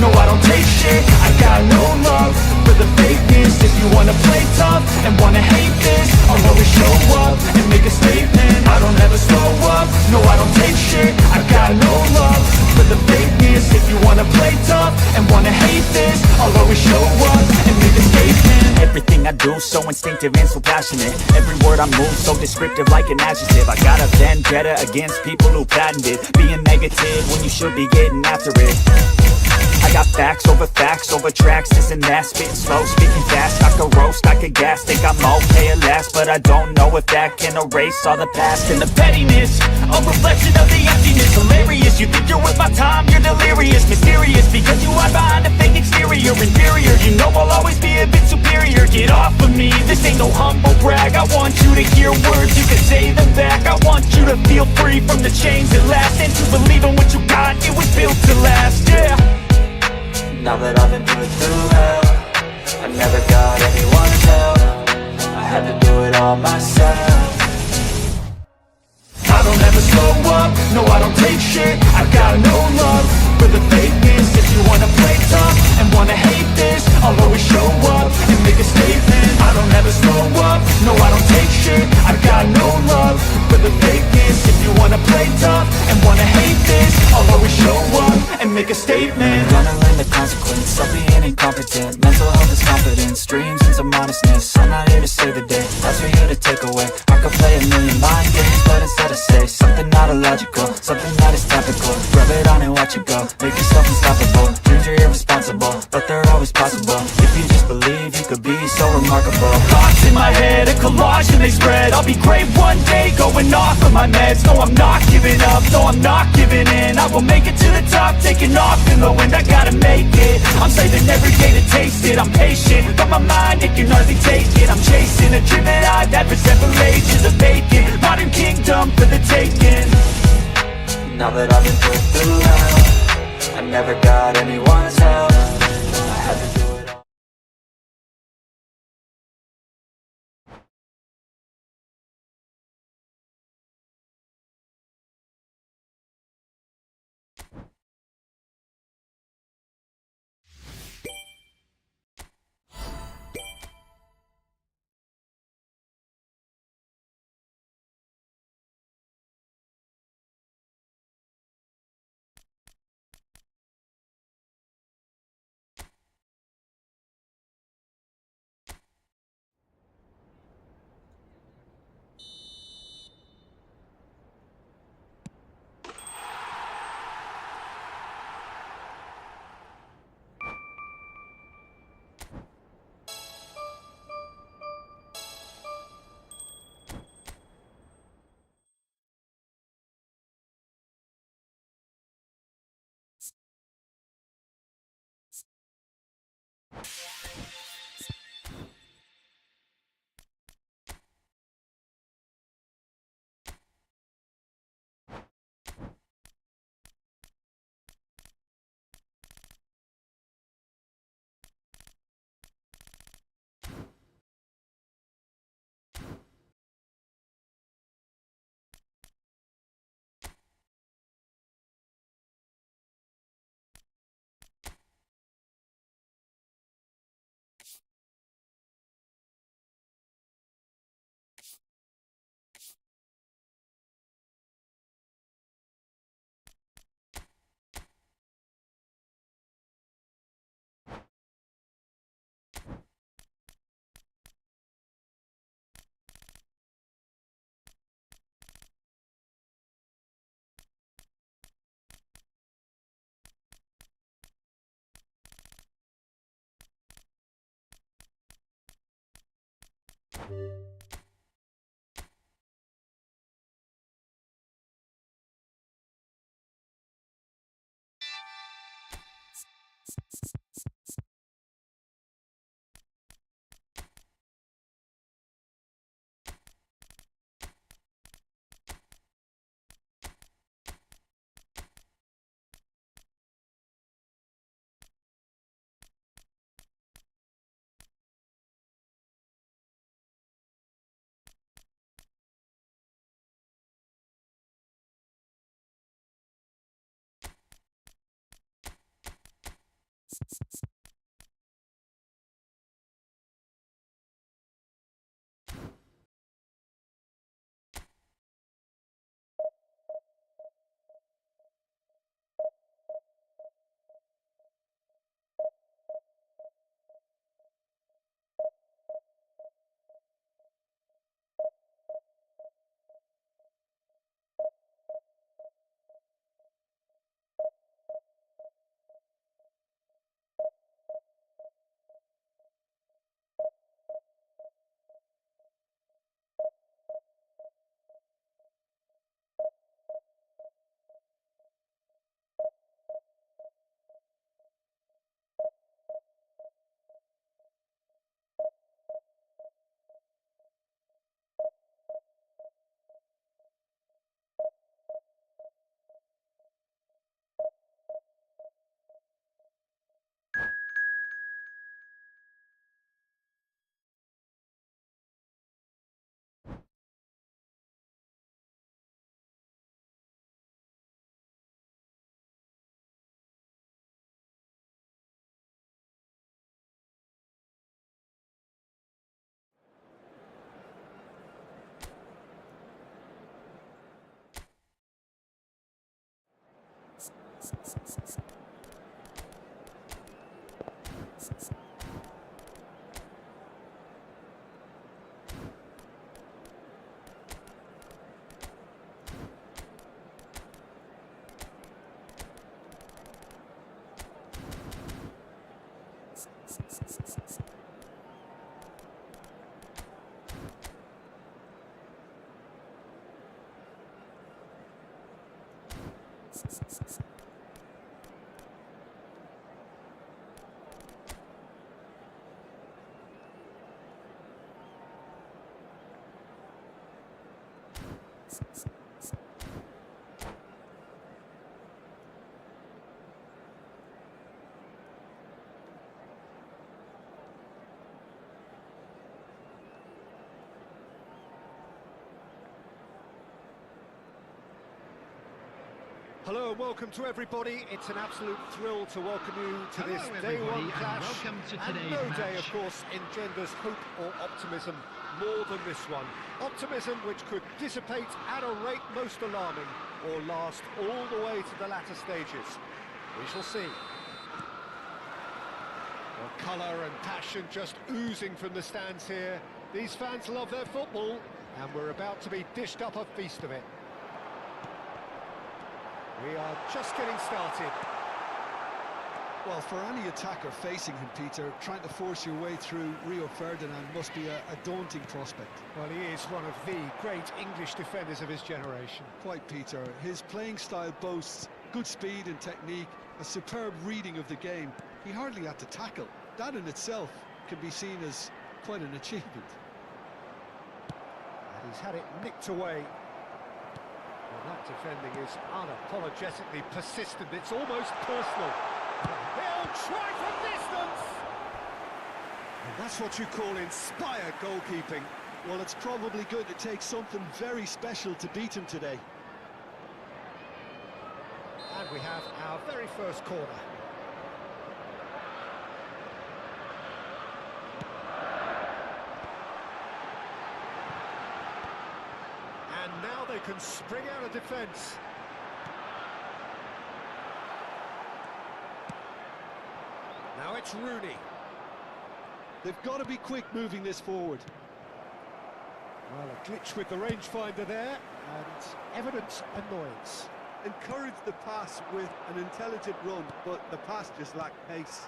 no I don't take shit. I got no love for the fakeness. If you wanna play tough and wanna hate this, I'll always show up and make a statement. I don't ever slow up, no I don't take shit. I got no love for the fakeness. If you wanna play tough and wanna hate this, I'll always show up and make a statement. Everything I do so instinctive and so passionate. Every word I move so descriptive like an adjective. I got a vendetta against people who patented being negative when you should be getting after it. I got facts over tracks, this and that. Spitting slow, speaking fast, I could roast, I could gas. Think I'm okay at last, but I don't know if that can erase all the past. And the pettiness, a reflection of the emptiness. Hilarious, you think you're worth my time, you're delirious. Mysterious, because you hide behind a fake exterior. Inferior, you know I'll always be a bit superior. Get off of me, this ain't no humble brag. I want you to hear words, you can say them back. I want you to feel free from the chains that last, and to believe in what you got, it was built to last, yeah. Now that I've been put through hell, I never got anyone's help. I had to do it all myself. I don't ever slow up, no I don't take shit. I got no love for the fakeness. If you wanna play tough and wanna hate this, I'll always show up and make a statement. I don't ever slow up, no I don't take shit. I got no love for the fakeness. If you wanna play tough and wanna hate this, I'll always show up and make a statement. Gonna learn the consequence of being incompetent. Mental health is confidence, dreams into modestness. I'm not here to save the day, that's for you to take away. I could play a million mind games, but instead I say something not illogical, something that is topical. Rub it on and watch it go, make yourself unstoppable. Dreams are irresponsible, but they're always possible. If you just believe, you could be so remarkable. Thoughts in my head, a collage and they spread. I'll be great one day, going off of my meds. No, I'm not giving up, no, I'm not giving in. I will make it to the top, taking off in the wind. I gotta make it, I'm saving every day to taste it. I'm patient, but my mind, it can hardly take it. I'm chasing a dream that I've had for several ages. A vacant, modern kingdom for the taking. Now that I've been put through hell, I never got anyone's help. I had to do it all. Hello and welcome to everybody. It's an absolute thrill to welcome you to this day one clash. Welcome to and today's no day, match. of course, engenders hope or optimism more than this one. Optimism which could dissipate at a rate most alarming or last all the way to the latter stages. We shall see. Well, colour and passion just oozing from the stands here. These fans love their football and we're about to be dished up a feast of it. We are just getting started. Well, for any attacker facing him, Peter, trying to force your way through Rio Ferdinand must be a daunting prospect. Well, he is one of the great English defenders of his generation. Quite, Peter. His playing style boasts good speed and technique, a superb reading of the game. He hardly had to tackle. That in itself can be seen as quite an achievement. And he's had it nicked away. Well, that defending is unapologetically persistent. It's almost personal. He'll try from distance! And that's what you call inspired goalkeeping. Well, it's probably going to take something very special to beat him today. And we have our very first corner. And now they can spring out of defence. Now it's Rooney. They've got to be quick moving this forward. Well, a glitch with the rangefinder there, and evident annoyance. Encourage the pass with an intelligent run, but the pass just lacked pace.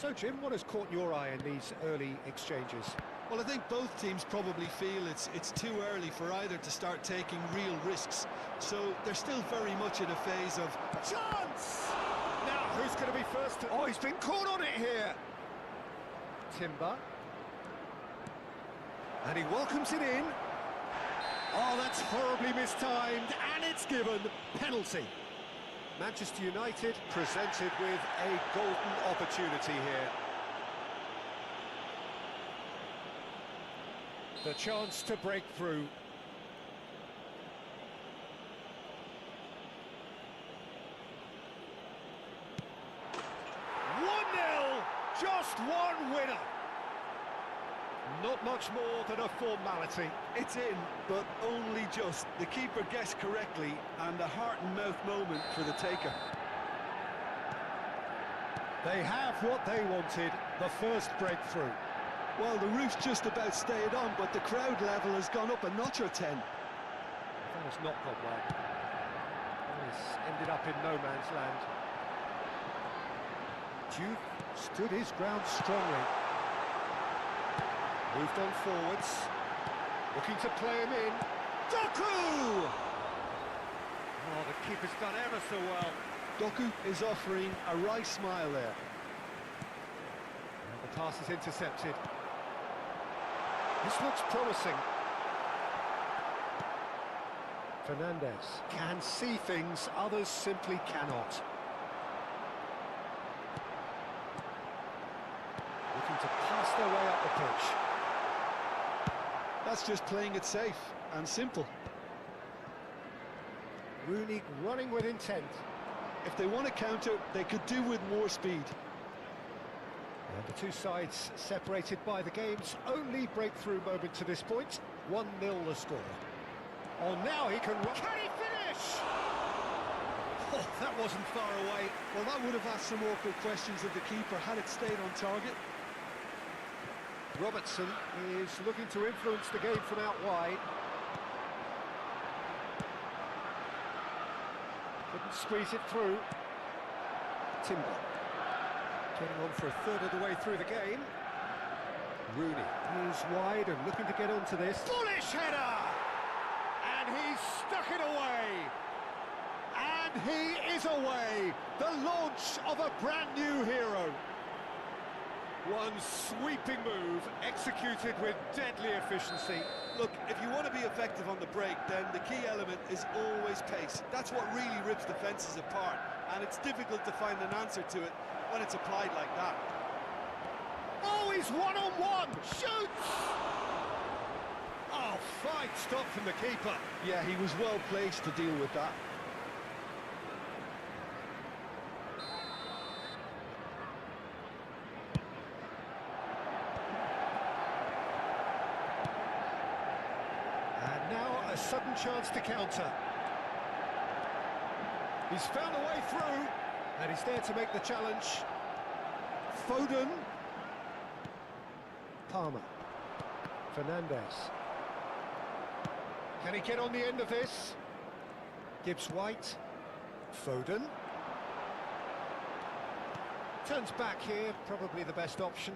So, Jim, what has caught your eye in these early exchanges? Well, I think both teams probably feel it's too early for either to start taking real risks. So they're still very much in a phase of Chance! Now, who's going to be first? Oh, he's been caught on it here. Timber. And he welcomes it in. Oh, that's horribly mistimed, and it's given penalty. Manchester United presented with a golden opportunity here. The chance to break through. just one winner. Not much more than a formality. It's in, but only just. The keeper guessed correctly, and a heart-and-mouth moment for the taker. They have what they wanted, the first breakthrough. Well, the roof's just about stayed on, but the crowd level has gone up a notch or 10. That has not gone well. It's ended up in no man's land. Duke stood his ground strongly. Moved on forwards. Looking to play him in. Doku! Oh, the keeper's done ever so well. Doku is offering a wry smile there. And the pass is intercepted. This looks promising. Fernandez can see things others simply cannot. Looking to pass their way up the pitch. That's just playing it safe and simple. Rooney running with intent. If they want to counter, they could do with more speed. And the two sides separated by the game's only breakthrough moment to this point. 1-0 the score. Oh, now he can run. Can he finish? Oh, that wasn't far away. Well, that would have asked some awkward questions of the keeper had it stayed on target. Robertson is looking to influence the game from out wide. Couldn't squeeze it through. Timber. Getting on for a third of the way through the game. Rooney is wide and looking to get onto this. Bullish header! And he's stuck it away. And he is away. The launch of a brand new hero. One sweeping move, executed with deadly efficiency. Look, if you want to be effective on the break, then the key element is always pace. That's what really rips defences apart, and it's difficult to find an answer to it when it's applied like that. Oh, he's one-on-one! Shoots! Oh, fine stop from the keeper. Yeah, he was well placed to deal with that. A sudden chance to counter. He's found a way through, and he's there to make the challenge. Foden. Palmer. Fernandez. Can he get on the end of this? Gibbs-White. Foden. Turns back here, probably the best option.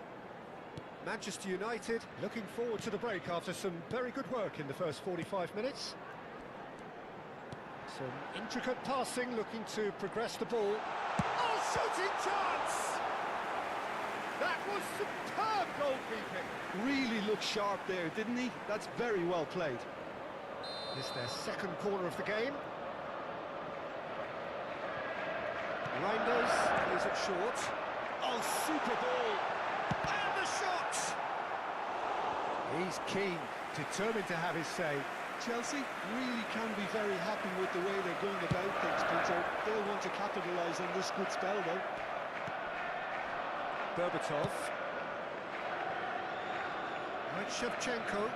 Manchester United looking forward to the break after some very good work in the first 45 minutes. Some intricate passing, looking to progress the ball. Oh, shooting chance! That was superb goalkeeping. Really looked sharp there, didn't he? That's very well played. It's their second corner of the game. Reinders plays it short. Oh, super ball! And the shot! He's keen, determined to have his say. Chelsea really can be very happy with the way they're going about things, Peter. They'll want to capitalise on this good spell, though. Berbatov. Right, Shevchenko.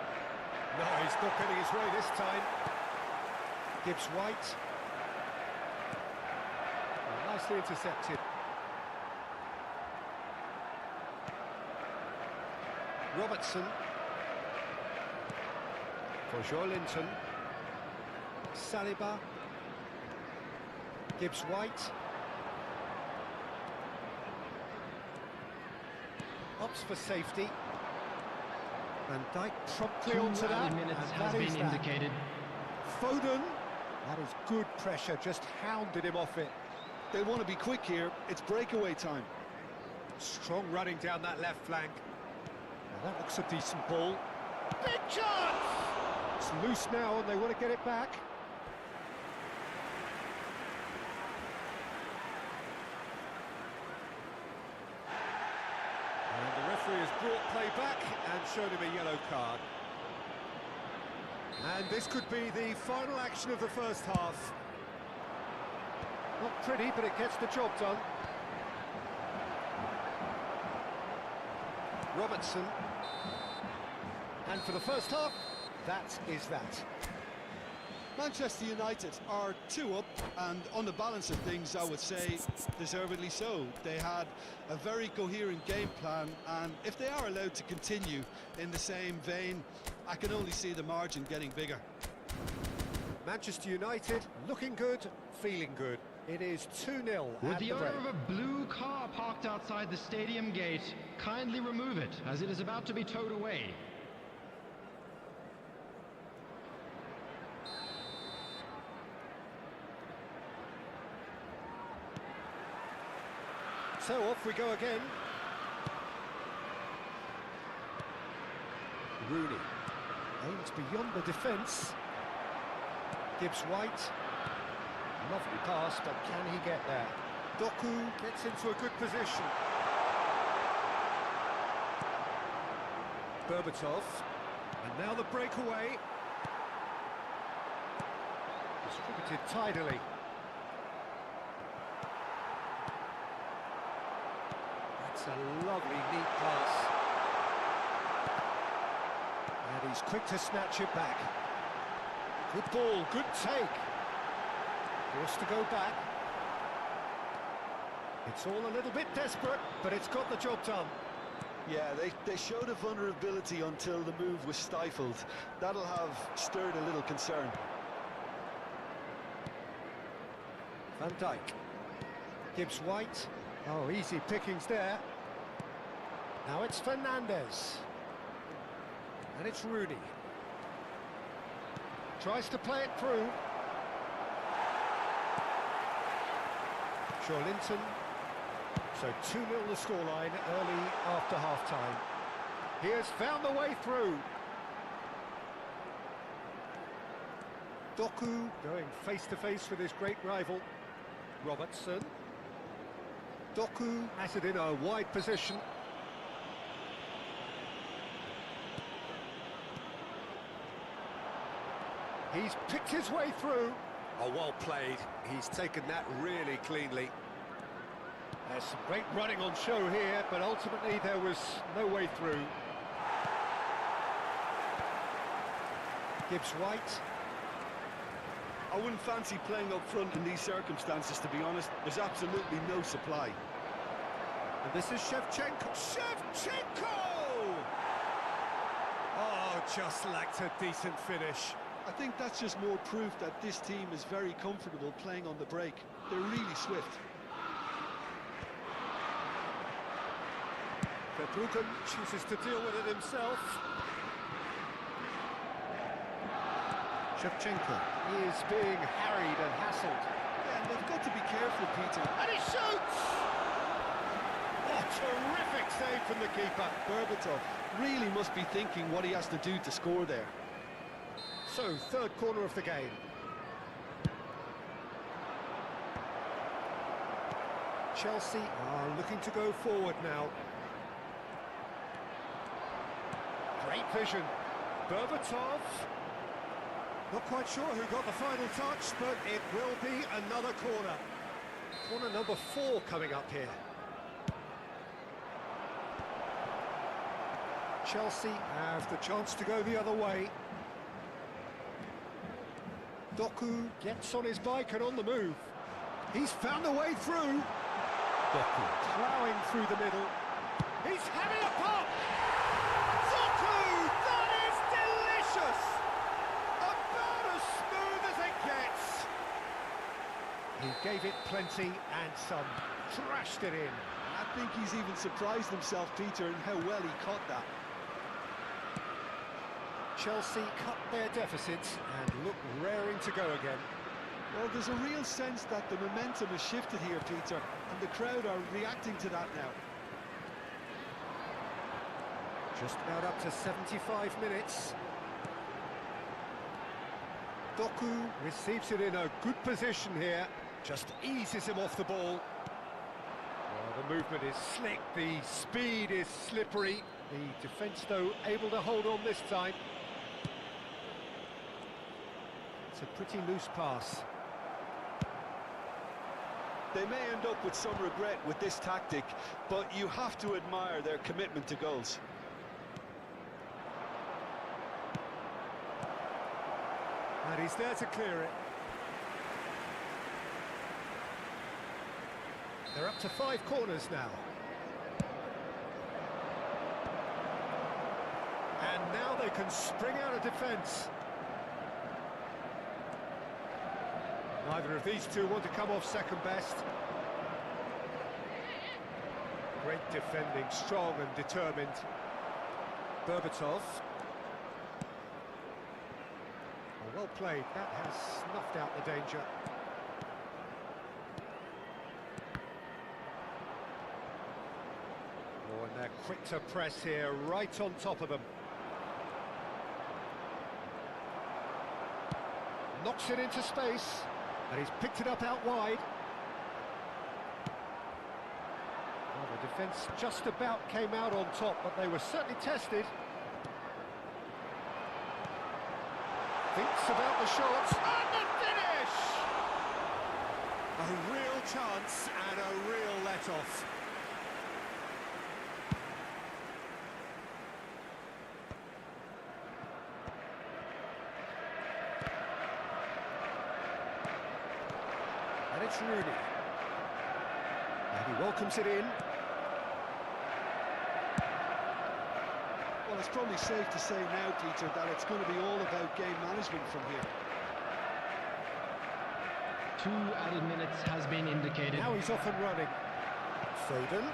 No, he's not getting his way this time. Gibbs-White. Oh, nicely intercepted. Robertson. For Joelinton. Saliba. Gibbs-White. Opts for safety. Van Dijk promptly onto that. Minutes has been indicated. Foden. That is good pressure, just hounded him off it. They want to be quick here. It's breakaway time. Strong running down that left flank. Now that looks a decent ball. Big chance! It's loose now and they want to get it back. And the referee has brought play back and shown him a yellow card. And this could be the final action of the first half. Not pretty, but it gets the job done. Robertson. And for the first half, that is that. Manchester United are 2 up, and on the balance of things, I would say deservedly so. They had a very coherent game plan, and if they are allowed to continue in the same vein, I can only see the margin getting bigger. Manchester United looking good, feeling good. It is 2-0 With at the the owner break. of a blue car parked outside the stadium gate, kindly remove it, as it is about to be towed away. So off we go again. Rooney aims beyond the defence. Gibbs White. Lovely pass, but can he get there? Doku gets into a good position. Berbatov. And now the breakaway. Distributed tidily. That's a lovely, neat pass. And he's quick to snatch it back. Good ball, good take. Forced to go back. It's all a little bit desperate, but it's got the job done. Yeah, they showed a vulnerability until the move was stifled. That'll have stirred a little concern. Van Dijk. Gibbs White. Oh, easy pickings there. Now it's Fernandes. And it's Rooney. Tries to play it through. Linton. So 2-0 the scoreline early after half-time. He has found the way through. Doku going face-to-face with his great rival. Robertson. Doku has it in a wide position. He's picked his way through. Oh, well played. He's taken that really cleanly. There's some great running on show here, but ultimately there was no way through. Gibbs White. I wouldn't fancy playing up front in these circumstances, to be honest. There's absolutely no supply. And this is Shevchenko. Shevchenko! Oh, just lacked a decent finish. I think that's just more proof that this team is very comfortable playing on the break. They're really swift. Verbruggen chooses to deal with it himself. Shevchenko is being harried and hassled. Yeah, and they've got to be careful, Peter. And he shoots! Oh, terrific save from the keeper. Berbatov really must be thinking what he has to do to score there. So, third corner of the game. Chelsea are looking to go forward now. Great vision. Berbatov. Not quite sure who got the final touch, but it will be another corner. Corner number 4 coming up here. Chelsea have the chance to go the other way. Doku gets on his bike and on the move. He's found a way through. Doku ploughing through the middle. He's having a pop! Doku! That is delicious! About as smooth as it gets. He gave it plenty and some. Thrashed it in. I think he's even surprised himself, Peter, in how well he caught that. Chelsea cut their deficits and look raring to go again. Well, there's a real sense that the momentum has shifted here, Peter, and the crowd are reacting to that now. Just about up to 75 minutes. Doku receives it in a good position here. Just eases him off the ball. Well, the movement is slick, the speed is slippery. The defence, though, able to hold on this time. It's a pretty loose pass. They may end up with some regret with this tactic, but you have to admire their commitment to goals. And he's there to clear it. They're up to 5 corners now. And now they can spring out of defence. Neither of these two want to come off second best. Great defending, strong and determined. Berbatov. Oh, well played, that has snuffed out the danger. Oh, and they're quick to press here, right on top of them. Knocks it into space, and he's picked it up out wide. Well, the defence just about came out on top, but they were certainly tested. Thinks about the shots, and the finish! A real chance and a real let-off. And it's Rooney. And he welcomes it in. Well, it's probably safe to say now, Peter, that it's going to be all about game management from here. 2 added minutes has been indicated. Now he's off and running. Foden.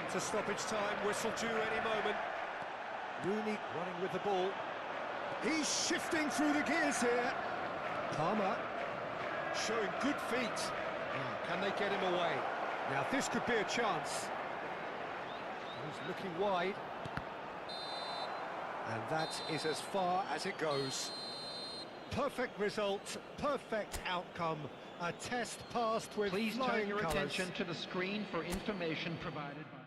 Into stoppage time, whistle due any moment. Rooney running with the ball. He's shifting through the gears here. Palmer showing good feet. Now, can they get him away? Now this could be a chance. He's looking wide. And that is as far as it goes. Perfect result, perfect outcome. A test passed with Please flying turn your colours. attention to the screen for information provided by...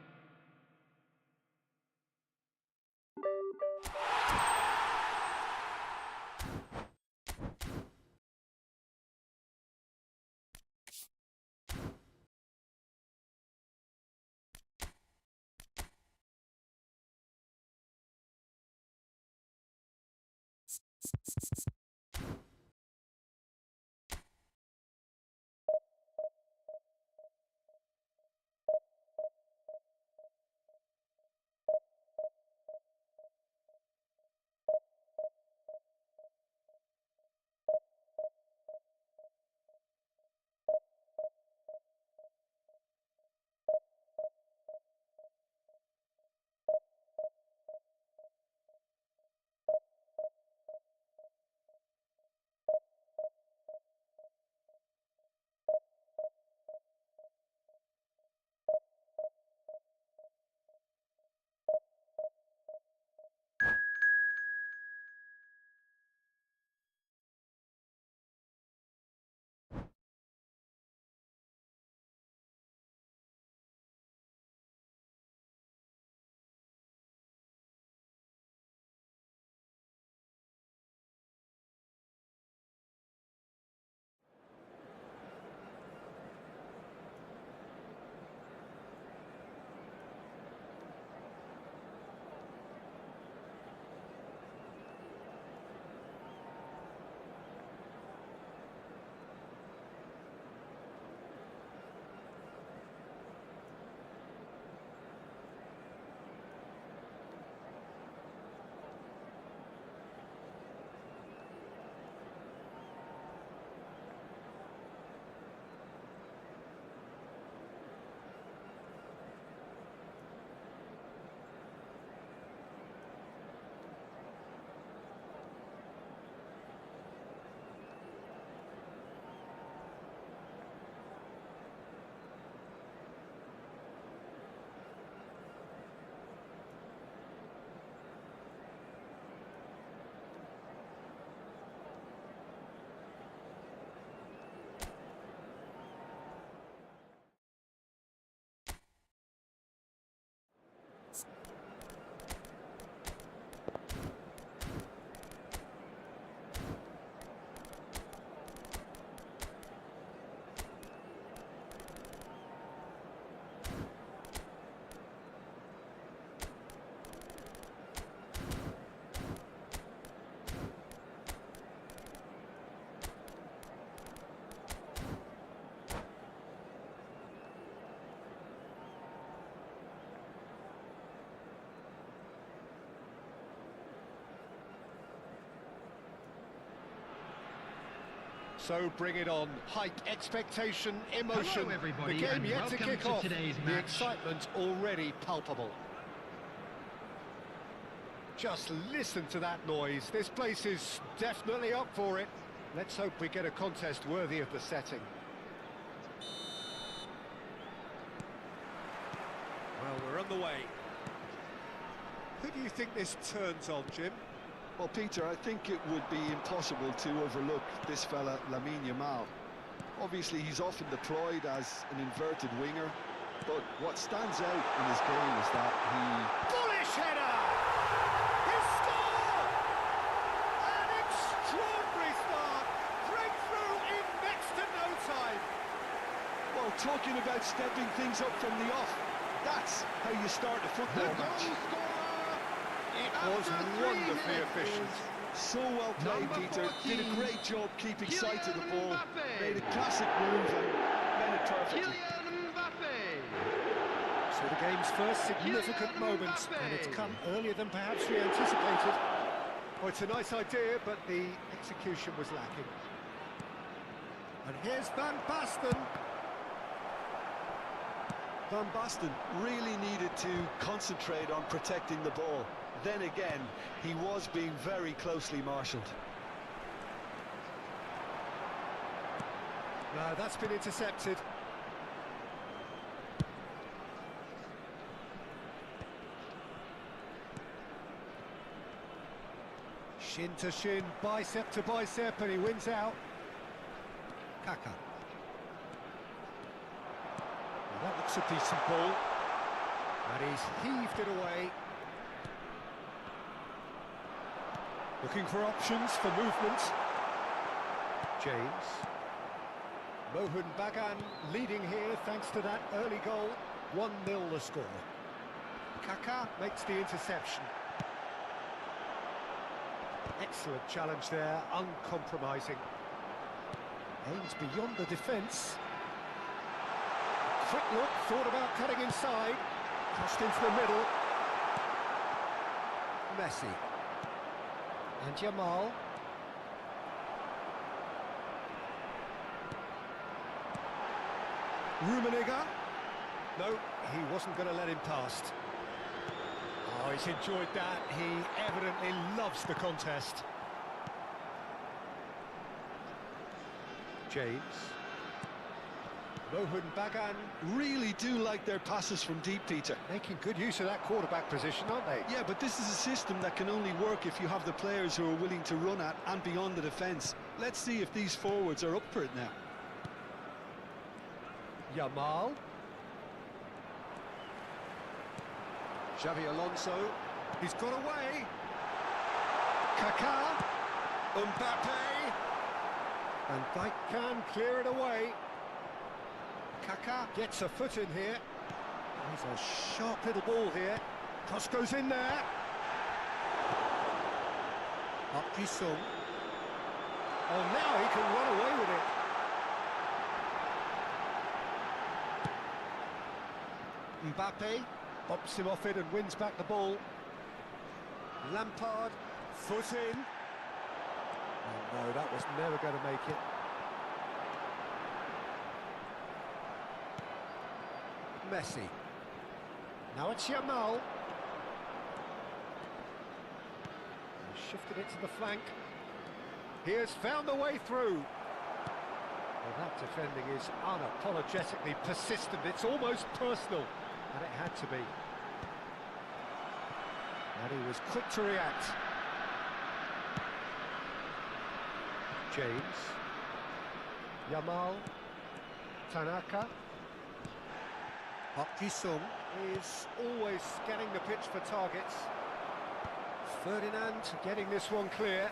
So bring it on. Hike expectation, emotion. Hello, everybody, The game and yet to welcome kick to off. today's The match. excitement already palpable. Just listen to that noise. This place is definitely up for it. Let's hope we get a contest worthy of the setting. Well, we're on the way. Who do you think this turns on, Jim? Well, Peter, I think it would be impossible to overlook this fella, Lamine Yamal. Obviously, he's often deployed as an inverted winger, but what stands out in his game is that he... Bullish header! He scored! An extraordinary start! Breakthrough in next to no time! Well, talking about stepping things up from the off, that's how you start a football match. It was wonderfully efficient. So well played, Number Peter. 14. Did a great job keeping sight of the Kylian ball. Mbappe. Made a classic move and made it perfectly. Kylian Mbappe. So the game's first significant Kylian moments, Mbappe. and it's come earlier than perhaps we anticipated. Oh, it's a nice idea, but the execution was lacking. And here's Van Basten. Van Basten really needed to concentrate on protecting the ball. Then again, he was being very closely marshalled. No, that's been intercepted. Shin to shin, bicep to bicep, and he wins out. Kaka. Well, that looks a decent ball. And he's heaved it away. Looking for options for movement. James. Mohun Bagan leading here thanks to that early goal. 1-0 the score. Kaka makes the interception. Excellent challenge there, uncompromising. Aims beyond the defence. Quick look, thought about cutting inside. Crossed into the middle. Messi. And Yamal. Rummenigge. No, he wasn't going to let him past. Oh, he's enjoyed that. He evidently loves the contest. James. Mohun Bagan. Really do like their passes from deep, Peter. Making good use of that quarterback position, aren't they? Yeah, but this is a system that can only work if you have the players who are willing to run at and beyond the defence. Let's see if these forwards are up for it now. Yamal. Xavi Alonso. He's got away. Kaká. Mbappe. And Dijk can clear it away. Kaká gets a foot in here. He's a sharp little ball here. Cross goes in there. Up Sung. Oh, now he can run away with it. Mbappe bops him off it and wins back the ball. Lampard, foot in. Oh, no, that was never going to make it. Messi. Now it's Yamal. Shifted it to the flank. He has found the way through. Well, that defending is unapologetically persistent. It's almost personal. And it had to be. And he was quick to react. James. Yamal. Tanaka. Park Ji-sung is always scanning the pitch for targets. Ferdinand getting this one clear.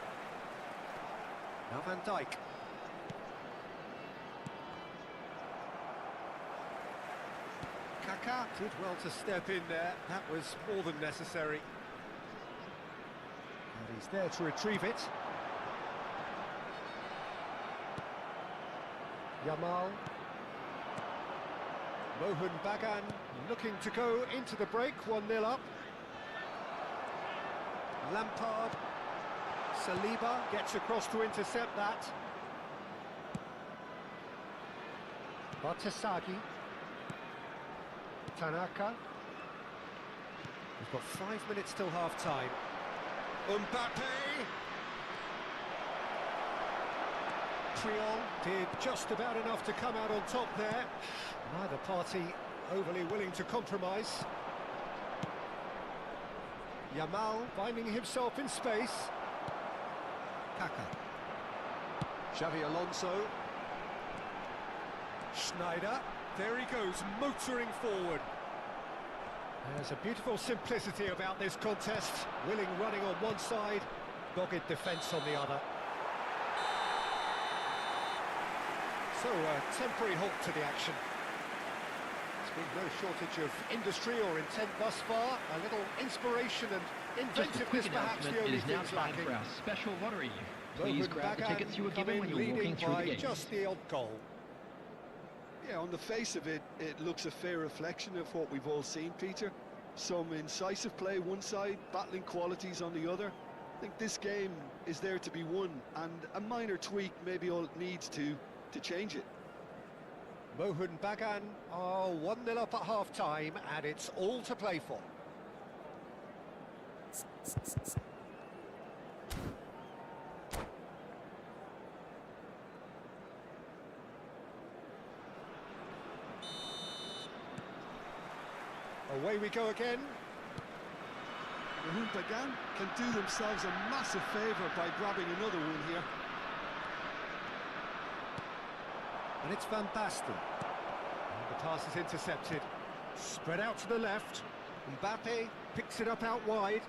Now Van Dijk. Kaká did well to step in there. That was more than necessary. And he's there to retrieve it. Yamal. Mohun Bagan looking to go into the break, 1-0 up. Lampard. Saliba gets across to intercept that. Batasagi. Tanaka. We've got 5 minutes till half-time. Mbappe! Triol did just about enough to come out on top there. Neither party overly willing to compromise. Yamal finding himself in space. Kaka. Xavi Alonso. Schneider. There he goes, motoring forward. There's a beautiful simplicity about this contest. Willing running on one side, dogged defence on the other. So a temporary halt to the action. There's been no shortage of industry or intent thus far. A little inspiration and inventiveness perhaps the only things lacking. For our special lottery. Please grab the tickets you were given when you were walking through the gates. Just the odd goal. Yeah, on the face of it, it looks a fair reflection of what we've all seen, Peter. Some incisive play one side, battling qualities on the other. I think this game is there to be won, and a minor tweak may be all it needs to change it. Mohun Bagan are 1-0 up at half-time, and it's all to play for. Away we go again. Mohun Bagan can do themselves a massive favour by grabbing another one here. And it's Van Basten. And the pass is intercepted. Spread out to the left. Mbappe picks it up out wide.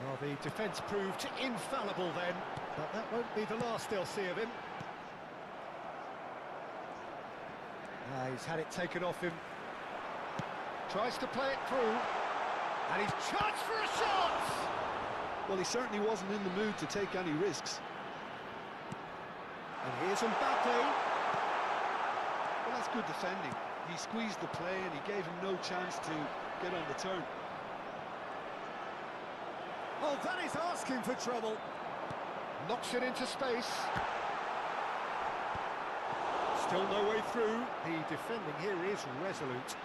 Well, the defence proved infallible then, but that won't be the last they'll see of him. He's had it taken off him. Tries to play it through. And he's charged for a shot! Well, he certainly wasn't in the mood to take any risks. And here's Mbappe. Well, that's good defending. He squeezed the play and he gave him no chance to get on the turn. Oh, that is asking for trouble. Knocks it into space. Still no way through. The defending here is resolute.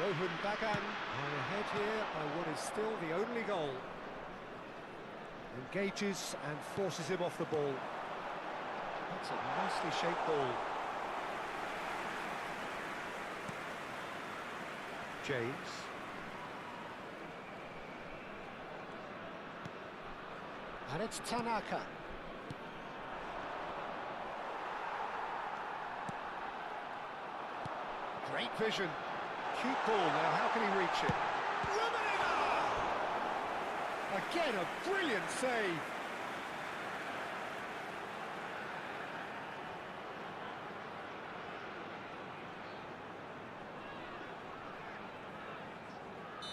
Mohun Bagan are ahead here by what is still the only goal. Engages and forces him off the ball. That's a nicely shaped ball. James. And it's Tanaka. Great vision. Cute ball now, how can he reach it? Again, a brilliant save.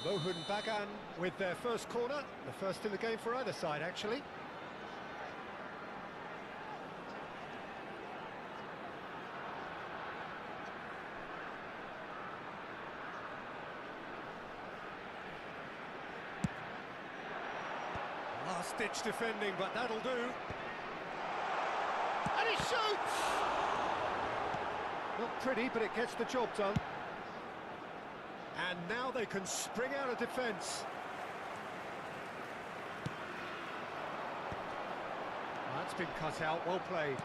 Mohun Bagan with their first corner, the first in the game for either side actually. Last-ditch defending, but that'll do. And he shoots! Not pretty, but it gets the job done. And now they can spring out of defence. That's been cut out, well played.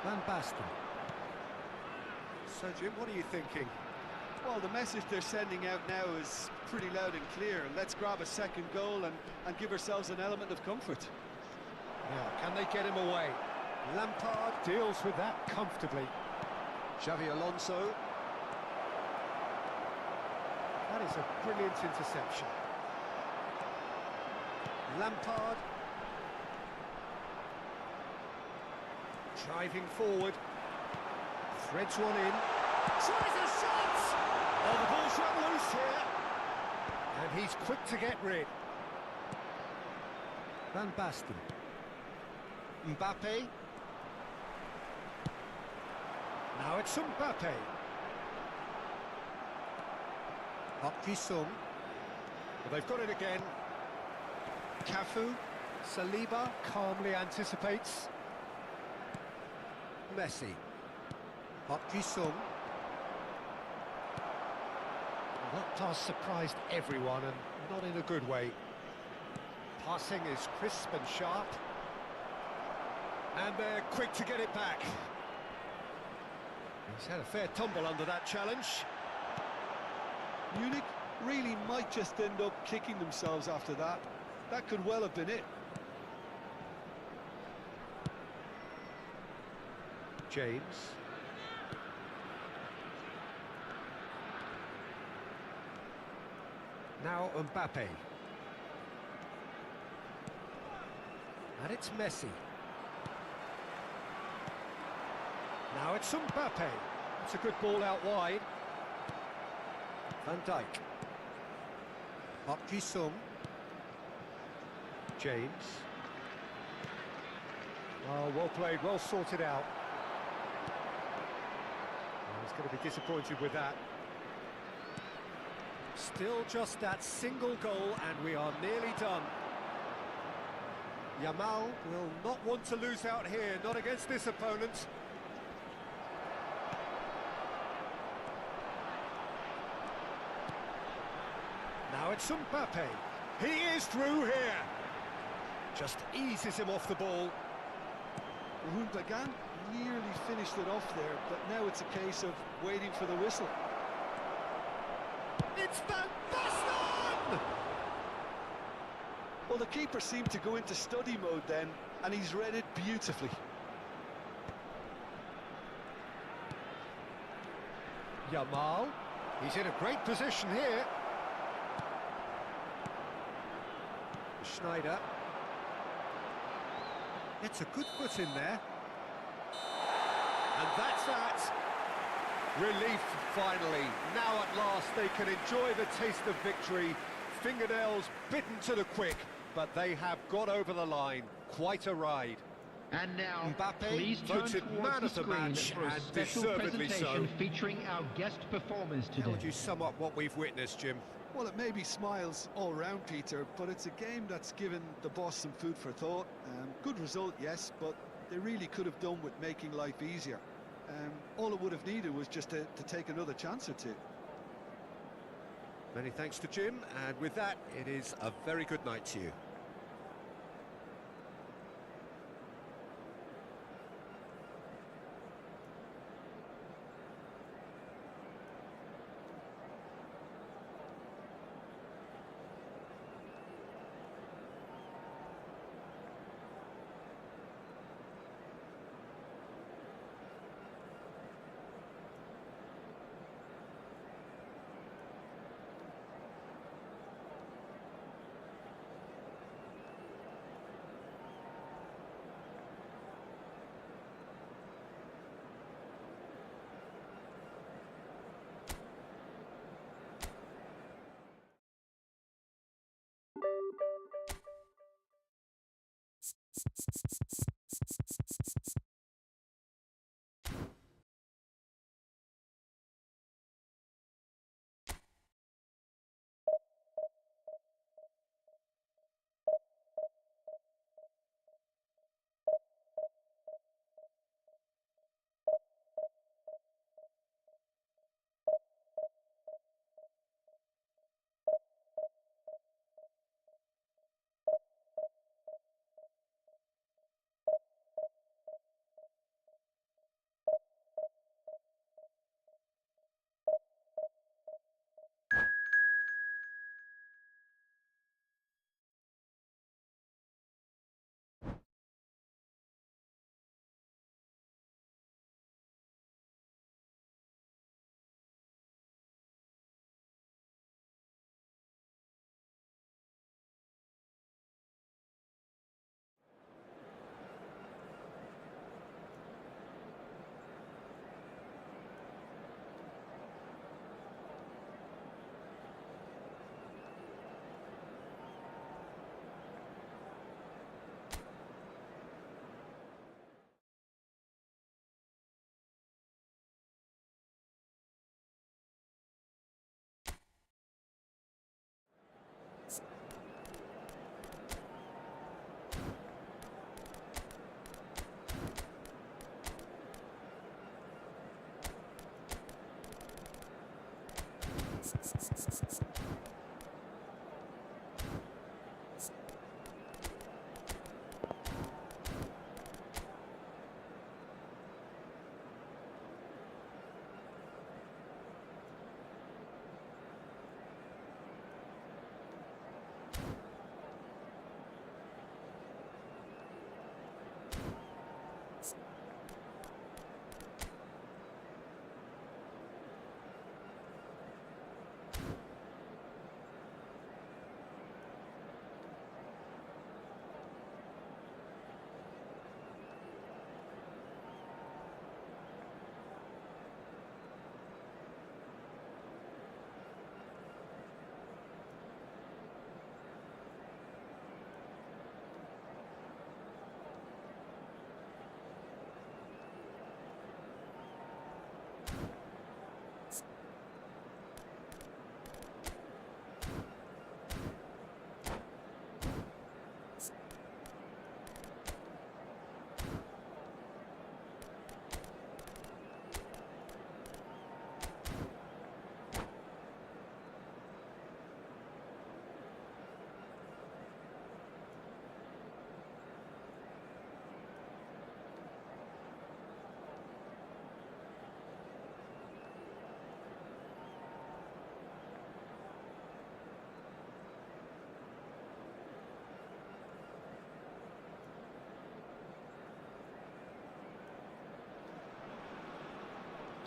Van Basten. So, Jim, what are you thinking? Well, the message they're sending out now is pretty loud and clear. Let's grab a second goal and give ourselves an element of comfort. Yeah, can they get him away? Lampard deals with that comfortably. Xavi Alonso. That is a brilliant interception. Lampard. Driving forward. Threads one in. Tries a shot! Oh, the ball's run loose here. And he's quick to get rid. Van Basten. Mbappe. Now it's Mbappe. Park Ji-sung. Well, they've got it again. Cafu, Saliba calmly anticipates. Messi. Sung. That pass surprised everyone and not in a good way. Passing is crisp and sharp. And they're quick to get it back. He's had a fair tumble under that challenge. Munich really might just end up kicking themselves after that. That could well have been it. James. Now Mbappe. And it's Messi. Now it's Mbappe. It's a good ball out wide. Van Dijk. Sung. James. Oh, well played, well sorted out. Oh, he's going to be disappointed with that. Still just that single goal and we are nearly done. Yamal will not want to lose out here, not against this opponent. Now it's Mbappe. He is through here. Just eases him off the ball. Gundogan nearly finished it off there, but now it's a case of waiting for the whistle. It's Van Basten! Well, the keeper seemed to go into study mode then, and he's read it beautifully. Yamal. He's in a great position here. Schneider. It's a good foot in there. And that's that. Relief, finally. Now at last they can enjoy the taste of victory. Fingernails bitten to the quick, but they have got over the line. Quite a ride. And now, Mbappe please turn voted towards man the of the screen match, for a and special deservedly presentation so. featuring our guest performers today. How would you sum up what we've witnessed, Jim? Well, it may be smiles all round, Peter, but it's a game that's given the boss some food for thought. Good result, yes, but they really could have done with making life easier. All it would have needed was just to take another chance or two. Many thanks to Jim, and with that, it is a very good night to you.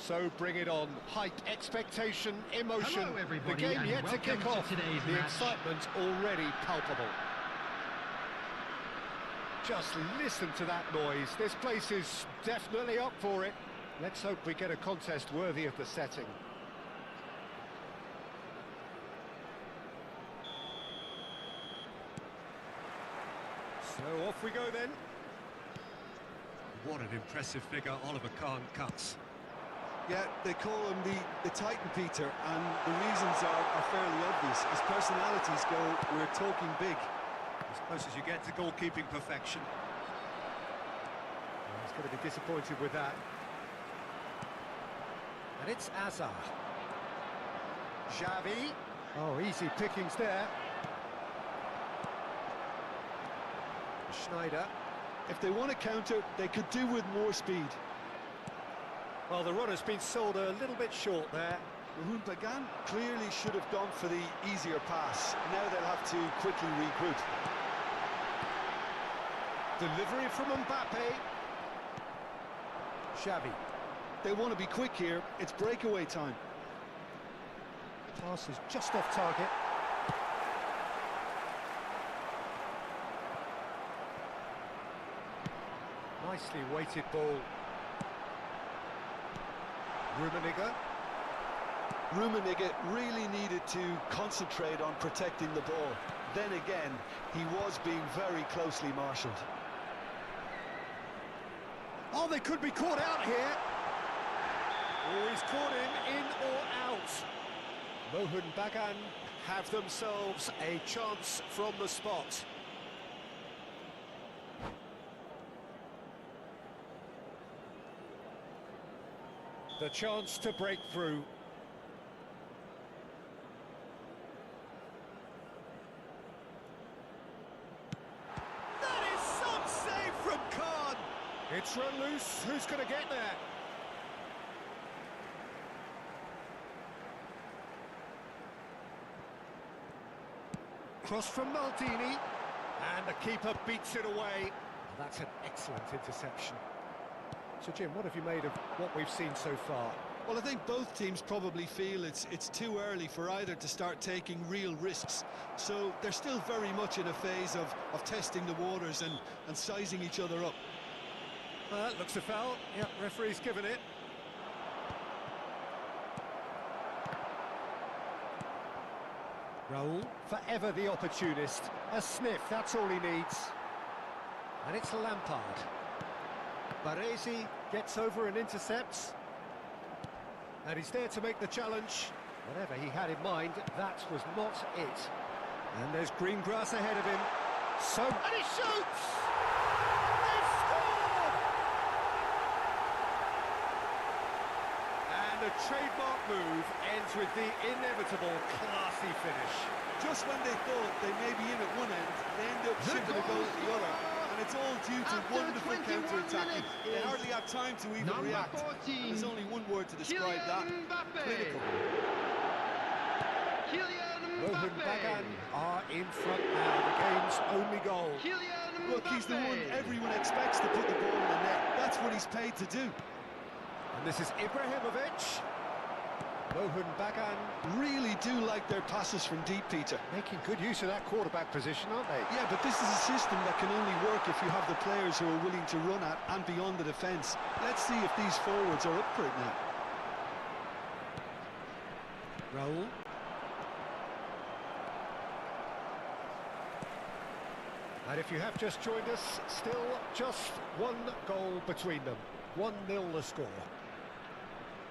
So bring it on. Hype, expectation, emotion. Hello, everybody, the game and yet to welcome kick to off. today's The match. excitement already palpable. Just listen to that noise. This place is definitely up for it. Let's hope we get a contest worthy of the setting. So off we go then. What an impressive figure Oliver Kahn cuts. Yeah, they call him the Titan, Peter, and the reasons are fairly obvious. As personalities go, we're talking big. As close as you get to goalkeeping perfection. He's going to be disappointed with that. And it's Azar. Xavi. Oh, easy pickings there. Schneider. If they want to counter, they could do with more speed. Well, the runner's been sold a little bit short there. Bagan clearly should have gone for the easier pass. Now they'll have to quickly regroup. Delivery from Mbappe. Xavi. They want to be quick here. It's breakaway time. Pass is just off target. Nicely weighted ball. Rummenigge really needed to concentrate on protecting the ball. Then again, he was being very closely marshalled. Oh, they could be caught out here. Oh, he's caught him in or out. Mohun Bagan have themselves a chance from the spot. The chance to break through. That is some save from Kahn. It's run loose. Who's going to get there? Cross from Maldini. And the keeper beats it away. That's an excellent interception. So, Jim, what have you made of what we've seen so far? Well, I think both teams probably feel it's too early for either to start taking real risks. So they're still very much in a phase of testing the waters and sizing each other up. Looks a foul. Yep, referee's given it. Raul, forever the opportunist. A sniff, that's all he needs. And it's Lampard. Baresi gets over and intercepts. And he's there to make the challenge. Whatever he had in mind, that was not it. And there's green grass ahead of him. So, and he shoots! They've scored! And a trademark move ends with the inevitable classy finish. Just when they thought they may be in at one end, they end up shipping a goal to the other. And it's all due to After wonderful 21 counter-attacking. minutes They is hardly have time to even number react. 14, And there's only one word to describe that. Kylian Mbappe. Clinical. Kylian Mohan Mbappe. Bagan are in front now, the game's only goal. Kylian Mbappe. Look, he's the one everyone expects to put the ball in the net. That's what he's paid to do. And this is Ibrahimovic. Mohan Bagan Really do like their passes from deep, Peter. making good use of that quarterback position, aren't they? Yeah, but this is a system that can only work if you have the players who are willing to run at and beyond the defence. Let's see if these forwards are up for it now. Raul. And if you have just joined us, still just one goal between them. 1-0 the score.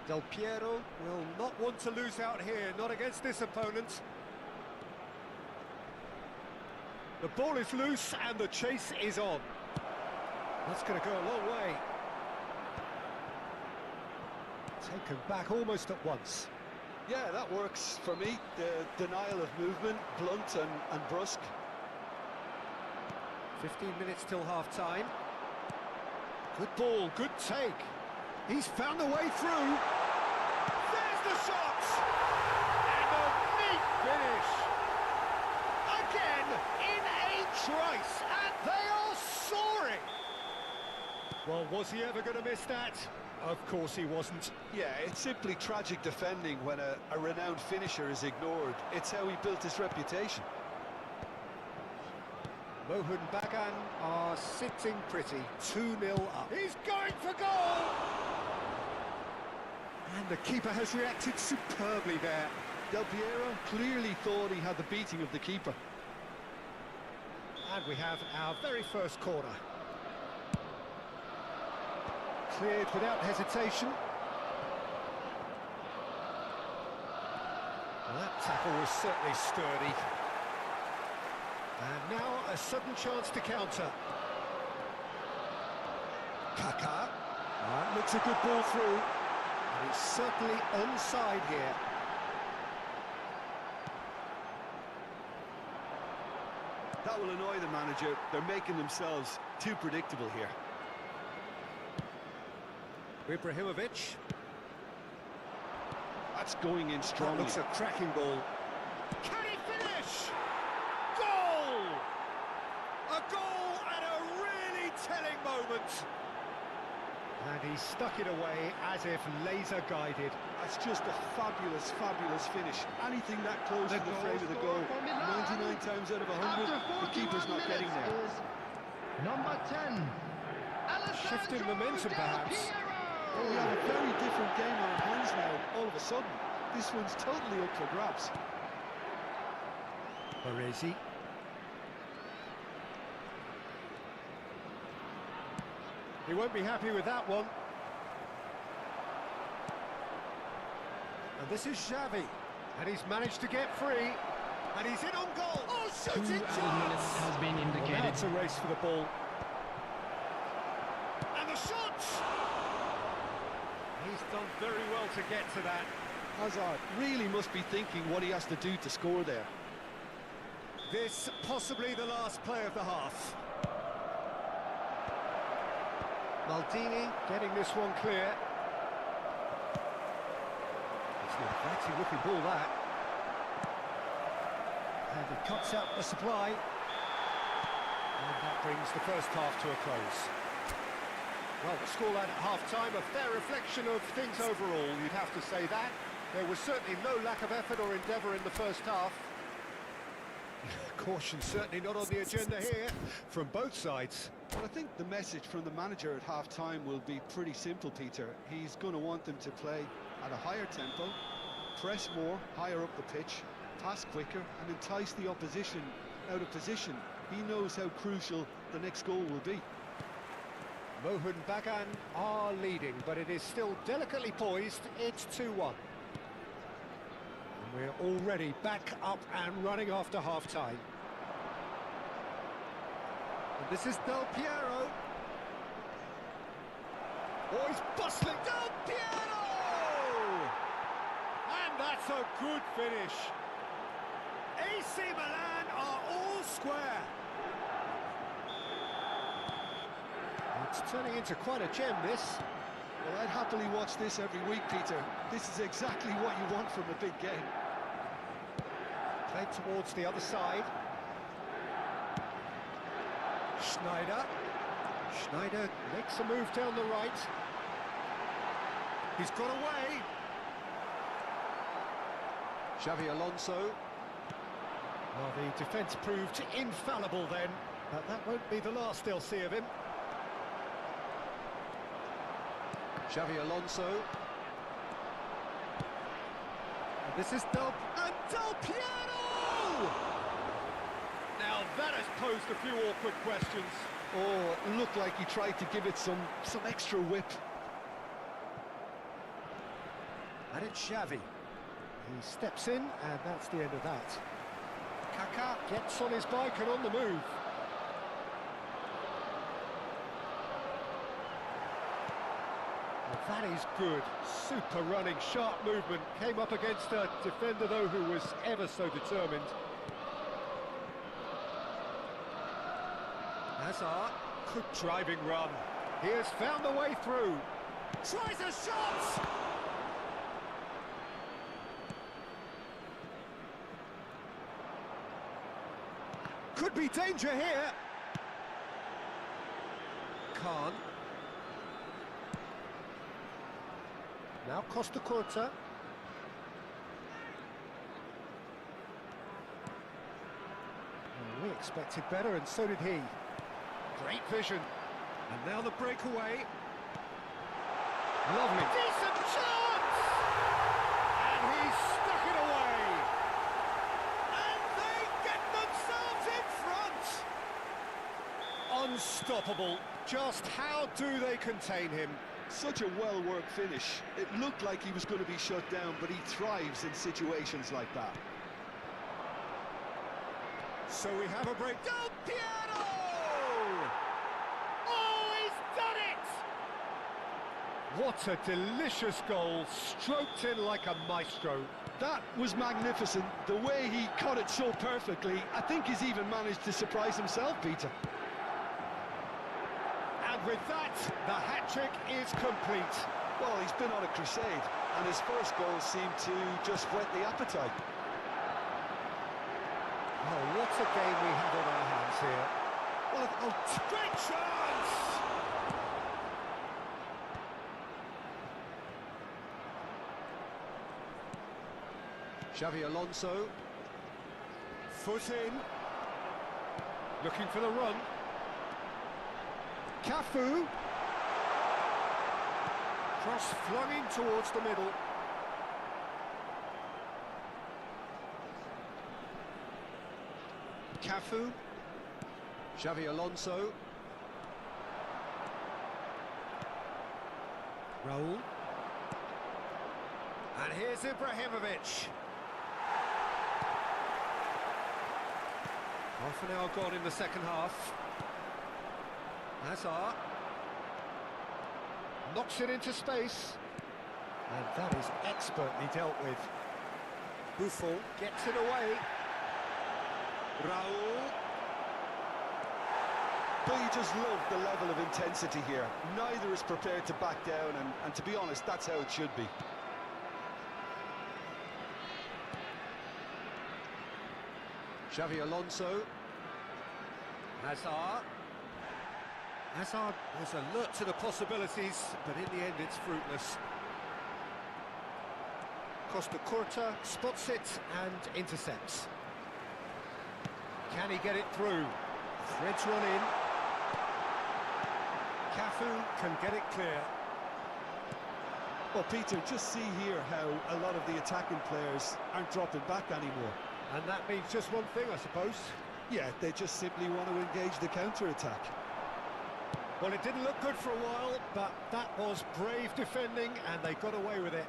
Del Piero will not want to lose out here, not against this opponent. The ball is loose and the chase is on. That's going to go a long way. Taken back almost at once. Yeah, that works for me. The denial of movement, blunt and brusque. 15 minutes till half-time. Good ball, good take. He's found a way through. There's the shot! And a neat finish. Again, in a trice, and they are soaring. Well, was he ever going to miss that? Of course he wasn't. Yeah, it's simply tragic defending when a renowned finisher is ignored. It's how he built his reputation. Mohan Bagan are sitting pretty, 2-0 up. He's going for goal! And the keeper has reacted superbly there. Del Piero clearly thought he had the beating of the keeper. And we have our very first corner. Cleared without hesitation. Well, that tackle was certainly sturdy. And now a sudden chance to counter. Kaká. That looks a good ball through. And he's certainly onside here. That will annoy the manager. They're making themselves too predictable here. Ibrahimovic. That's going in That strongly. looks a cracking ball. Can he finish? Goal! A goal at a really telling moment. And he stuck it away as if laser guided. That's just a fabulous, fabulous finish. Anything that close to the frame of the goal, 99 times out of 100, the keeper's not getting there. Number 10. Shifting momentum, perhaps. Oh, we have a very different game on our hands now, all of a sudden. This one's totally up for grabs. Baresi. He won't be happy with that one. And this is Xavi. And he's managed to get free. And he's in on goal. Oh, shooting 2 added minutes chance! has been Well, now indicated. it's a race for the ball. And the shot! He's done very well to get to that. Hazard really must be thinking what he has to do to score there. This possibly the last play of the half. Maldini getting this one clear. It's an attractive looking ball, that. And he cuts out the supply. And that brings the first half to a close. Well, the scoreline at half-time, a fair reflection of things overall, you'd have to say that. There was certainly no lack of effort or endeavour in the first half. Caution certainly not on the agenda here, from both sides. Well, I think the message from the manager at half-time will be pretty simple, Peter. He's going to want them to play at a higher tempo, press more, higher up the pitch, pass quicker, and entice the opposition out of position. He knows how crucial the next goal will be. Mohan Bagan are leading, but it is still delicately poised. It's 2-1. And we're already back up and running after half-time. And this is Del Piero. Oh, he's bustling. Del Piero! And that's a good finish. AC Milan are all square. It's turning into quite a gem, this. Well, I'd happily watch this every week, Peter. This is exactly what you want from a big game. Played towards the other side. Schneider makes a move down the right. He's got away. Xavi Alonso. Well, the defence proved infallible then, but that won't be the last they'll see of him. Xavi Alonso. And this is Del Piero! Now that has posed a few awkward questions. Oh, it looked like he tried to give it some extra whip. And it's Xavi. He steps in, and that's the end of that. Kaká gets on his bike and on the move. Well, that is good. Super running, sharp movement. Came up against a defender, though, who was ever so determined. Hazard, good driving run. He has found the way through. Tries a shot! Could be danger here. Khan. Now Costa Curta. We expected better, and so did he. Great vision. And now the breakaway. Lovely. Decent chance! And he's stuck it away. And they get themselves in front. Unstoppable. Just how do they contain him? Such a well-worked finish. It looked like he was going to be shut down, but he thrives in situations like that. So we have a break. Del Piero! Oh, he's done it! What a delicious goal, stroked in like a maestro. That was magnificent. The way he cut it so perfectly, I think he's even managed to surprise himself, Peter. And with that, the hat-trick is complete. Well, he's been on a crusade, and his first goal seemed to just whet the appetite. Oh, what a game we have on our hands here. Well, great chance! Xavi Alonso. Foot in. Looking for the run. Cafu. Cross flung in towards the middle. Cafu. Xavi Alonso. Raul. And here's Ibrahimovic. Half an hour gone in the second half. Hazard. Knocks it into space. And that is expertly dealt with. Buffon gets it away. Raul. But you just love the level of intensity here. Neither is prepared to back down, and to be honest, that's how it should be. Xavi Alonso. Hazard. Hazard was alert to the possibilities, but in the end it's fruitless. Costa Curta spots it and intercepts. Can he get it through? Threads one in. Cafu can get it clear. Well, Peter, just see here how a lot of the attacking players aren't dropping back anymore. And that means just one thing, I suppose. Yeah, they just simply want to engage the counter-attack. Well, it didn't look good for a while, but that was brave defending, and they got away with it.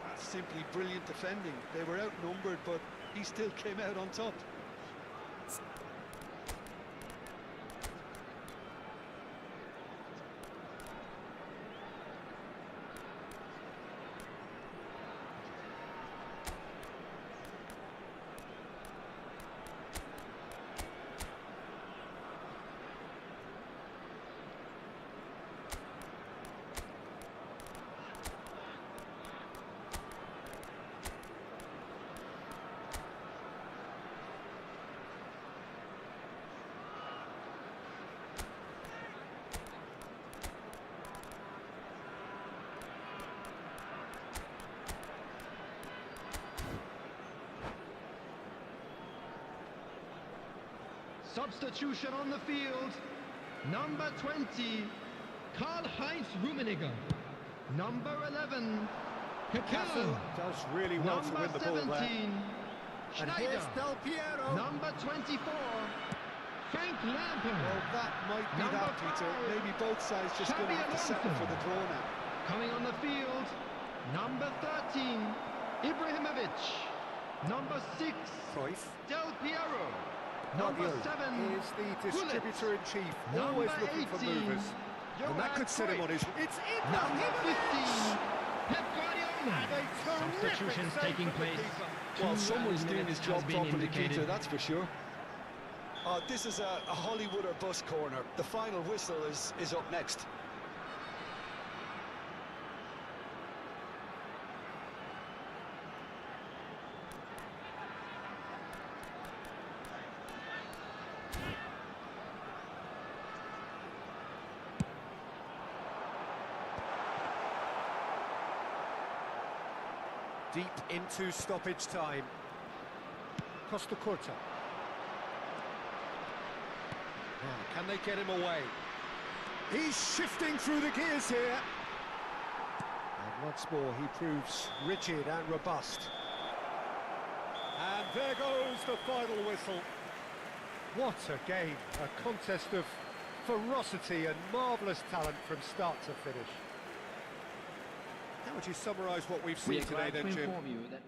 That's simply brilliant defending. They were outnumbered, but he still came out on top. Substitution on the field. Number 20, Karl-Heinz Rummenigge. Number 11, Kakao. Does really well to win the ball Number there. 17, And here's Schneider. Del Piero. Number 24, Frank Lampard. Well, that might be Number that, Peter. 5, Maybe both sides just going to have to settle for the draw now. Coming on the field, number 13, Ibrahimovic. Number 6, Cruyff. Del Piero. Number Rabiot 7, is the distributor-in-chief, Number always looking for 18, movers. And that could set him on his... It's Number Ibrahimovic! 15, Pep Guardiola. Substitutions taking place. Well, 2 someone's doing minutes his has job been properly, indicated. Peter, that's for sure. This is a Hollywood or bus corner. The final whistle is up next. Deep into stoppage time. Costa Curta. Now, can they get him away? He's shifting through the gears here. And once more, he proves rigid and robust. And there goes the final whistle. What a game. A contest of ferocity and marvellous talent from start to finish. How would you summarise what we've We seen are today glad then, to Jim? inform you that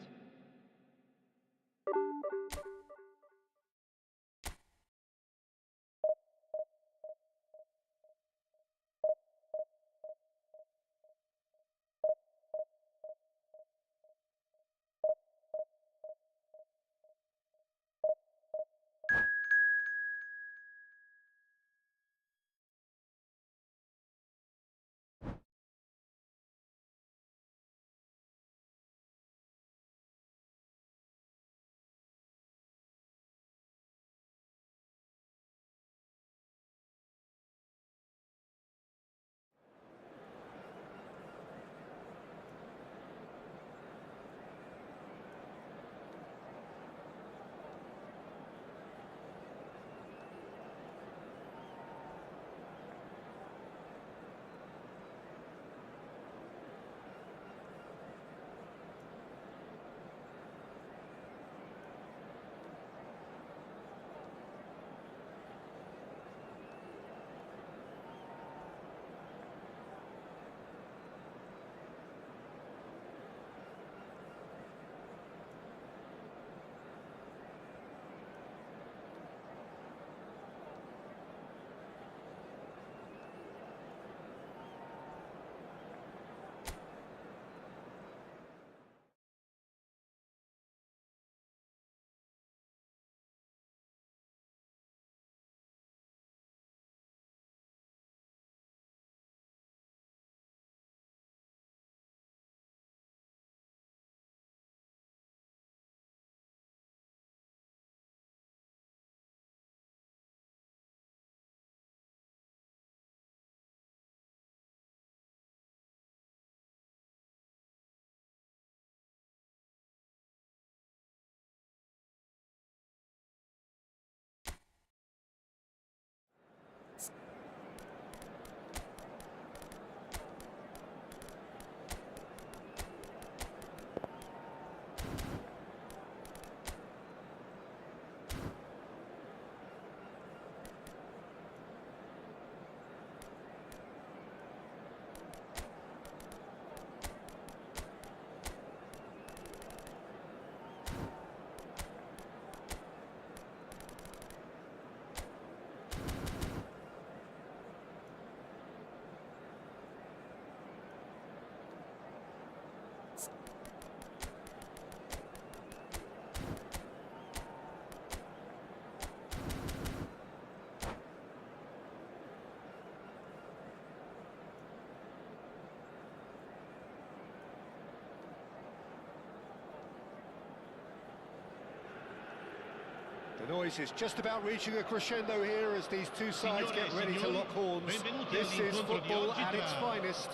The noise is just about reaching a crescendo here as these two sides get ready to lock horns. This is football at its finest.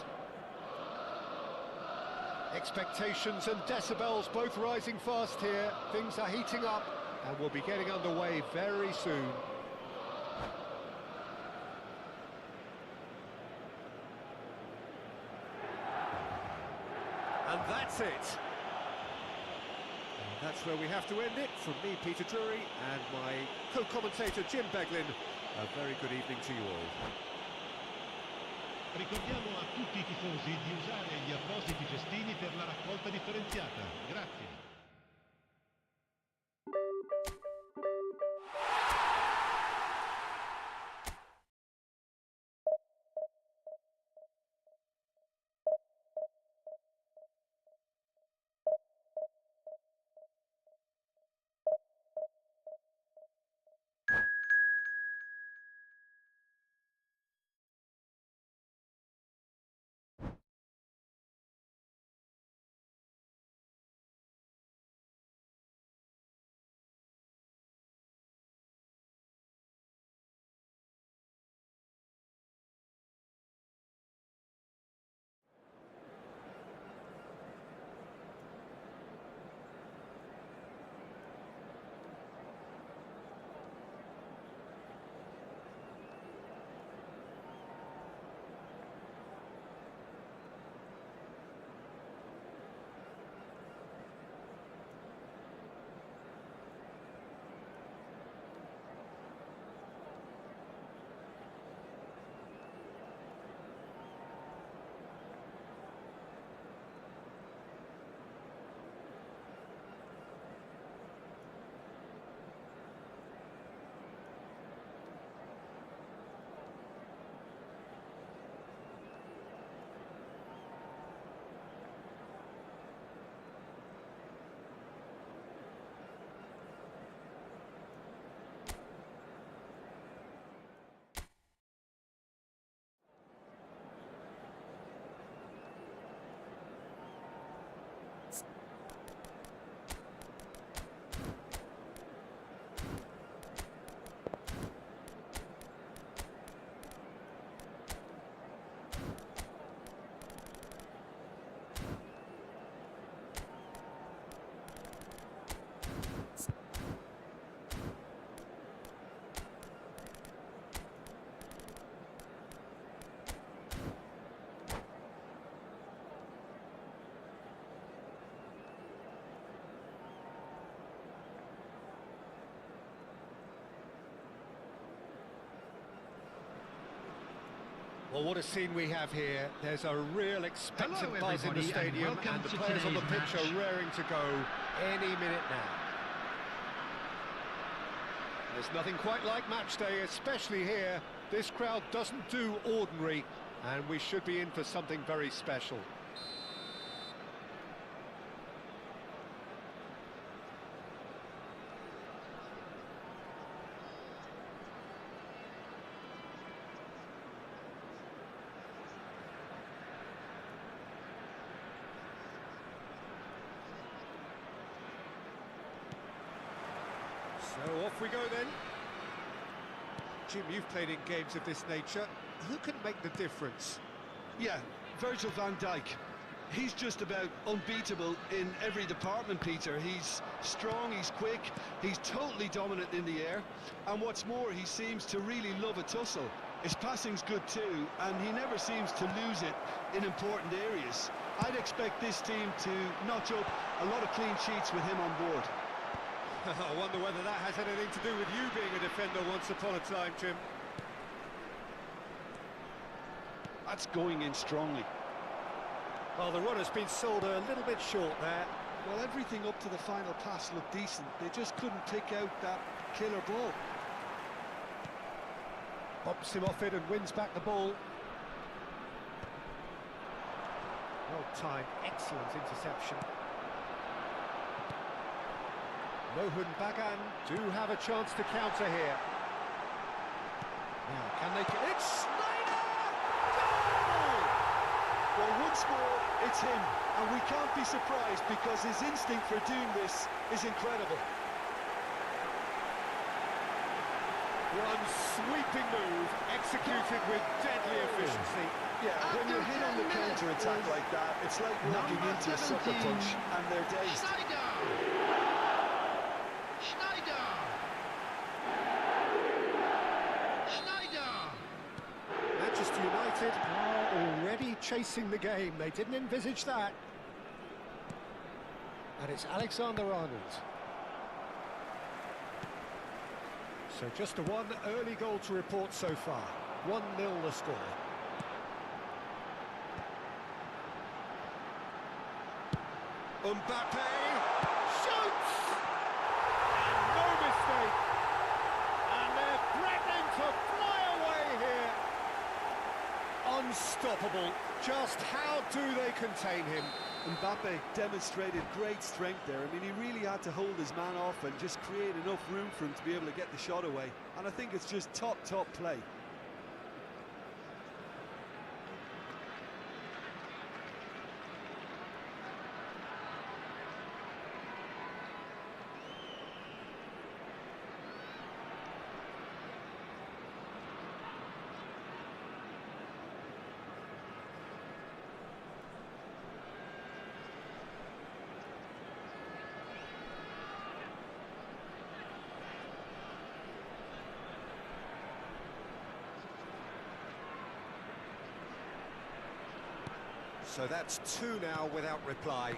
Expectations and decibels both rising fast here. Things are heating up and we'll be getting underway very soon. And that's it. And that's where we have to end it. From me, Peter Drury, and my co-commentator, Jim Beglin. A very good evening to you all. Ricordiamo a tutti i tifosi di usare gli appositi cestini per la raccolta differenziata. Grazie. Well, what a scene we have here. There's a real expectant Hello, buzz in the everybody, and stadium, welcome and the to players on the today's pitch are match. raring to go any minute now. There's nothing quite like match day, especially here. This crowd doesn't do ordinary, and we should be in for something very special. So off we go then. Jim, you've played in games of this nature. Who can make the difference? Yeah, Virgil van Dijk. He's just about unbeatable in every department, Peter. He's strong, he's quick, he's totally dominant in the air. And what's more, he seems to really love a tussle. His passing's good too, and he never seems to lose it in important areas. I'd expect this team to notch up a lot of clean sheets with him on board. I wonder whether that has anything to do with you being a defender once upon a time, Jim. That's going in strongly. Well, the run has been sold a little bit short there. Well, everything up to the final pass looked decent. They just couldn't pick out that killer ball. Bumps him off it and wins back the ball. Well timed, excellent interception. Mohun Bagan do have a chance to counter here. Now, can they... It's Snyder! Goal! Well, once more, it's him, and we can't be surprised because his instinct for doing this is incredible. One sweeping move, executed with deadly efficiency. Yeah, when you're hit on the counter-attack like that, it's like walking Number into a sucker 17, punch, and they're dazed. Schneider! Manchester United are already chasing the game. They didn't envisage that. And it's Alexander-Arnold. So just a one early goal to report so far. 1-0 the score. Mbappe shoots! And no mistake! And they're threatening to fly away here. Unstoppable. Just how do they contain him? Mbappe demonstrated great strength there. I mean, he really had to hold his man off and just create enough room for him to be able to get the shot away. And I think it's just top play. So that's 2 now without reply.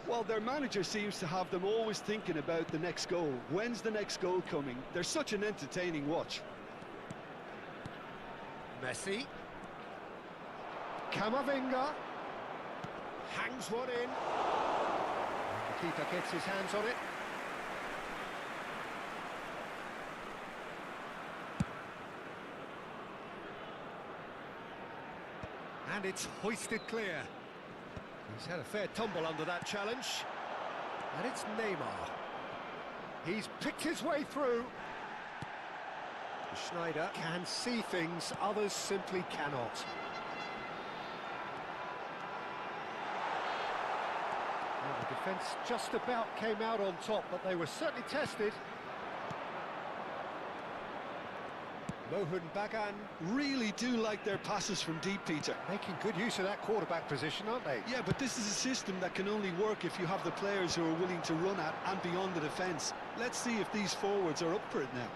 Well, their manager seems to have them always thinking about the next goal. When's the next goal coming? They're such an entertaining watch. Messi. Camavinga. Hangs one in. The keeper gets his hands on it. And it's hoisted clear. He's had a fair tumble under that challenge. And it's Neymar. He's picked his way through. Schneider can see things others simply cannot. Well, the defence just about came out on top, but they were certainly tested. Mohun Bagan Really do like their passes from deep, Peter. making good use of that quarterback position, aren't they? Yeah, but this is a system that can only work if you have the players who are willing to run at and beyond the defence. Let's see if these forwards are up for it now.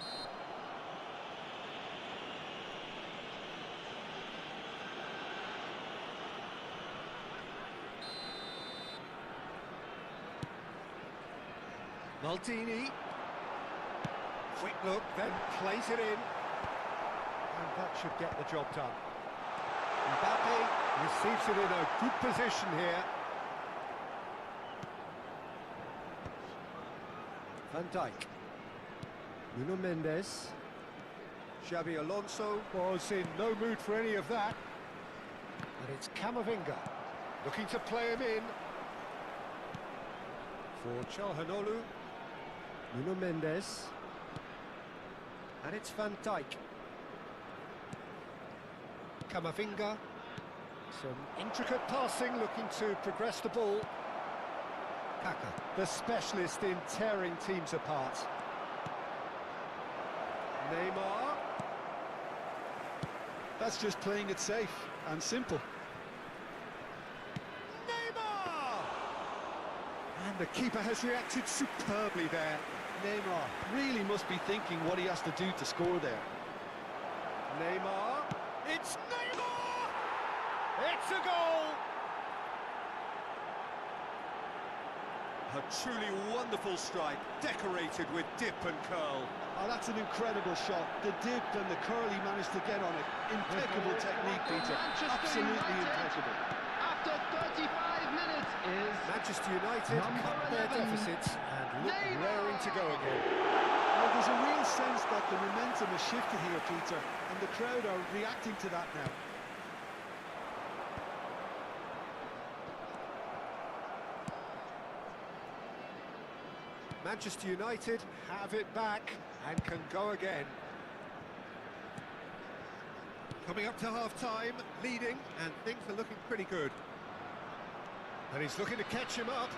Maldini. Quick look, then plays it in. And that should get the job done. Mbappe receives it in a good position here. Van Dijk. Nuno Mendes. Xabi Alonso was in no mood for any of that. And it's Camavinga looking to play him in. For Calhanoglu. Nuno Mendes. And it's Van Dijk. Camavinga. Some intricate passing, looking to progress the ball. Kaka, the specialist in tearing teams apart. Neymar. That's just playing it safe and simple. Neymar! And the keeper has reacted superbly there. Neymar really must be thinking what he has to do to score there. Neymar. It's Neymar! It's a goal! A truly wonderful strike, decorated with dip and curl. Oh, that's an incredible shot. The dip and the curl he managed to get on it. Impeccable technique, Peter. Absolutely impeccable. After 35 minutes is Manchester United cut their 11, deficits and look Neymar! raring to go again. Well, there's a real sense that the momentum has shifted here, Peter, and the crowd are reacting to that now. Manchester United have it back and can go again. Coming up to half-time, leading, and things are looking pretty good. And he's looking to catch him up.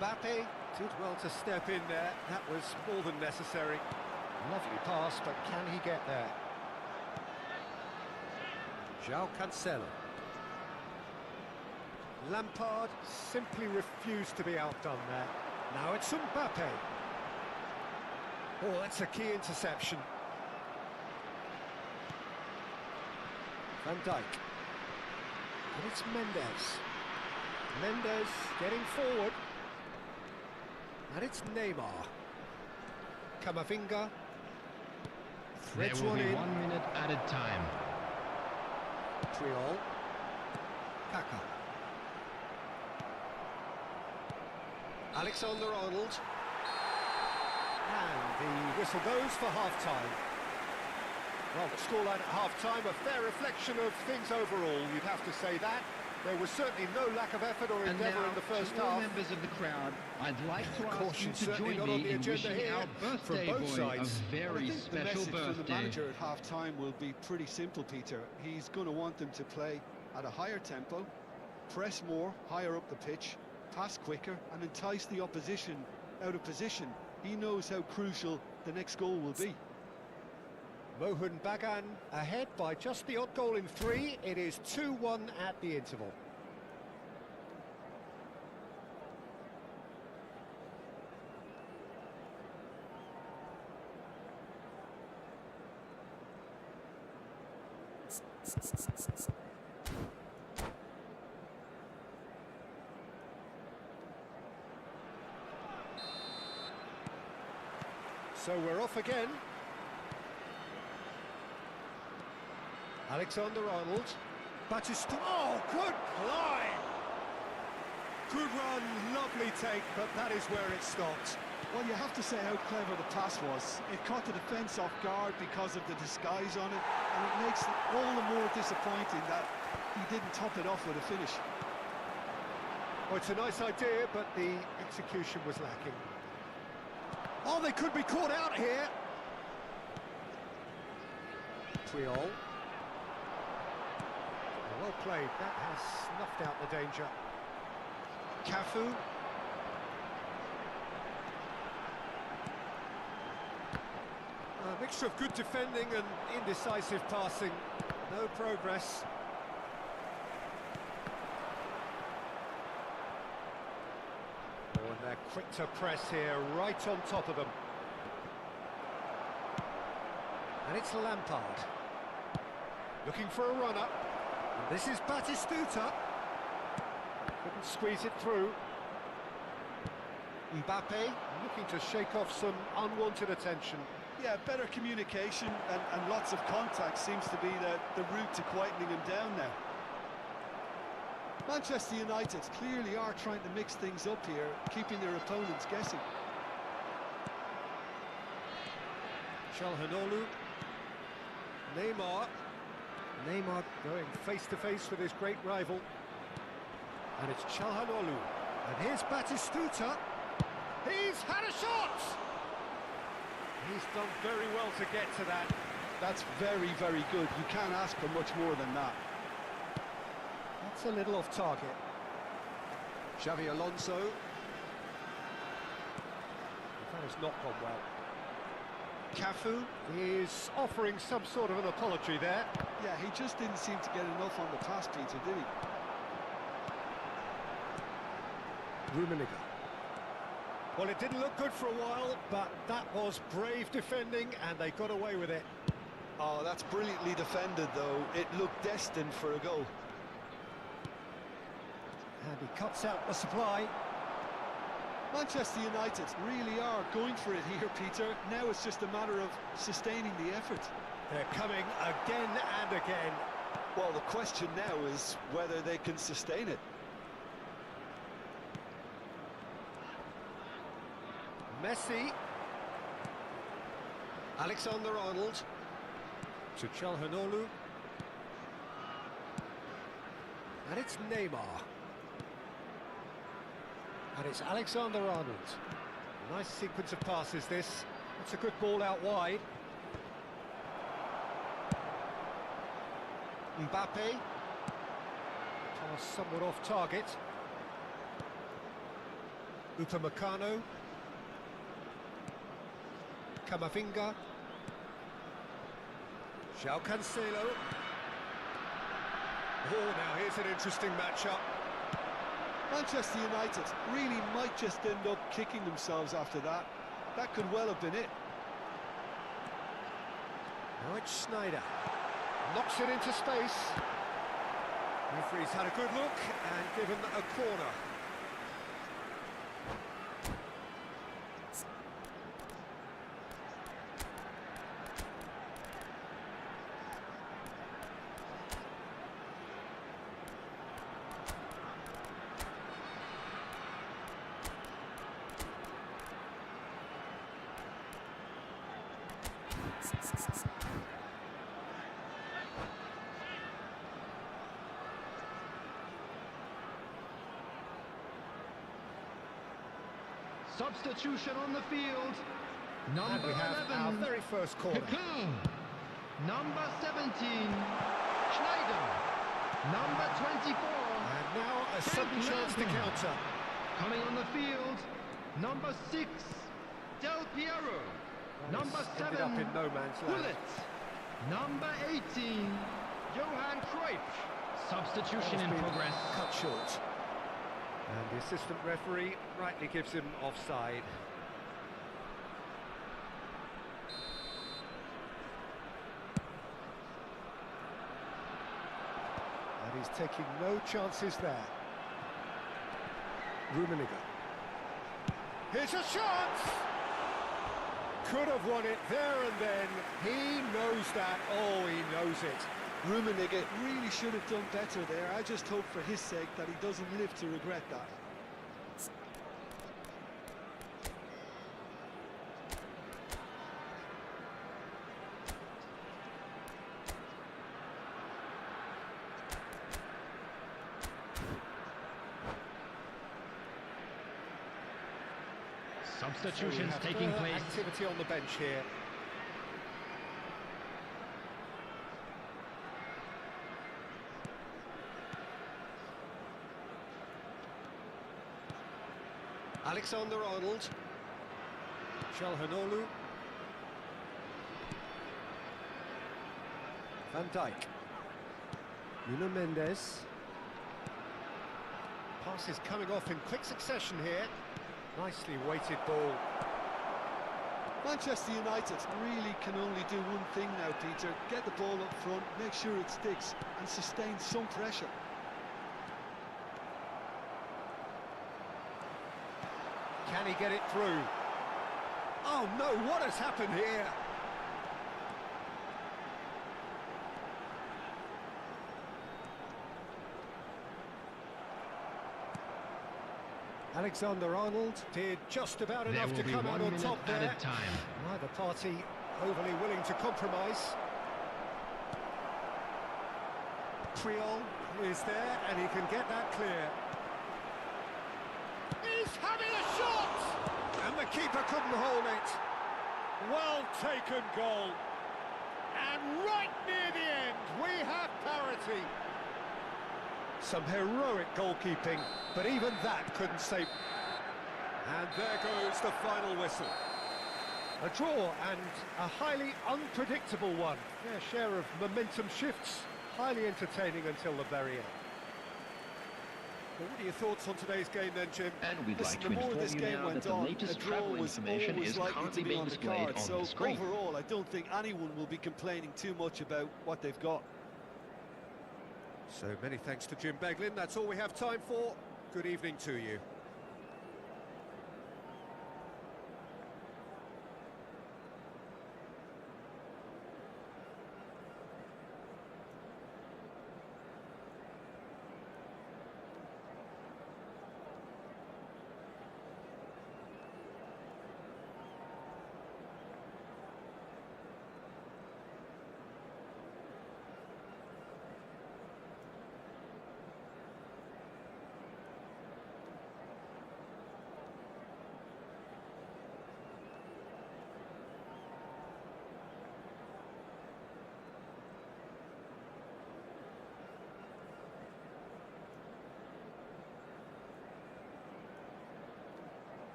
Mbappe did well to step in there. That was more than necessary. Lovely pass, but can he get there? João Cancelo. Lampard simply refused to be outdone there. Now it's Mbappe. Oh, that's a key interception. Van Dijk. And it's Mendes. Mendes getting forward. And it's Neymar. Camavinga. There Threads will one be in. 1 minute added time. Triol. Kaka. Alexander-Arnold. And the whistle goes for half-time. Well, the scoreline at half-time, a fair reflection of things overall, you'd have to say that. There was certainly no lack of effort or And endeavour now, in the first to all half. members of the crowd, I'd like to ask Caution you to certainly join not on me the in agenda wishing here our from birthday both boy sides. a very Well, I think the special message from the birthday. manager at half-time will be pretty simple, Peter. He's going to want them to play at a higher tempo, press more, higher up the pitch, pass quicker, and entice the opposition out of position. He knows how crucial the next goal will be. Mohun Bagan ahead by just the odd goal in 3. It is 2-1 at the interval. So we're off again. Alexander-Arnold. Batista. Oh, good line! Good run, lovely take, but that is where it stopped. Well, you have to say how clever the pass was. It caught the defence off guard because of the disguise on it, and it makes it all the more disappointing that he didn't top it off with a finish. Well, it's a nice idea, but the execution was lacking. Oh, they could be caught out here. Triol. Well played, that has snuffed out the danger. Cafu. A mixture of good defending and indecisive passing. No progress. Oh, and they're quick to press here, right on top of them. And it's Lampard. Looking for a run-up. And this is Batistuta. Couldn't squeeze it through. Mbappe looking to shake off some unwanted attention. Yeah, better communication and lots of contact seems to be the route to quietening him down now. Manchester United clearly are trying to mix things up here, keeping their opponents guessing. Çalhanoğlu. Neymar. Neymar going face-to-face with his great rival. And it's Çalhanoğlu. And here's Batistuta. He's had a shot! He's done very well to get to that. That's very, very good. You can't ask for much more than that. That's a little off target. Xavi Alonso. That has not gone well. Cafu is offering some sort of an apology there. Yeah, he just didn't seem to get enough on the pass, Peter, did he? Rummenigge. Well, it didn't look good for a while, but that was brave defending, and they got away with it. Oh, that's brilliantly defended, though. It looked destined for a goal. And he cuts out the supply. Manchester United really are going for it here, Peter. Now it's just a matter of sustaining the effort. They're coming again and again. Well, the question now is whether they can sustain it. Messi. Alexander-Arnold. To Çalhanoğlu. And it's Neymar. And it's Alexander-Arnold. Nice sequence of passes, this. It's a good ball out wide. Mbappe. Pass somewhat off target. Upamecano. Camavinga. João Cancelo. Oh, now here's an interesting matchup. Manchester United really might just end up kicking themselves after that. That could well have been it. Now it's Schneider. Knocks it into space. Referee's had a good look and given a corner. Substitution on the field. And Number we have 11. our very first corner. Number 17, Schneider. Number 24. And now a sudden chance to counter. Coming on the field, number 6, Del Piero. Number It's 7, ended up in no man's land. Gullit. Number 18, Johan Cruyff. Substitution in Been progress. cut short. And the assistant referee rightly gives him offside. And he's taking no chances there. Rummenigge. Here's a chance! Could have won it there and then. He knows that. Oh, he knows it. Rummenigge really should have done better there. I just hope for his sake that he doesn't live to regret that. Substitutions So we have taking further place. activity on the bench here. Alexander-Arnold. Çalhanoğlu. Van Dijk. Nuno Mendes. Pass is coming off in quick succession here. Nicely weighted ball. Manchester United really can only do one thing now, Peter. Get the ball up front, make sure it sticks, and sustain some pressure. Can he get it through? Oh no, what has happened here? Alexander-Arnold did just about There enough will to be come out 1 on minute top there. added time. Neither party overly willing to compromise. Triol is there and he can get that clear. He's having a shot! And the keeper couldn't hold it. Well taken goal. And right near the end, we have parity. Some heroic goalkeeping, but even that couldn't save. And there goes the final whistle. A draw and a highly unpredictable one. Their share of momentum shifts, highly entertaining until the very end. Well, what are your thoughts on today's game then, Jim? And we'd Listen, like to the more inform this you game now went that the on, latest a draw travel was information always is likely currently to be being on the displayed card. on So the screen. overall, I don't think anyone will be complaining too much about what they've got. So many thanks to Jim Beglin. That's all we have time for. Good evening to you.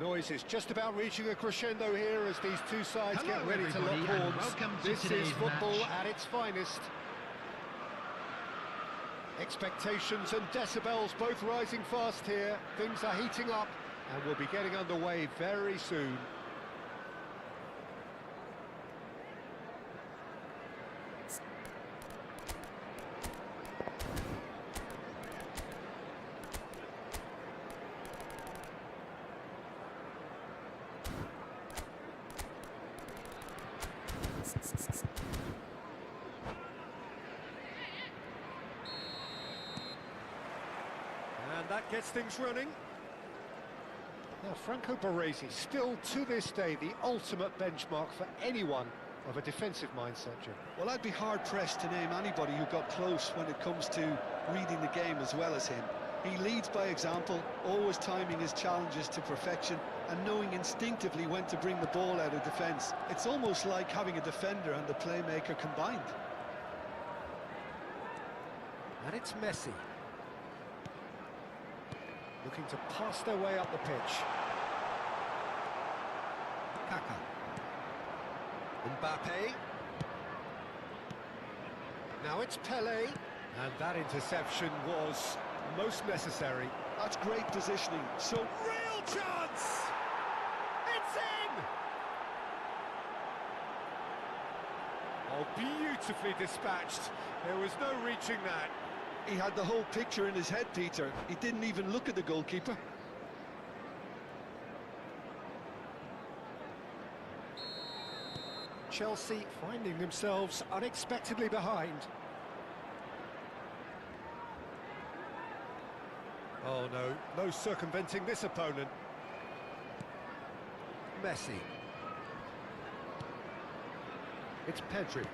noise is just about reaching a crescendo here as these two sides Hello, get ready to lock everybody, and horns. welcome to This is today's football match. at its finest. Expectations and decibels both rising fast here. Things are heating up and we'll be getting underway very soon. And that gets things running. Now, Franco Baresi, still to this day, the ultimate benchmark for anyone of a defensive mindset, Jim. Well, I'd be hard-pressed to name anybody who got close when it comes to reading the game as well as him. He leads by example, always timing his challenges to perfection and knowing instinctively when to bring the ball out of defence. It's almost like having a defender and a playmaker combined. And it's Messi. Looking to pass their way up the pitch. Kaka. Mbappe. Now it's Pele. And that interception was most necessary. That's great positioning. So Real chance! It's in! Oh, beautifully dispatched. There was no reaching that. he had the whole picture in his head, Peter. He didn't even look at the goalkeeper. Chelsea finding themselves unexpectedly behind. Oh no, no circumventing this opponent. Messi. It's Pedri.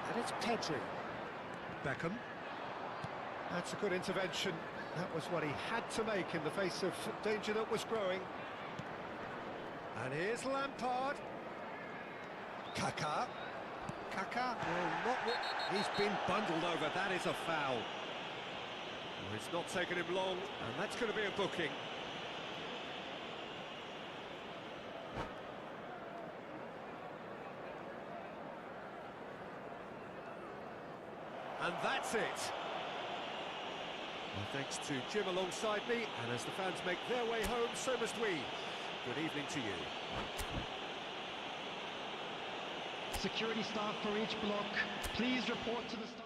And it's Pedri. Beckham. That's a good intervention. That was what he had to make in the face of danger that was growing. And here's Lampard. Kaka. Kaka. Well, not what... He's been bundled over. That is a foul. Well, it's not taken him long, and that's going to be a booking. And that's it. Well, thanks to Jim alongside me, and as the fans make their way home, so must we. Good evening to you. Security staff for each block, please report to the start.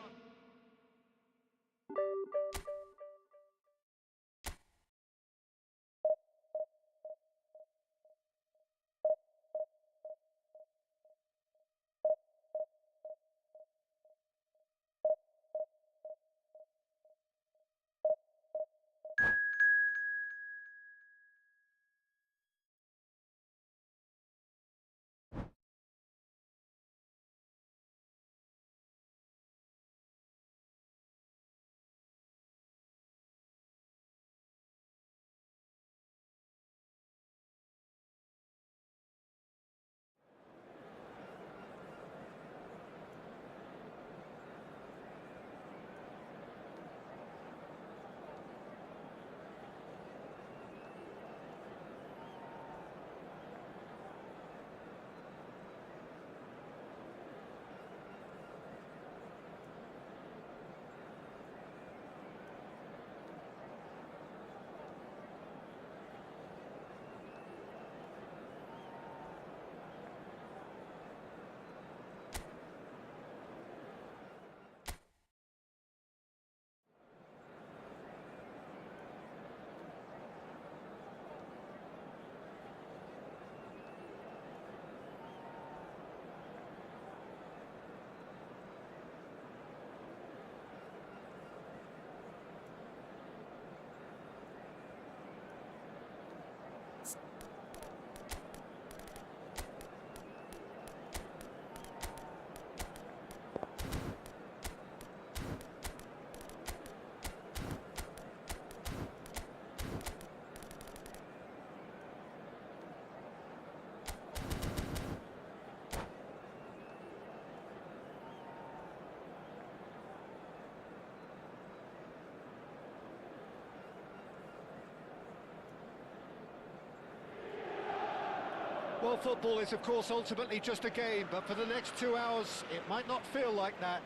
Well, football is, of course, ultimately just a game, but for the next 2 hours, it might not feel like that.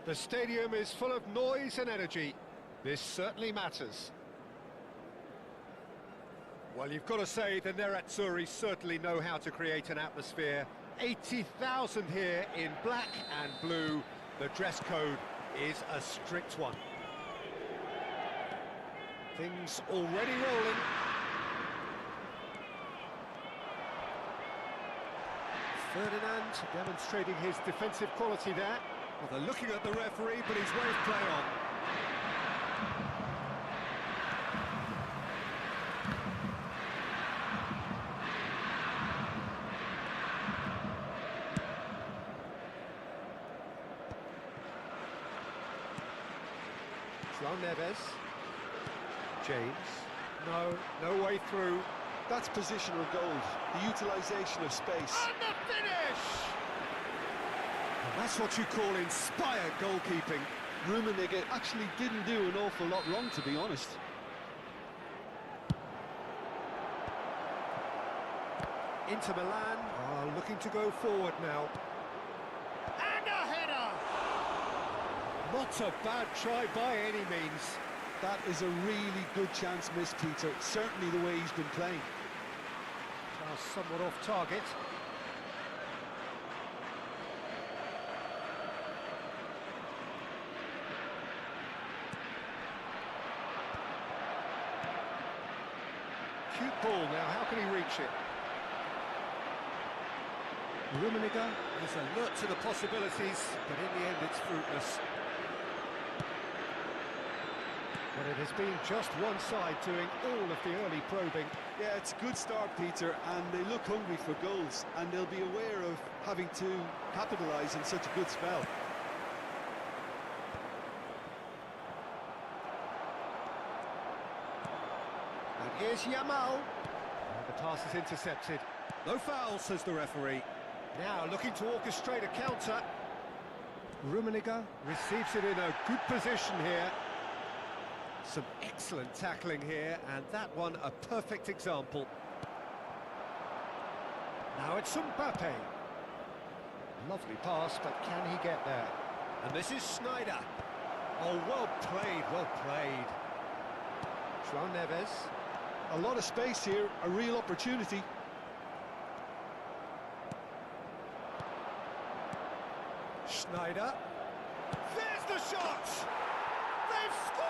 The stadium is full of noise and energy. This certainly matters. Well, you've got to say the Nerazzurri certainly know how to create an atmosphere. 80,000 here in black and blue. The dress code is a strict one. Things already rolling. Ferdinand demonstrating his defensive quality there. Well, they're looking at the referee, but he's waved play on. João Neves. James. No way through. That's positional gold, the utilisation of space. And the finish! And that's what you call inspired goalkeeping. Rummenigge actually didn't do an awful lot wrong, to be honest. Inter Milan are looking to go forward now. And a header! Not a bad try by any means. That is a really good chance missed, Peter. Certainly the way he's been playing. Somewhat off target. Cute ball now, how can he reach it? Rummenigge is alert to the possibilities, but in the end it's fruitless. But it has been just one side doing all of the early probing. Yeah, it's a good start, Peter, and they look hungry for goals, and they'll be aware of having to capitalise in such a good spell. And here's Yamal. And the pass is intercepted. No foul, says the referee. Now looking to orchestrate a counter. Rummenigge receives it in a good position here. Some excellent tackling here, and that one a perfect example. Now it's Mbappe. Lovely pass, but can he get there? And this is Sneijder. Oh, well played, well played. João Neves. A lot of space here, a real opportunity. Sneijder. There's the shot! They've scored!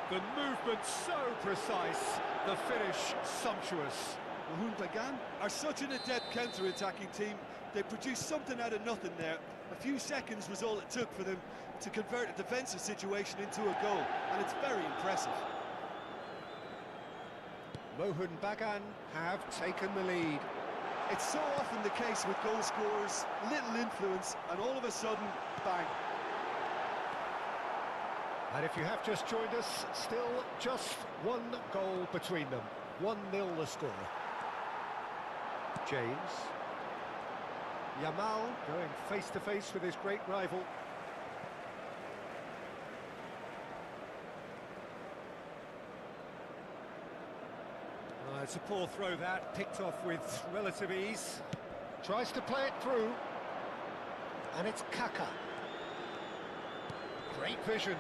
The movement so precise, the finish sumptuous. Mahunbagan are such an adept counter-attacking team. They produced something out of nothing there. A few seconds was all it took for them to convert a defensive situation into a goal, and it's very impressive. Mohun have taken the lead. It's so often the case with goal scorers, little influence, and all of a sudden, bang. And if you have just joined us, still just one goal between them. 1-0 the score. James. Yamal going face-to-face with his great rival. It's a poor throw that, picked off with relative ease. Tries to play it through. And it's Kaka. Great vision.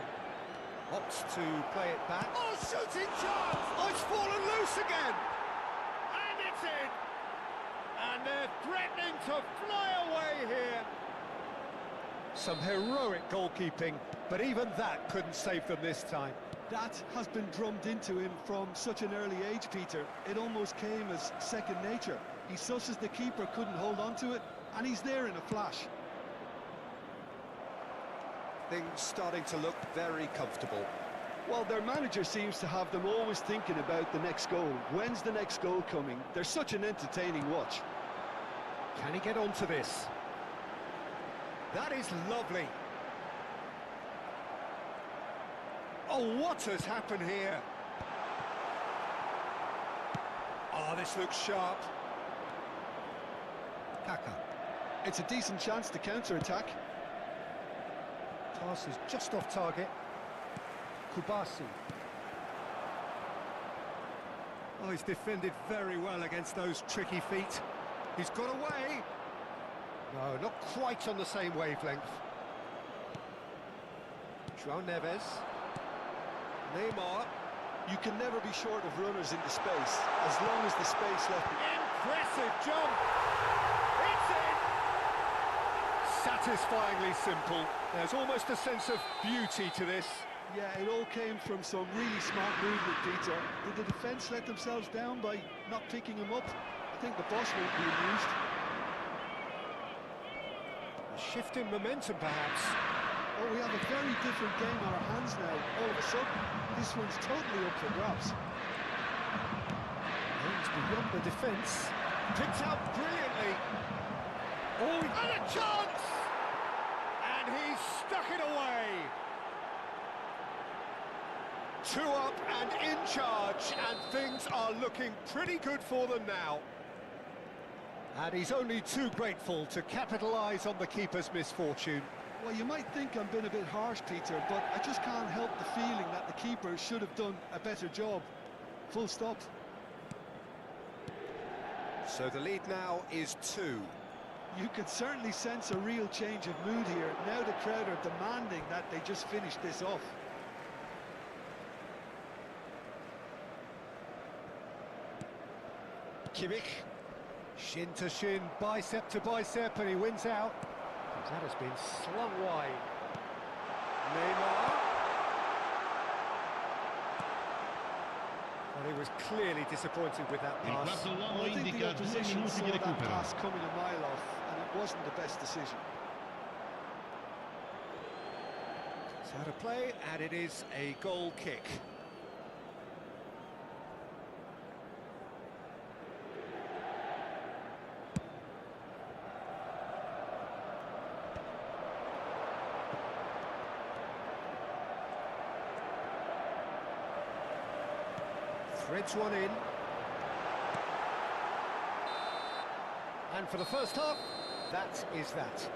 Opts to play it back. Oh, shooting chance! Oh, it's fallen loose again! And it's in! And they're threatening to fly away here. Some heroic goalkeeping, but even that couldn't save them this time. That has been drummed into him from such an early age, Peter. It almost came as second nature. He susses the keeper couldn't hold on to it, and he's there in a flash. Things starting to look very comfortable. Well, their manager seems to have them always thinking about the next goal. When's the next goal coming? They're such an entertaining watch. Can he get onto this? That is lovely. Oh, what has happened here? Oh, this looks sharp. Kaka. It's a decent chance to counter-attack. Pass is just off target. Kubasi. Oh, he's defended very well against those tricky feet. He's got away. No, not quite on the same wavelength. João Neves. Neymar. You can never be short of runners into space, as long as the space left. Impressive jump. It's in. Satisfyingly simple. There's almost a sense of beauty to this. Yeah, it all came from some really smart movement, Peter. Did the defence let themselves down by not picking him up? I think the boss won't be amused. A shift in momentum, perhaps. Oh, we have a very different game on our hands now. All of a sudden, this one's totally up for grabs. Aims beyond the defence. Picked out brilliantly. Oh, and a chance! And he's stuck it away. 2 up and in charge, and things are looking pretty good for them now. And he's only too grateful to capitalise on the keeper's misfortune. Well, you might think I'm being a bit harsh, Peter, but I just can't help the feeling that the keeper should have done a better job. Full stop. So the lead now is 2. You could certainly sense a real change of mood here. Now the crowd are demanding that they just finish this off. Kimmich. Shin to shin, bicep to bicep, and he wins out. That has been slung wide. Neymar. Well, he was clearly disappointed with that pass. Well, I think the opposition saw that pass coming a mile off, and it wasn't the best decision. It's out of play, and it is a goal kick. Threads one in. And for the first half, that is that.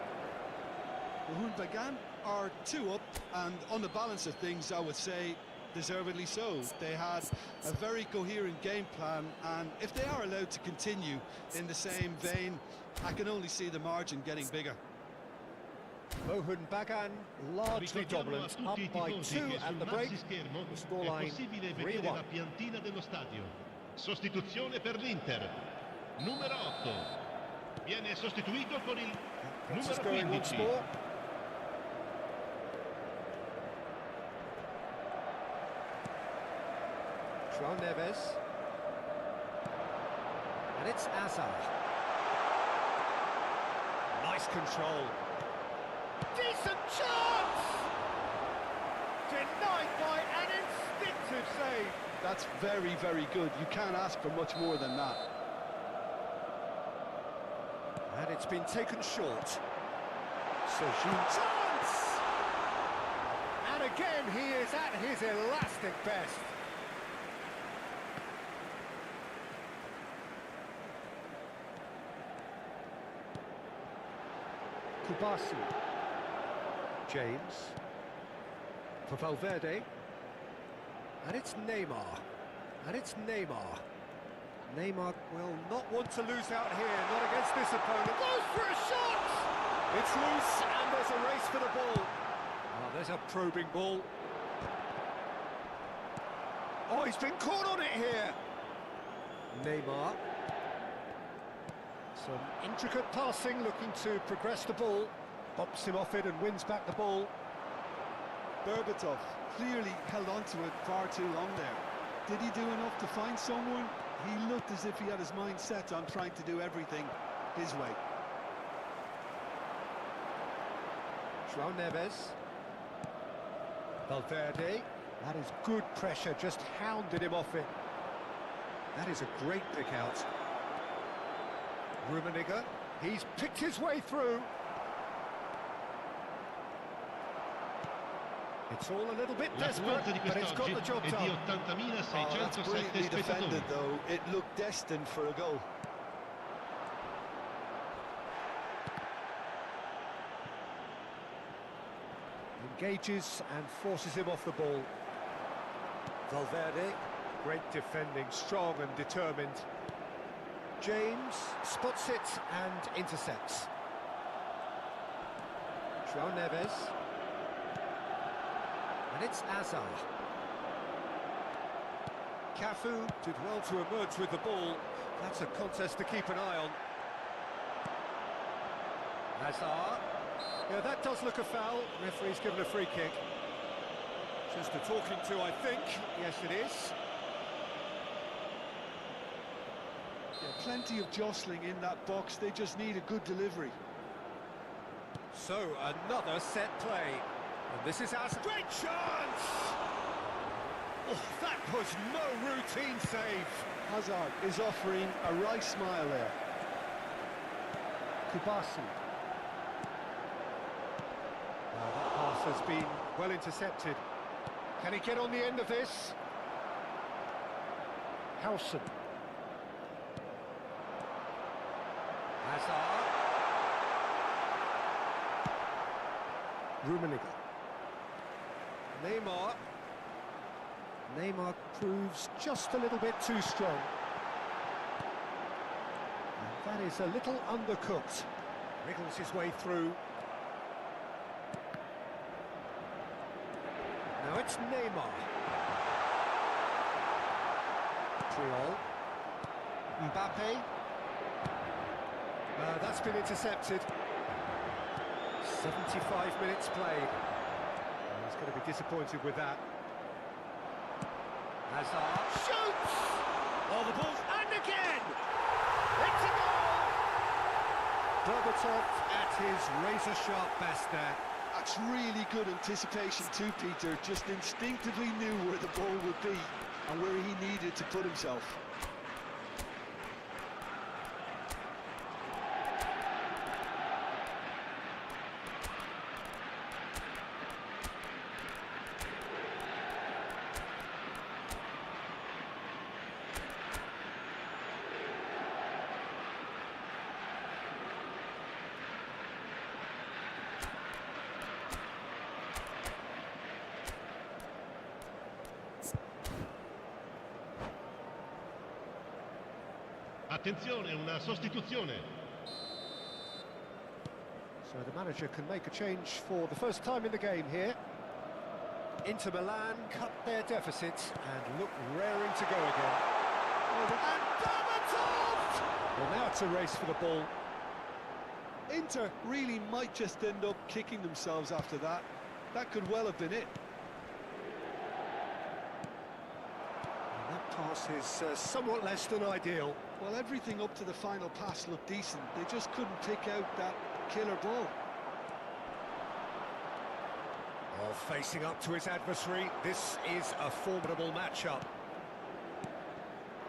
Wahun Bagan are 2 up, and on the balance of things, I would say deservedly so. They had a very coherent game plan, and if they are allowed to continue in the same vein, I can only see the margin getting bigger. Wahun Bagan largely dominant, up by 2 at the break. The scoreline 3-1. piantina dello stadio. Sostituzione per l'Inter. Numero 8. Viene sostituito con il numero Going once 15. more. João Neves. And it's Hazard. Nice control. Decent chance! Denied by an instinctive save. That's very, very good. You can't ask for much more than that. And it's been taken short. Chance! And again, he is at his elastic best. Kubasi. James. For Valverde. And it's Neymar. And it's Neymar. Neymar will not want to lose out here, not against this opponent. Goes for a shot! It's loose, and there's a race for the ball. Oh, there's a probing ball. Oh, he's been caught on it here. Neymar. Some intricate passing, looking to progress the ball. Bumps him off it and wins back the ball. Berbatov clearly held on to it far too long there. Did he do enough to find someone? He looked as if he had his mind set on trying to do everything his way. João Neves. Valverde. That is good pressure, just hounded him off it. That is a great pick out. Rummenigge. He's picked his way through. It's all a little bit desperate, but it's got the job done. Oh, that's brilliantly defended, though. It looked destined for a goal. Engages and forces him off the ball. Valverde. Great defending, strong and determined. James spots it and intercepts. João Neves. And it's Azar. Cafu did well to emerge with the ball. That's a contest to keep an eye on. Azar. Yeah, that does look a foul. Referee's given a free kick. Just a talking to, I think. Yes, it is. Yeah, plenty of jostling in that box. They just need a good delivery. So, another set play. And this is our great chance! Oh, that was no routine save. Hazard is offering a wry smile there. Kubasi. That pass has been well intercepted. Can he get on the end of this? Howson. Hazard. Rummenigge. Neymar. Neymar proves just a little bit too strong. And that is a little undercooked. Wriggles his way through. Now it's Neymar. Triol. Mbappe. That's been intercepted. 75 minutes played. He's going to be disappointed with that. Hazard shoots! Oh, the ball's and again! It's a goal! Berbatov at his razor-sharp best there. That's really good anticipation too, Peter. Just instinctively knew where the ball would be and where he needed to put himself. Attenzione, una sostituzione. So the manager can make a change for the first time in the game here. Inter Milan cut their deficit and look raring to go again. And Berbatov! Well, now it's a race for the ball. Inter really might just end up kicking themselves after that. That could well have been it. And that pass is somewhat less than ideal. Well, everything up to the final pass looked decent. They just couldn't pick out that killer ball. Oh, facing up to his adversary, this is a formidable matchup.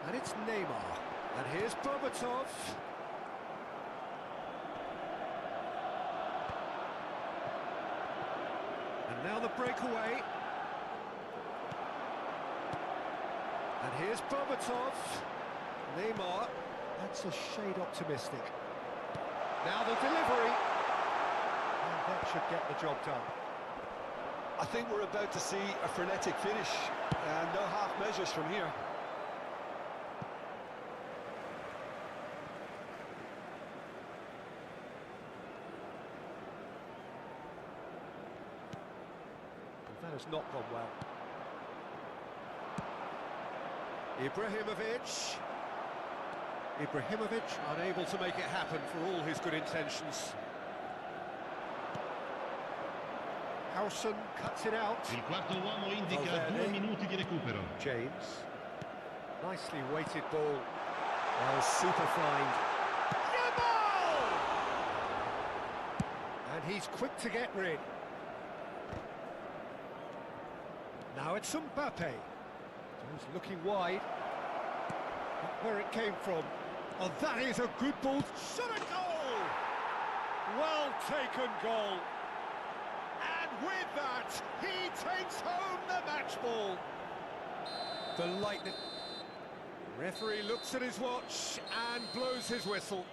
And it's Neymar. And here's Berbatov. And now the breakaway. And here's Berbatov. Neymar, that's a shade optimistic. Now the delivery. And that should get the job done. I think we're about to see a frenetic finish, and no half measures from here. That has not gone well. Ibrahimovic unable to make it happen for all his good intentions. Howson cuts it out. Il quarto uomo indica 2 minuti di recupero. James. Nicely weighted ball. Well, super fine. And he's quick to get rid. Now it's Mbappe. He's looking wide. Not where it came from. Oh, that is a good ball. Shot a goal! Well taken goal. And with that, he takes home the match ball. The lightning. Referee looks at his watch and blows his whistle.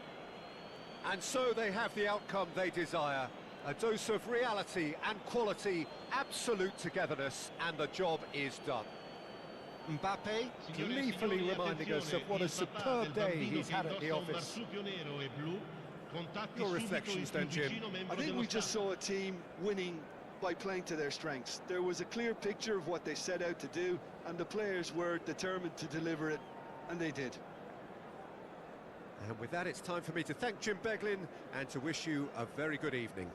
And so they have the outcome they desire. A dose of reality and quality, absolute togetherness, and the job is done. Mbappe Signore e gleefully signori, reminding us of attenzione, what a il papà superb del day bambino he's che had at the indossa un office. marsupio nero e blu, contatti Your subito il reflections più then, Jim? vicino I membro think dello we just staff. saw a team winning by playing to their strengths. There was a clear picture of what they set out to do, and the players were determined to deliver it, and they did. And with that, it's time for me to thank Jim Beglin and to wish you a very good evening.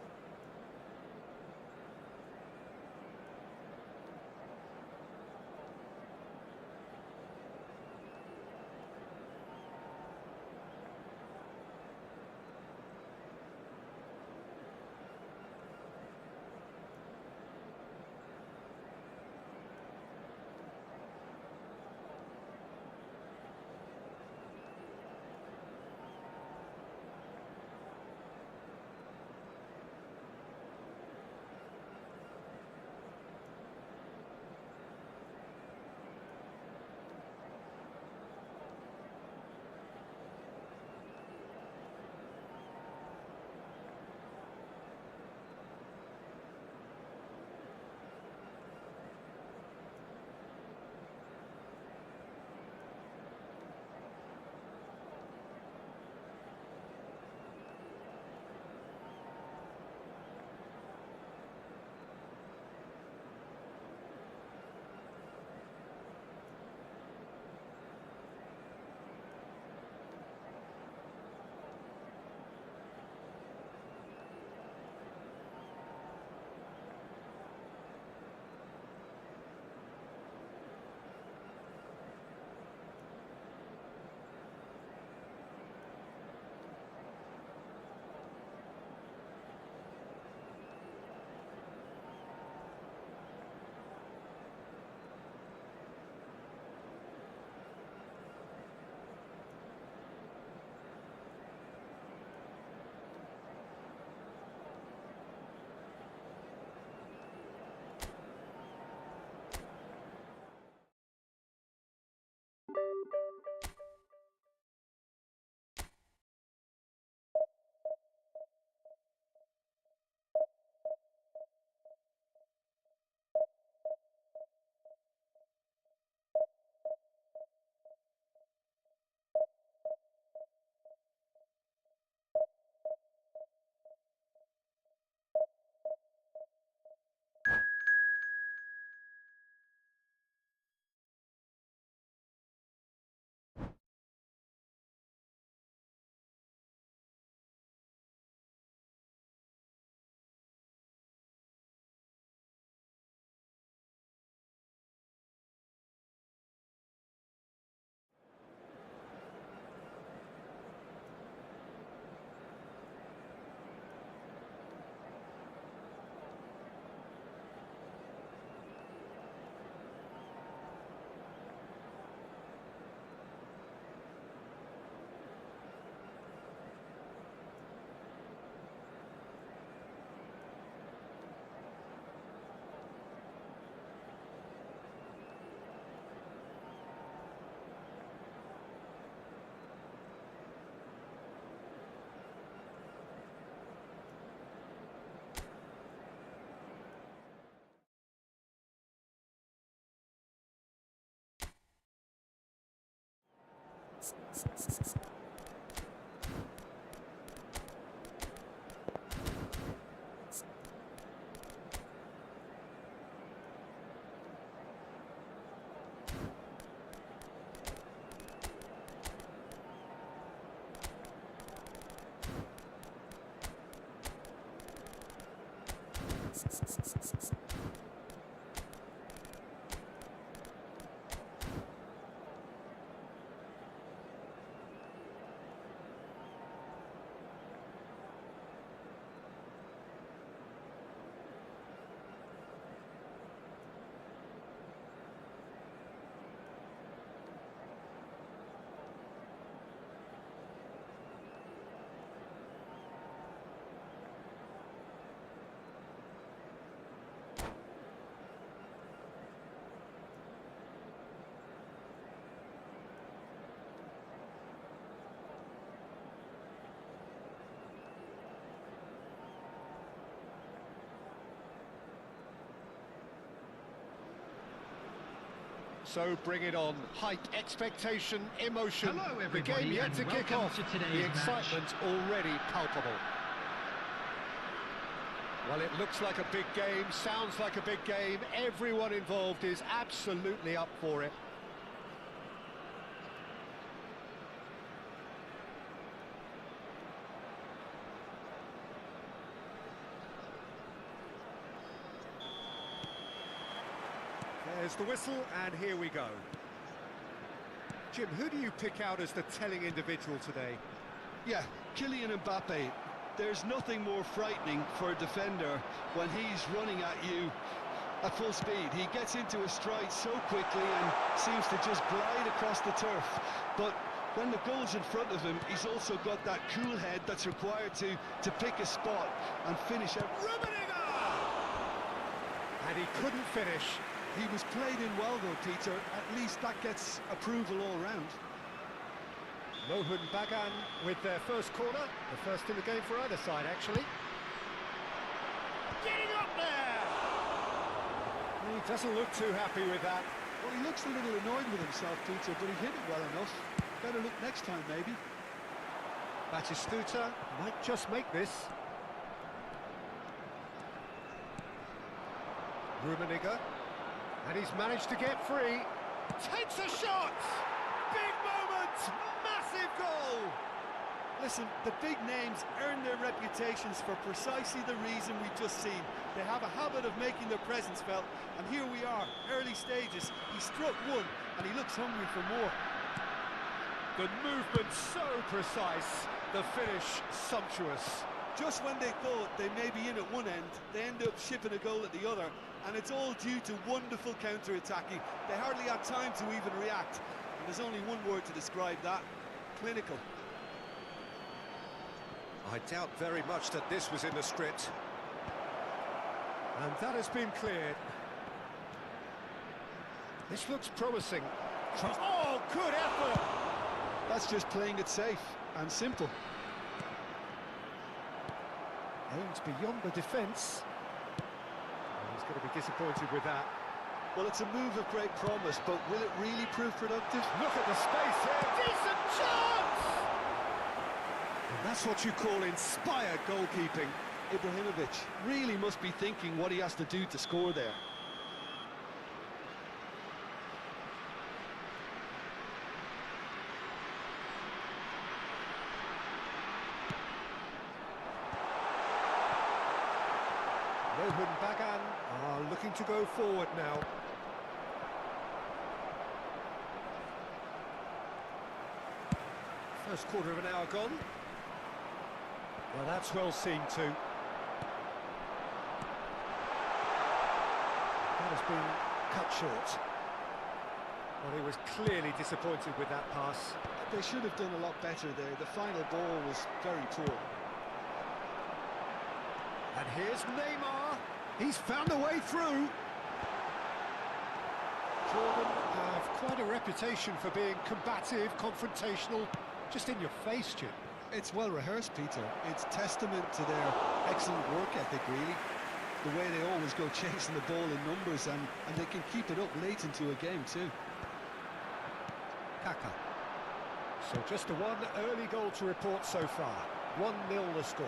So bring it on. Hype, expectation, emotion. Hello, The everybody, game yet and to kick welcome off. to today's The match. excitement already palpable. Well, it looks like a big game, sounds like a big game. Everyone involved is absolutely up for it. There's the whistle, and here we go. Jim, who do you pick out as the telling individual today? Yeah, Kylian Mbappe. There's nothing more frightening for a defender when he's running at you at full speed. He gets into a stride so quickly and seems to just glide across the turf. But when the goal's in front of him, he's also got that cool head that's required to pick a spot and finish it. And he couldn't finish. He was played in well though, Peter. At least that gets approval all round. Mohun Bagan with their first corner, the first in the game for either side, actually. Getting up there! He doesn't look too happy with that. Well, he looks a little annoyed with himself, Peter, but he hit it well enough. Better look next time, maybe. Batistuta might just make this. Rummenigge, and he's managed to get free. Takes a shot! Big moment! Massive goal! Listen, the big names earn their reputations for precisely the reason we've just seen. They have a habit of making their presence felt, and here we are, early stages. He struck one, and he looks hungry for more. The movement so precise, the finish sumptuous. Just when they thought they may be in at one end, they end up shipping a goal at the other, and it's all due to wonderful counter-attacking. They hardly had time to even react, and there's only one word to describe that: clinical. I doubt very much that this was in the script. And that has been cleared. This looks promising. Oh, good effort! That's just playing it safe and simple. Aims beyond the defence. He's going to be disappointed with that. Well, it's a move of great promise, but will it really prove productive? Look at the space here. Decent chance! And that's what you call inspired goalkeeping. Ibrahimovic really must be thinking what he has to do to score there. Mohun Bagan are looking to go forward now. First quarter of an hour gone. Well, that's well seen too. That has been cut short. Well, he was clearly disappointed with that pass. They should have done a lot better there. The final ball was very poor. And here's Neymar. He's found a way through. Jordan have quite a reputation for being combative, confrontational, just in your face, Jim. It's well rehearsed, Peter. It's testament to their excellent work ethic, really. The way they always go chasing the ball in numbers, and they can keep it up late into a game too. Kaka. So just the one early goal to report so far. 1-0 the score.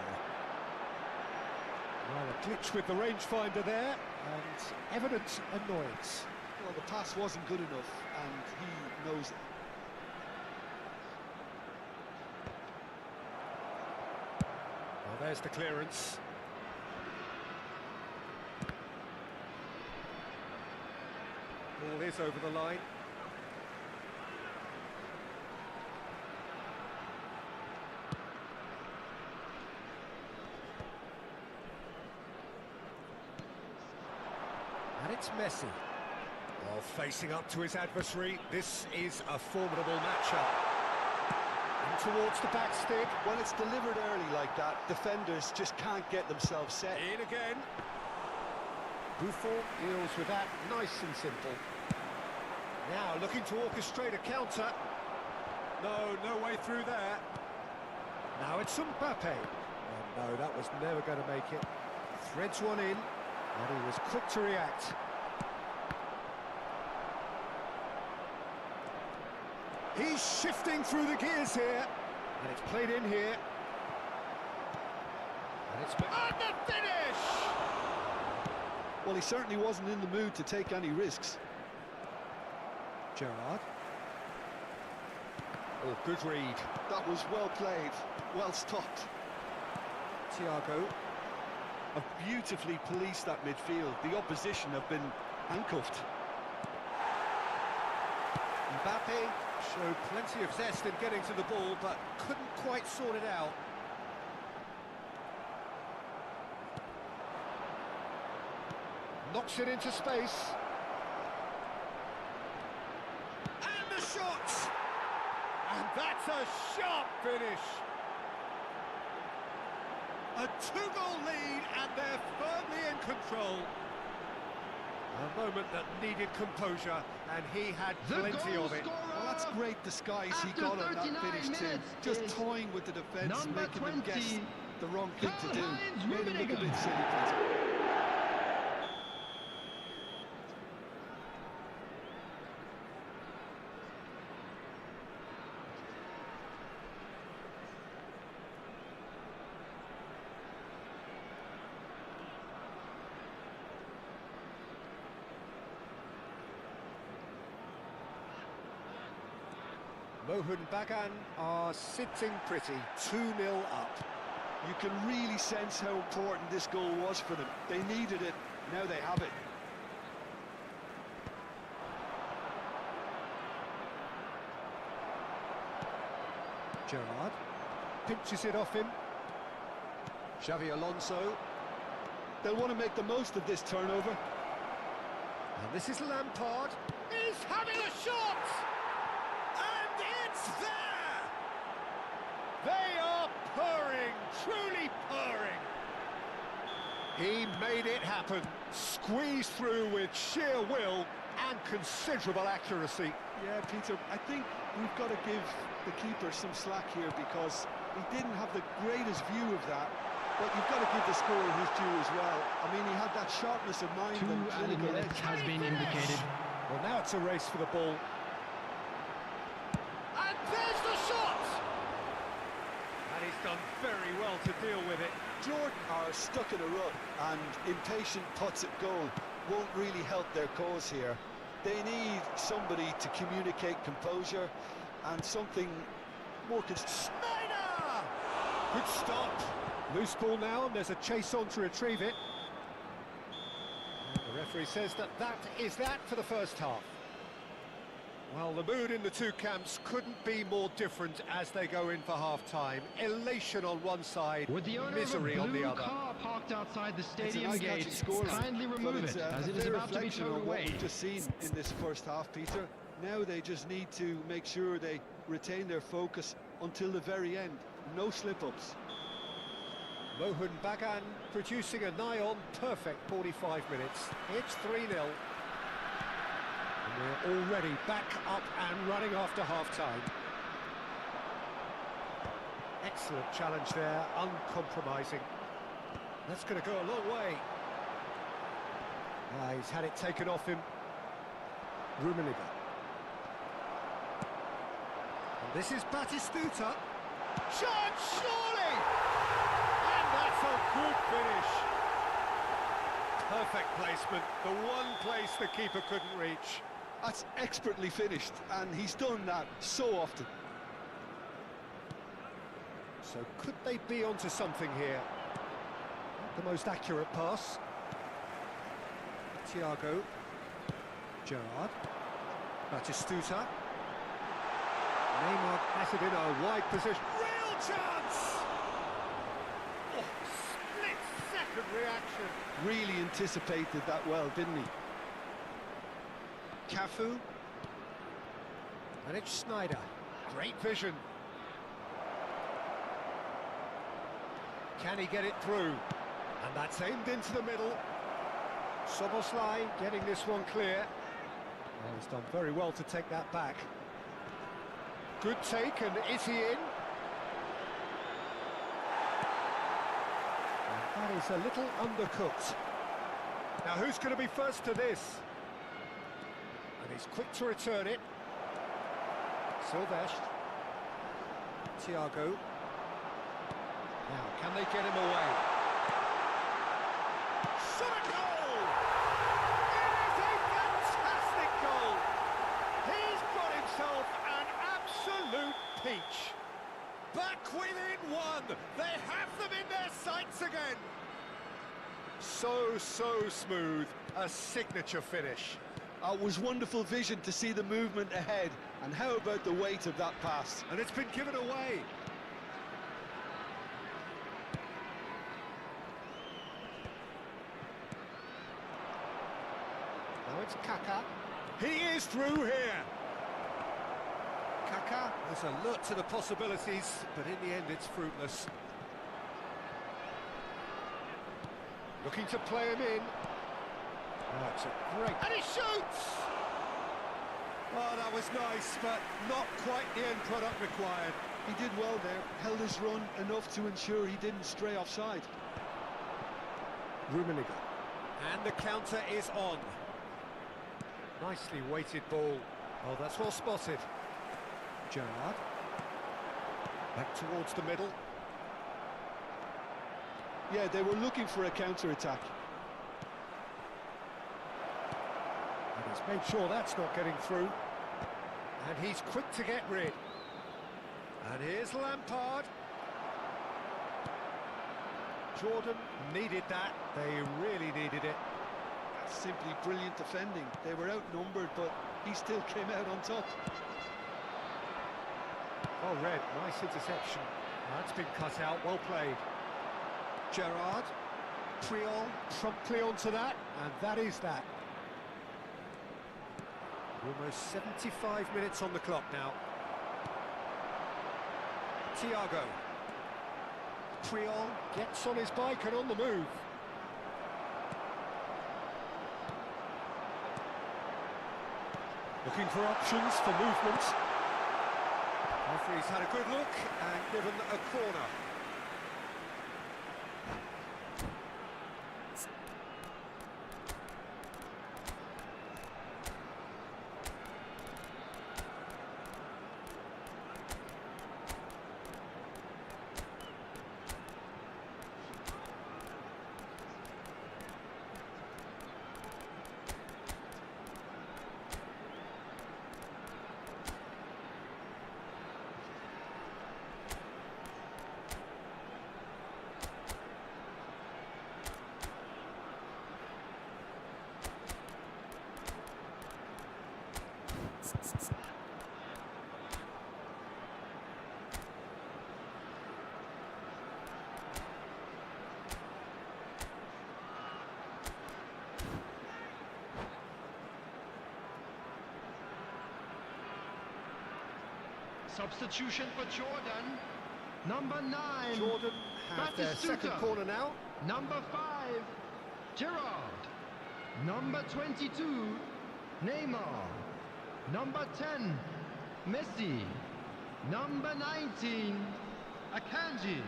Well, a glitch with the rangefinder there, and evident annoyance. Well, the pass wasn't good enough, and he knows it. Well, there's the clearance. Ball is over the line. And it's Messi. Well, facing up to his adversary, this is a formidable matchup. And towards the back stick. When it's delivered early like that, defenders just can't get themselves set. In again. Buffon deals with that nice and simple. Now looking to orchestrate a counter. No way through there. Now it's Mbappe. Oh, no, that was never going to make it. Threads one in, and he was quick to react. He's shifting through the gears here. And it's played in here. And it's... And the finish! Well, he certainly wasn't in the mood to take any risks. Gerrard. Oh, good read. That was well played, well stopped. Thiago. Have beautifully policed that midfield. The opposition have been handcuffed. Mbappe showed plenty of zest in getting to the ball, but couldn't quite sort it out. Knocks it into space. And the shot! And that's a sharp finish. A two-goal lead, and they're firmly in control. A moment that needed composure, and he had plenty of it. Well, that's great disguise he got on that finish too. Just toying with the defence, making them guess the wrong thing to do. Made him look a bit silly, Peter. Mohun Bagan are sitting pretty, 2-0 up. You can really sense how important this goal was for them. They needed it, now they have it. Gerrard pinches it off him. Xavi Alonso. They'll want to make the most of this turnover. And this is Lampard. He's having a shot! And it's there! They are purring, truly purring. He made it happen, squeezed through with sheer will and considerable accuracy. Yeah, Peter, I think we've got to give the keeper some slack here because he didn't have the greatest view of that, but you've got to give the scorer his due as well. I mean, he had that sharpness of mind and clinical edge. Has been indicated. Well, now it's a race for the ball. And there's the shot! And he's done very well to deal with it. Jordan are stuck in a rut, and impatient putts at goal won't really help their cause here. They need somebody to communicate composure and something more Snyder! Good stop. Loose ball now, and there's a chase on to retrieve it. And the referee says that is that for the first half. Well, the mood in the two camps couldn't be more different as they go in for half-time. Elation on one side, With the owner misery of a on the blue other. car parked outside the It's stadium an gate, eye-catching scoreline, kindly but remove it's it, as it is fair about to be reflection towed of what away. we've just seen in this first half, Peter. Now they just need to make sure they retain their focus until the very end. No slip-ups. Mohun Bagan producing a nigh-on perfect 45 minutes. It's 3-0. And we're already back up and running after half-time. Excellent challenge there, uncompromising. That's going to go a long way. He's had it taken off him. Rummenigge. And this is Batistuta. Shot, surely! And that's a good finish. Perfect placement, the one place the keeper couldn't reach. That's expertly finished, and he's done that so often. So could they be onto something here? Not the most accurate pass. Thiago. Gerrard. Batistuta. Neymar has it in a wide position. Real chance! Oh, split-second reaction. Really anticipated that well, didn't he? Cafu. And it's Snyder. Great vision. Can he get it through? And that's aimed into the middle. Soboslai getting this one clear. Well, he's done very well to take that back. Good take, and is he in? And that is a little undercooked. Now who's going to be first to this? And he's quick to return it. Silvestre. Thiago. Now, can they get him away? Shot a goal! It is a fantastic goal! He's got himself an absolute peach. Back within one! They have them in their sights again! So smooth. A signature finish. It was wonderful vision to see the movement ahead, and how about the weight of that pass? And it's been given away. Now it's Kaká. He is through here. Kaká is alert to the possibilities, but in the end it's fruitless. Looking to play him in. Oh, it's a great... And he shoots! Oh, that was nice, but not quite the end product required. He did well there, held his run enough to ensure he didn't stray offside. Rummenigge. And the counter is on. Nicely weighted ball. Oh, that's well spotted. Gerrard. Back towards the middle. Yeah, they were looking for a counter-attack. And he's made sure that's not getting through. And he's quick to get rid. And here's Lampard. Jordan needed that. They really needed it. That's simply brilliant defending. They were outnumbered, but he still came out on top. Oh, Red, nice interception. That's been cut out, well played. Gerrard, Triol, promptly onto that, and that is that. Almost 75 minutes on the clock now. Thiago. Triol gets on his bike and on the move. Looking for options for movement. Referee's had a good look and given a corner. Substitution for Jordan. Number 9. Jordan have their second corner now. Number 5, Gerrard. Number 22, Neymar. Number 10, Messi. Number 19, Akanji.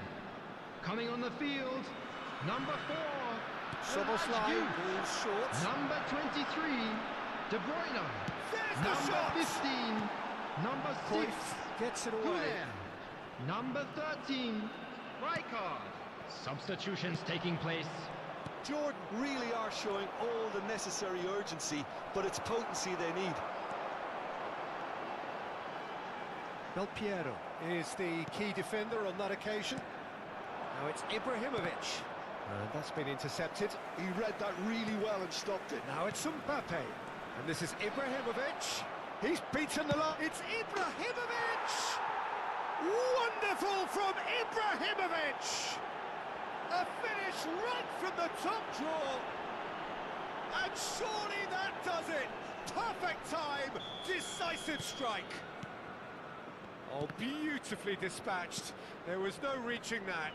Coming on the field, number 4, Soboslai goes short. Number 23, De Bruyne. There's the Number shot. 15, number 6, Cruyff gets it away. Güler. Number 13, Rijkaard. Substitutions taking place. Jordan really are showing all the necessary urgency, but it's potency they need. Del Piero is the key defender on that occasion. Now it's Ibrahimovic. And that's been intercepted. He read that really well and stopped it. Now it's Mbappe. And this is Ibrahimovic. He's beaten the line. It's Ibrahimovic! Wonderful from Ibrahimovic! A finish right from the top draw. And surely that does it. Perfect time, decisive strike. Oh, beautifully dispatched. There was no reaching that.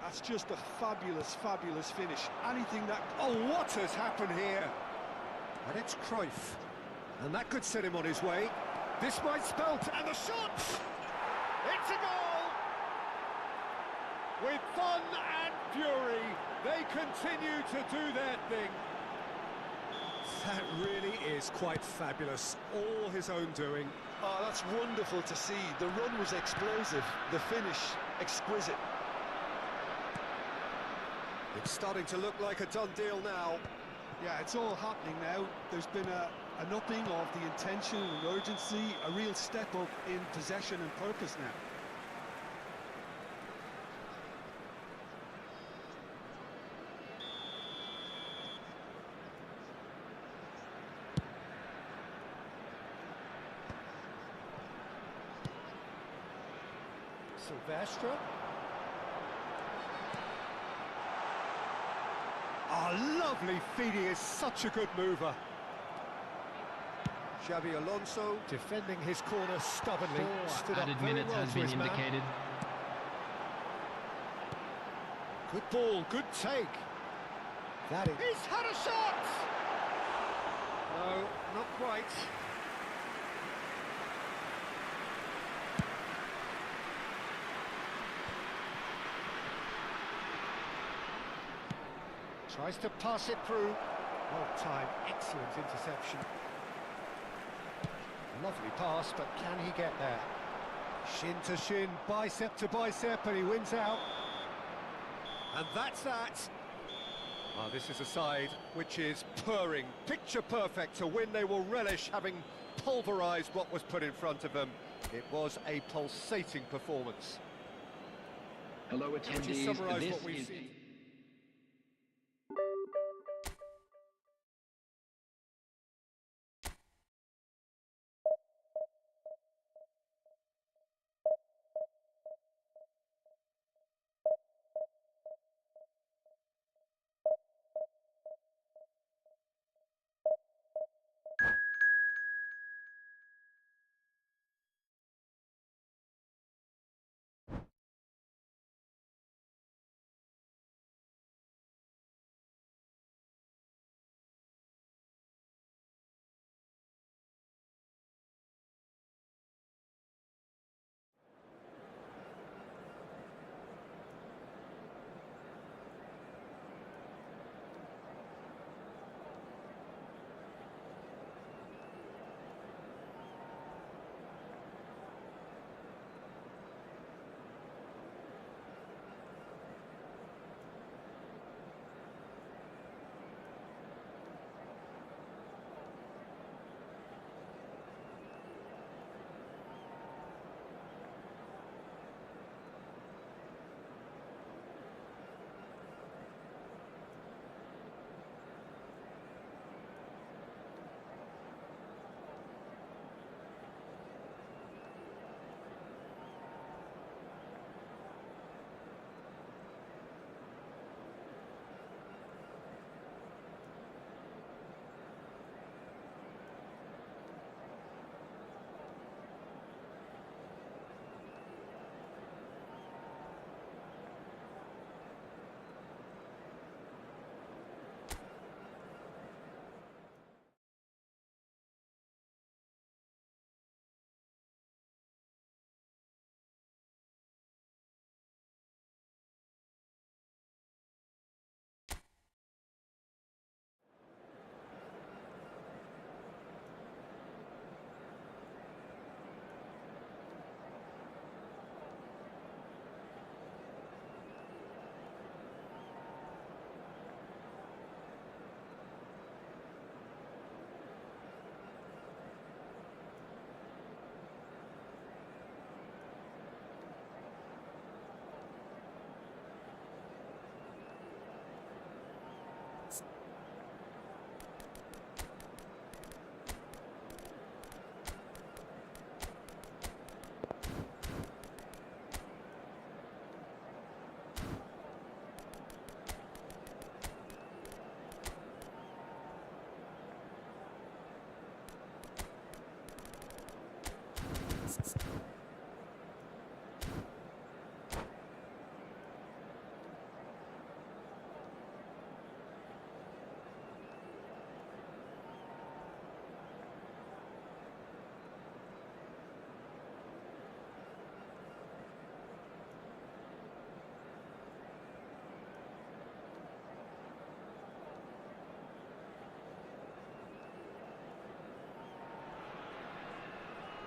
That's just a fabulous, fabulous finish. Anything that... Oh, what has happened here? And it's Cruyff. And that could set him on his way. This might spell... And the shot! It's a goal! With fun and fury, they continue to do their thing. That really is quite fabulous. All his own doing. Oh, that's wonderful to see. The run was explosive, the finish exquisite. It's starting to look like a done deal now. Yeah, it's all happening now. There's been an upping of the intention and urgency, a real step up in possession and purpose now. Silvestre. Oh, lovely feed. He is such a good mover. Xabi Alonso defending his corner stubbornly. Stood up Added very minutes well has to been his man. indicated. Good ball, good take. That is. He's had a shot! No, not quite. Tries to pass it through. Well timed, excellent interception. Lovely pass, but can he get there? Shin to shin, bicep to bicep, and he wins out. And that's that. Well, this is a side which is purring, picture perfect to win. They will relish having pulverised what was put in front of them. It was a pulsating performance. Hello, Can you attendees. summarise This what we've is seen?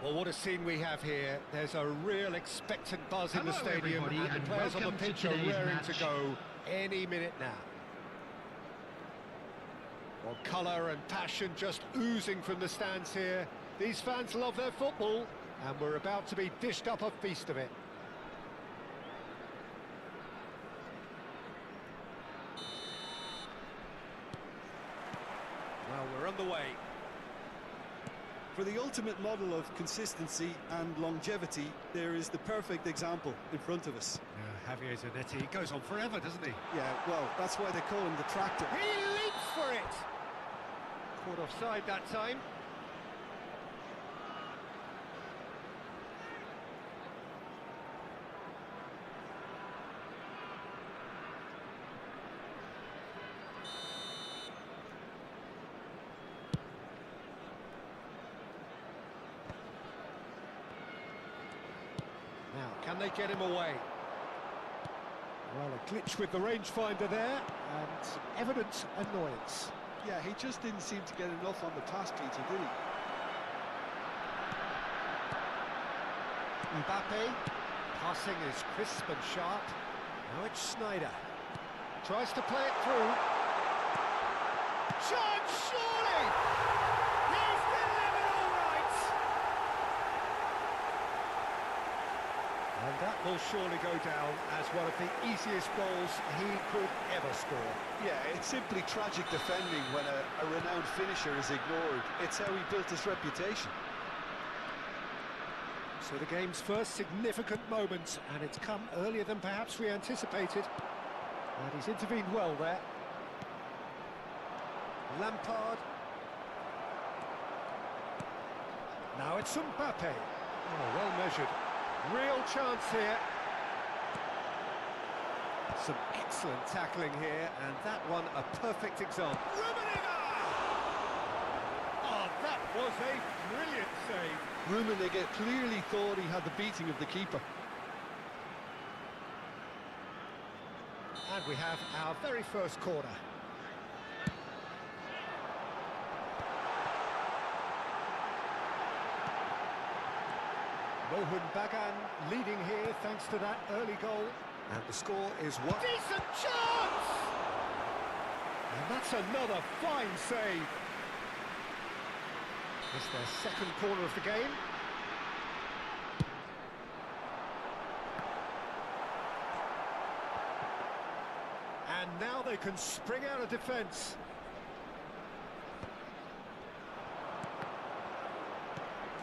Well, what a scene we have here. There's a real expectant buzz in the Hello, stadium, everybody, and the and players on the welcome to pitch are today's raring match. to go any minute now. Well, colour and passion just oozing from the stands here. These fans love their football, and we're about to be dished up a feast of it. Well, we're underway. For the ultimate model of consistency and longevity, there is the perfect example in front of us. Yeah, Javier Zanetti goes on forever, doesn't he? Yeah, well, that's why they call him the tractor. He leaps for it! Caught offside that time. Now, can they get him away? Well, a glitch with the rangefinder there, and evident annoyance. Yeah, he just didn't seem to get enough on the pass, Peter, did he? Mbappe, passing is crisp and sharp. Now it's Schneider. Tries to play it through. Chance, surely! He's delivered all right! And that will surely go down as one of the easiest goals he could ever score. Yeah, it's simply tragic defending when a renowned finisher is ignored. It's how he built his reputation. So the game's first significant moment, and it's come earlier than perhaps we anticipated. And he's intervened well there. Lampard. Now it's Mbappe. Oh, well measured. Real chance here. Some excellent tackling here, and that one a perfect example. Oh, that was a brilliant save. Rummenigge clearly thought he had the beating of the keeper. And we have our very first corner. Mohun Bagan leading here thanks to that early goal. And the score is what? Decent chance! And that's another fine save. It's their second corner of the game. And now they can spring out of defence.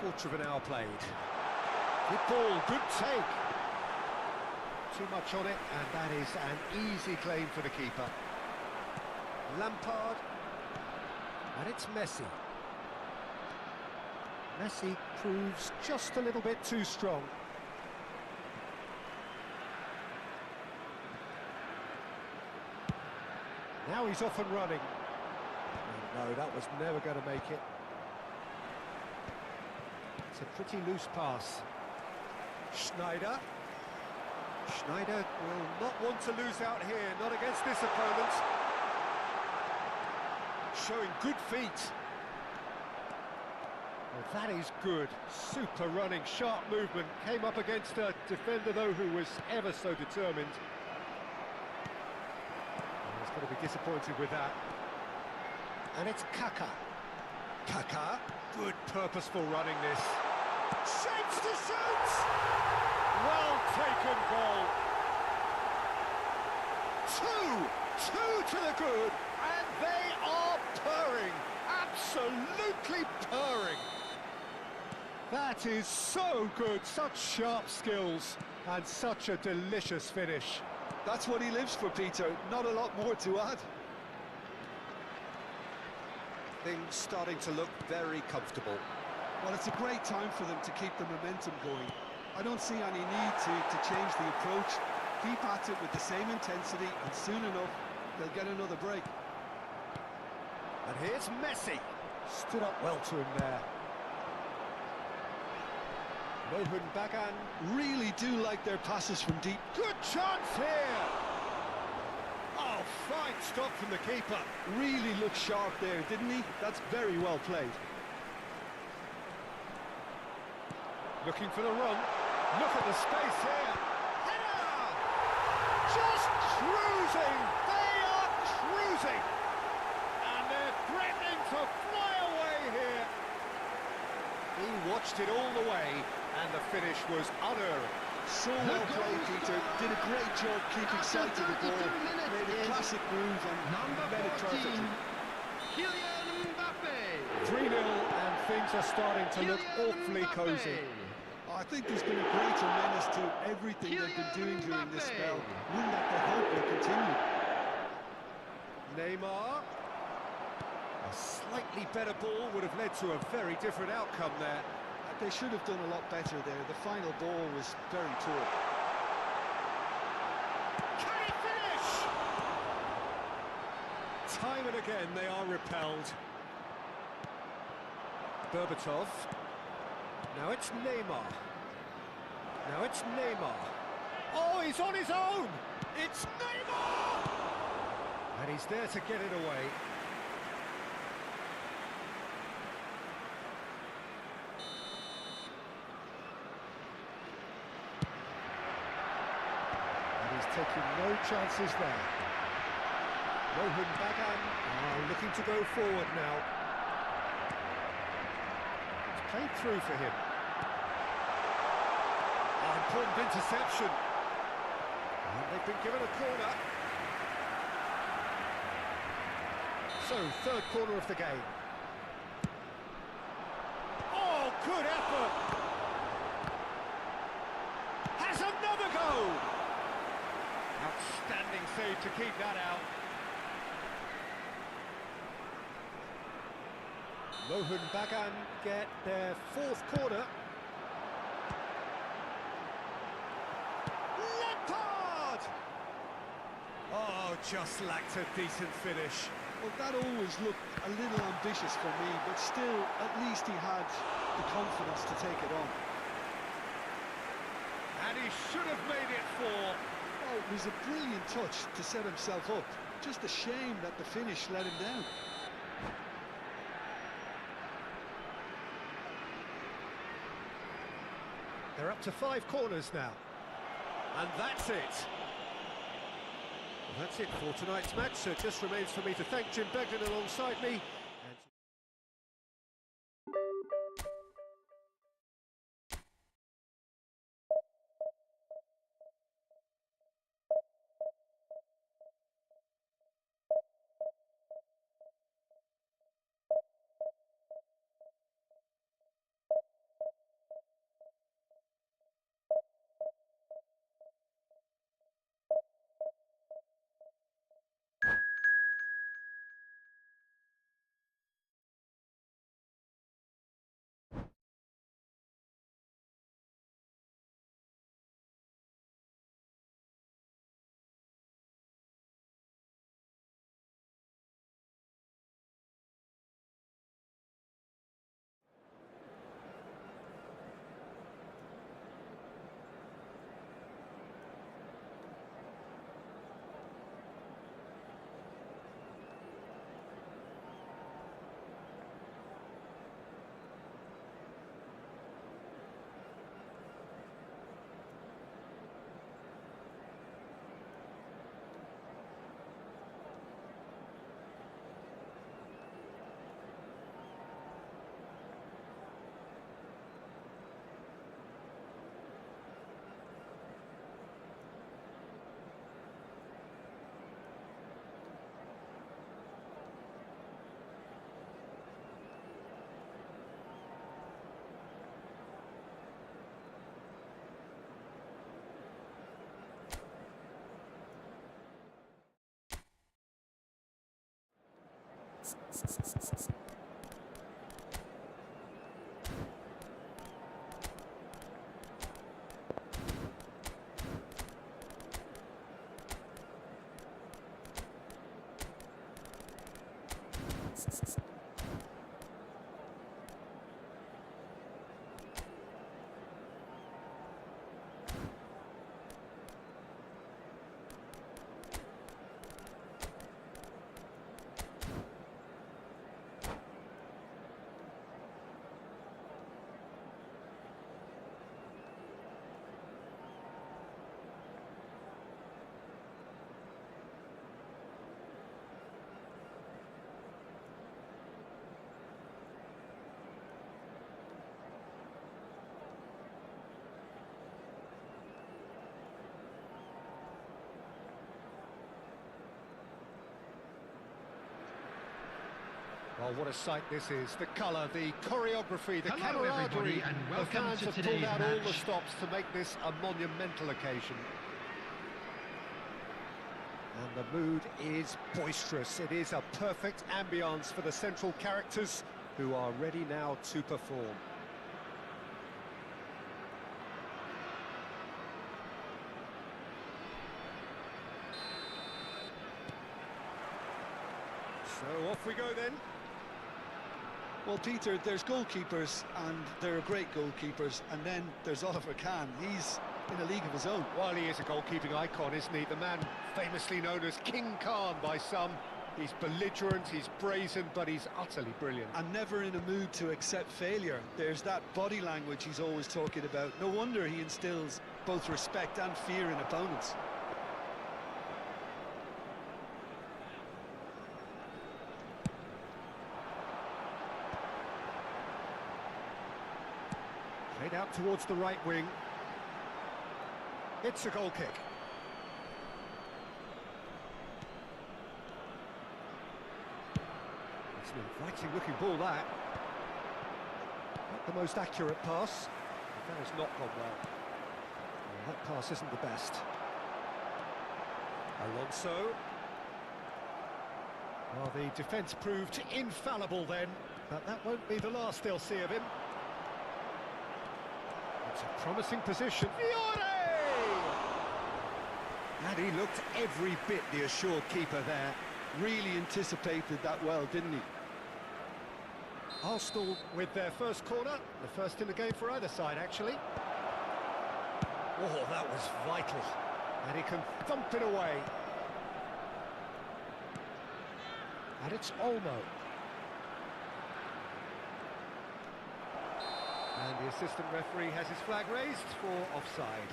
Quarter of an hour played. Good ball, good take. Too much on it, and that is an easy claim for the keeper. Lampard. And it's Messi. Messi proves just a little bit too strong. Now he's off and running. No, that was never going to make it. It's a pretty loose pass. Schneider. Schneider will not want to lose out here, not against this opponent. Showing good feet. Well, that is good. Super running, sharp movement. Came up against a defender, though, who was ever so determined. He's going to be disappointed with that. And it's Kaka. Kaka, good purposeful running this. Shapes to shoot! Well taken goal. Two to the good, and they are purring. Absolutely purring. That is so good, such sharp skills, and such a delicious finish. That's what he lives for, Peter. Not a lot more to add. Things starting to look very comfortable. Well, it's a great time for them to keep the momentum going. I don't see any need to change the approach. Keep at it with the same intensity, and soon enough, they'll get another break. And here's Messi. Stood up well to him there. Mohun Bagan. Really do like their passes from deep. Good chance here. Oh, fine stop from the keeper. Really looked sharp there, didn't he? That's very well played. Looking for the run. Look at the space here. Header! Just cruising! They are cruising! And they're threatening to fly away here. He watched it all the way, and the finish was unerring. So well played, Peter. Did a great job keeping sight of the ball. Made a classic move and made it perfectly. Kylian Mbappe. 3-0, and things are starting to look awfully cosy. I think there's been a great tremendous to everything they've been doing during this spell. One that they hope will continue. Neymar. A slightly better ball would have led to a very different outcome there. They should have done a lot better there. The final ball was very poor. Can he finish? Time and again they are repelled. Berbatov. Now it's Neymar. Now it's Neymar. Oh, he's on his own! It's Neymar! And he's there to get it away. And he's taking no chances there. Rohan Bagan are looking to go forward now. It's played through for him. Important interception. And they've been given a corner. So, third corner of the game. Oh, good effort! Has another go! Outstanding save to keep that out. Rohan Bagan get their fourth corner. Oh, just lacked a decent finish. Well, that always looked a little ambitious for me, but still, at least he had the confidence to take it on. And he should have made it 4. Oh, it was a brilliant touch to set himself up. Just a shame that the finish let him down. They're up to 5 corners now. And that's it. That's it for tonight's match, so it just remains for me to thank Jim Begden alongside me. Well, what a sight this is. The colour, the choreography, the Hello, everybody, camaraderie. and The welcome fans to have today's pulled out all the match. stops to make this a monumental occasion. And the mood is boisterous. It is a perfect ambience for the central characters who are ready now to perform. So off we go then. Well, Peter, there's goalkeepers, and there are great goalkeepers, and then there's Oliver Kahn. He's in a league of his own. Well, he is a goalkeeping icon, isn't he? The man famously known as King Khan by some. He's belligerent, he's brazen, but he's utterly brilliant. And never in a mood to accept failure. There's that body language he's always talking about. No wonder he instills both respect and fear in opponents. Played out towards the right wing. It's a goal kick. It's an inviting looking ball, that. Not the most accurate pass. But that has not gone well. Well, that pass isn't the best. Alonso. Well, the defence proved infallible then, but that won't be the last they'll see of him. It's a promising position. Fiore! And he looked every bit the assured keeper there. Really anticipated that well, didn't he? Arsenal with their first corner, the first in the game for either side, actually. Oh, that was vital. And he can thump it away. And it's Olmo. And the assistant referee has his flag raised for offside.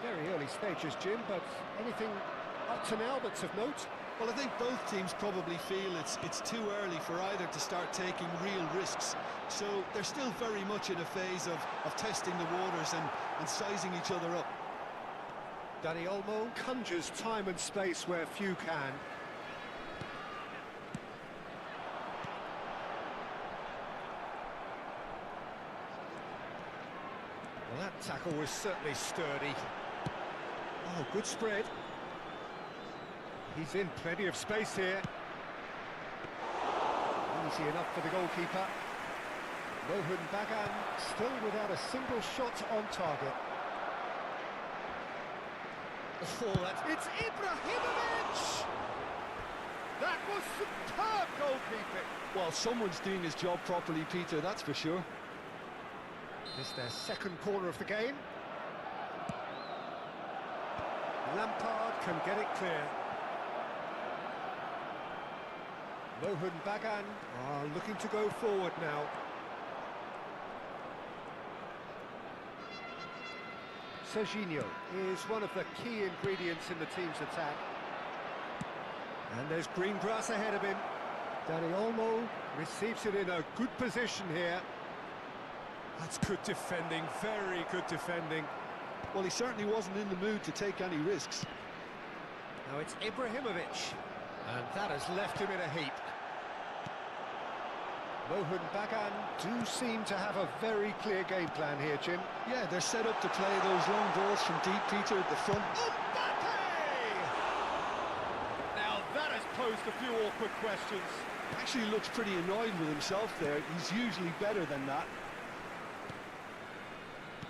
Very early stages, Jim, but anything up to now that's of note? Well, I think both teams probably feel it's too early for either to start taking real risks. So they're still very much in a phase of testing the waters and sizing each other up. Dani Olmo conjures time and space where few can. Well, that tackle was certainly sturdy. Oh, good spread. He's in plenty of space here. Easy enough for the goalkeeper. Mohun Bagan still without a single shot on target. Oh, it's Ibrahimovic! That was superb goalkeeping. Well, someone's doing his job properly, Peter, that's for sure. This is their second corner of the game. Lampard can get it clear. Mohun Bagan are looking to go forward now. Serginho is one of the key ingredients in the team's attack. And there's green grass ahead of him. Dani Olmo receives it in a good position here. That's good defending, very good defending. Well, he certainly wasn't in the mood to take any risks. Now it's Ibrahimovic, and that has left him in a heap. Mohun Bagan do seem to have a very clear game plan here, Jim. Yeah, they're set up to play those long balls from deep, Peter, at the front. Mbappe! Now that has posed a few awkward questions. Actually looks pretty annoyed with himself there. He's usually better than that.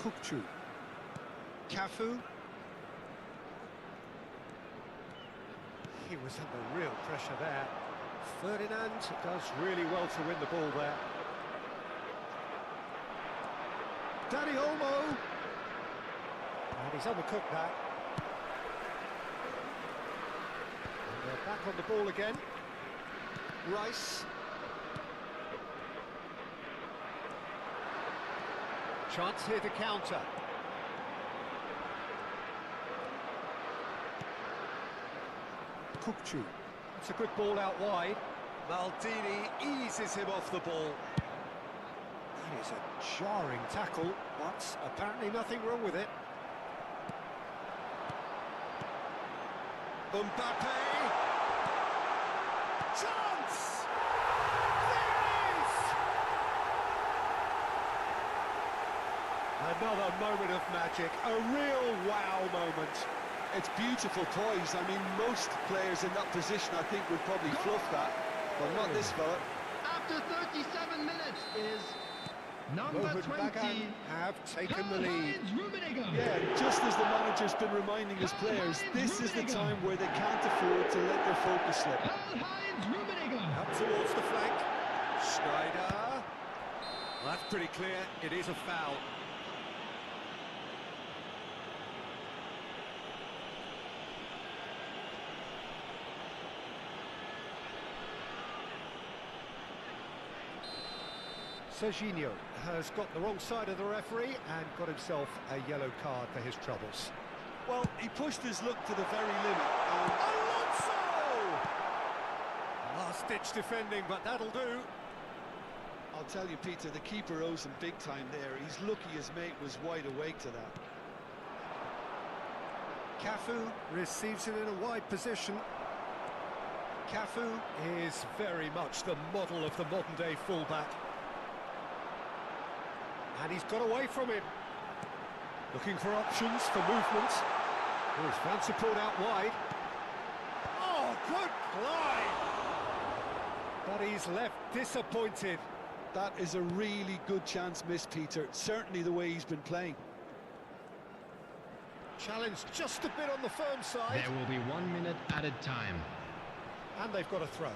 Kukçu. Cafu. He was under real pressure there. Ferdinand does really well to win the ball there. Dani Olmo. And he's undercooked that. And they're back on the ball again. Rice. Chance here to counter. Kukçu. It's a good ball out wide. Maldini eases him off the ball. That is a jarring tackle, but apparently nothing wrong with it. Mbappe! Chance! There it is! Another moment of magic, a real wow moment. It's beautiful poise. I mean, most players in that position, I think, would probably fluff that, but not this fella. After 37 minutes is number Mohun 20. Bagan have taken the lead. Karl-Heinz Rummenigge. Yeah, just as the manager's been reminding his players, this is the time where they can't afford to let their focus slip. Karl-Heinz Rummenigge. Up towards the flank. Schneider. Well, that's pretty clear. It is a foul. Serginho has got the wrong side of the referee and got himself a yellow card for his troubles. Well, he pushed his luck to the very limit. Alonso! Last-ditch defending, but that'll do. I'll tell you, Peter, the keeper owes him big time there. He's lucky his mate was wide awake to that. Cafu receives it in a wide position. Cafu is very much the model of the modern-day fullback. And he's got away from him. Looking for options for movement. Oh, he's found support out wide. Oh, good glide! But he's left disappointed. That is a really good chance missed, Peter. Certainly the way he's been playing. Challenge just a bit on the firm side. There will be 1 minute added time. And they've got a throw.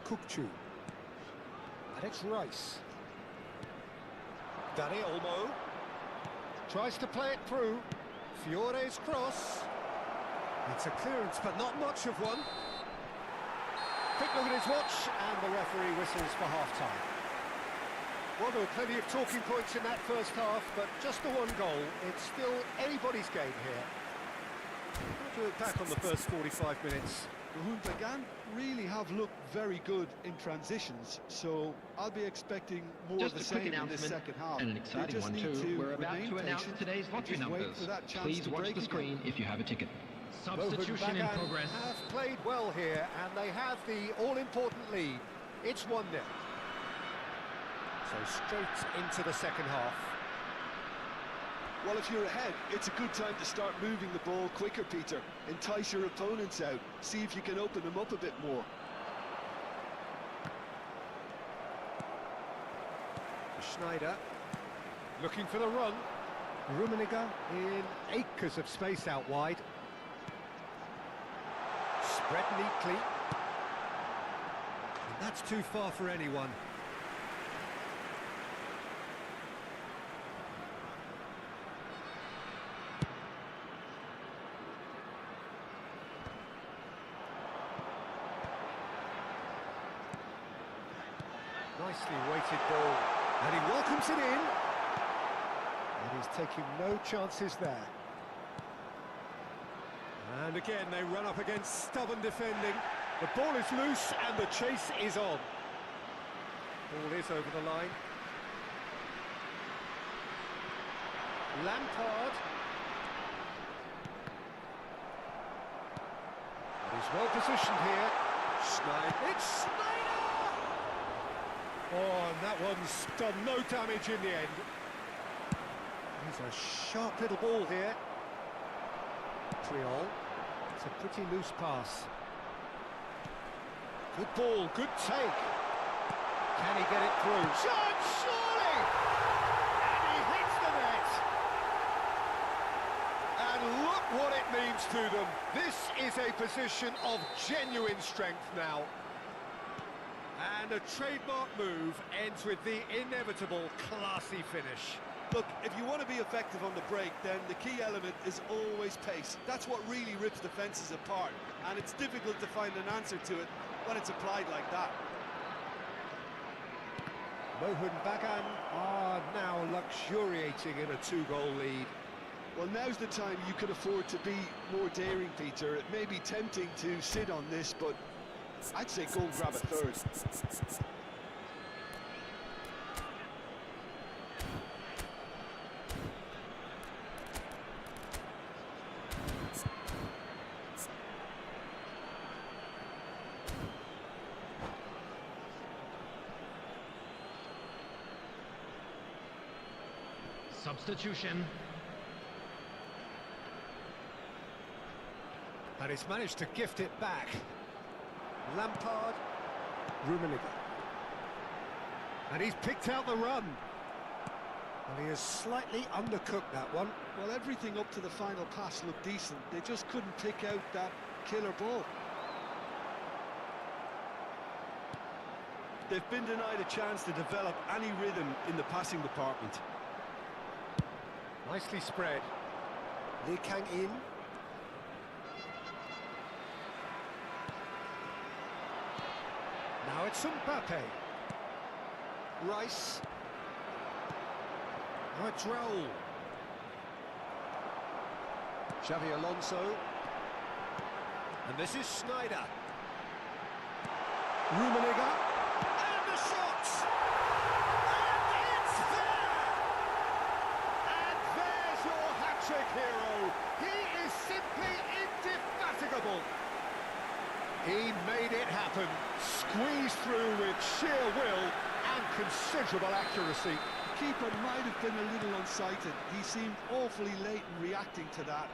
Kukçu. And it's Rice. Dani Olmo. Tries to play it through. Fiore's cross. It's a clearance, but not much of one. Quick look at his watch, and the referee whistles for half-time. Well, there were plenty of talking points in that first half, but just the one goal. It's still anybody's game here. We'll do it back on the first 45 minutes. Mohun Bagan really have looked very good in transitions, so I'll be expecting more Just of the a quick same in this announcement, second half. and an They exciting just one need too. We're about remain to announce patient today's and lottery just wait numbers. for that chance Please to watch break the again. screen if you have a ticket. Substitution in Mohun Bagan progress. have played well here, and they have the all-important lead. It's 1-0. So straight into the second half. Well, if you're ahead, it's a good time to start moving the ball quicker, Peter. Entice your opponents out. See if you can open them up a bit more. Schneider looking for the run. Rummenigge in acres of space out wide. Spread neatly. And that's too far for anyone. Nicely weighted ball. And he welcomes it in. And he's taking no chances there. And again, they run up against stubborn defending. The ball is loose and the chase is on. Ball is over the line. Lampard. And he's well positioned here. Schneider. It's Schneider! Oh, and that one's done no damage in the end. He's a sharp little ball here. Triol. It's a pretty loose pass. Good ball, good take. Can he get it through? Shot, surely! And he hits the net. And look what it means to them. This is a position of genuine strength now. And a trademark move ends with the inevitable classy finish. Look, if you want to be effective on the break, then the key element is always pace. That's what really rips defences apart, and it's difficult to find an answer to it when it's applied like that. Mohun Bagan are now luxuriating in a 2-goal lead. Well, now's the time you can afford to be more daring, Peter. It may be tempting to sit on this, but I'd say go and grab a third. Substitution. And he's managed to gift it back. Lampard, Rummenigge. And he's picked out the run. And he has slightly undercooked that one. Well, everything up to the final pass looked decent. They just couldn't pick out that killer ball. They've been denied a chance to develop any rhythm in the passing department. Nicely spread. Lee Kang in. Now it's Mbappe. Rice. Now it's Raul. Xavi Alonso. And this is Sneijder. Rummenigge. And the shot! And it's there! And there's your hat-trick hero. He is simply indefatigable. He made it happen, squeezed through with sheer will and considerable accuracy. The keeper might have been a little unsighted. He seemed awfully late in reacting to that.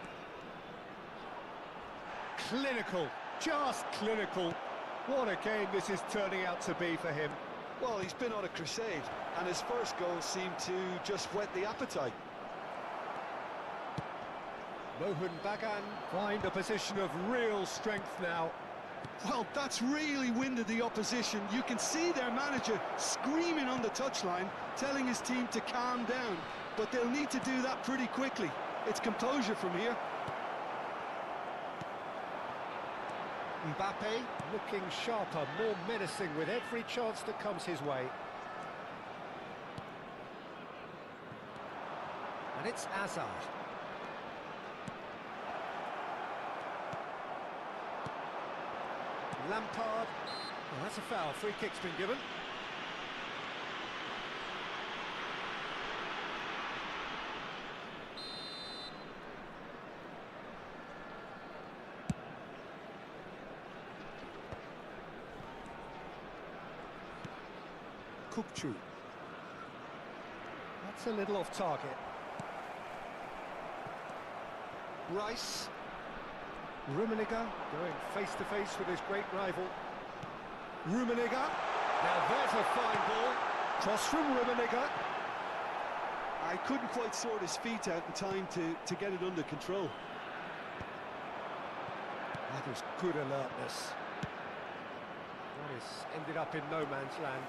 Clinical, just clinical. What a game this is turning out to be for him. Well, he's been on a crusade, and his first goal seemed to just whet the appetite. Mohun Bagan find a position of real strength now. Well, that's really winded the opposition. You can see their manager screaming on the touchline, telling his team to calm down. But they'll need to do that pretty quickly. It's composure from here. Mbappe looking sharper, more menacing with every chance that comes his way. And it's Hazard. Lampard. Well, that's a foul. Free kick's been given. Kupchu. That's a little off target. Rice. Rummenigge going face-to-face with his great rival. Rummenigge. Now there's a fine ball. Cross from Rummenigge. I couldn't quite sort his feet out in time to get it under control. That is good alertness. That is ended up in no man's land.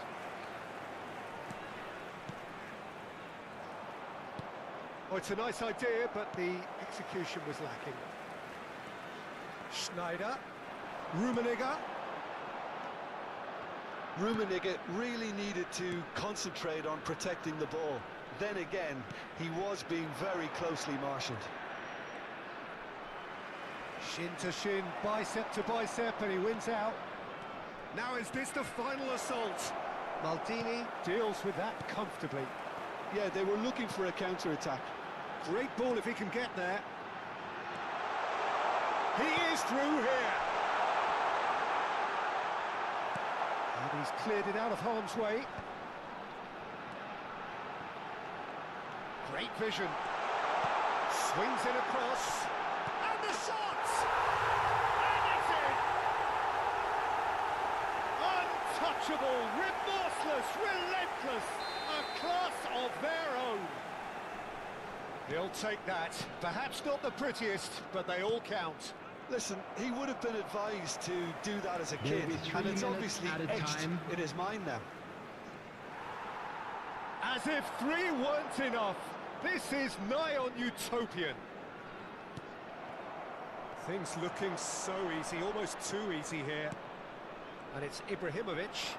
Oh, it's a nice idea, but the execution was lacking. Sneijder, Rummenigge. Rummenigge really needed to concentrate on protecting the ball. Then again, he was being very closely marshalled. Shin to shin, bicep to bicep, and he wins out. Now is this the final assault? Maldini deals with that comfortably. Yeah, they were looking for a counter-attack. Great ball if he can get there. He is through here. And he's cleared it out of harm's way. Great vision. Swings it across. And the shot! And it's in! Untouchable, remorseless, relentless. A class of their own. He'll take that. Perhaps not the prettiest, but they all count. Listen, he would have been advised to do that as a kid, and it's obviously etched in his mind now. As if 3 weren't enough. This is nigh on utopian. Things looking so easy, almost too easy here. And it's Ibrahimovic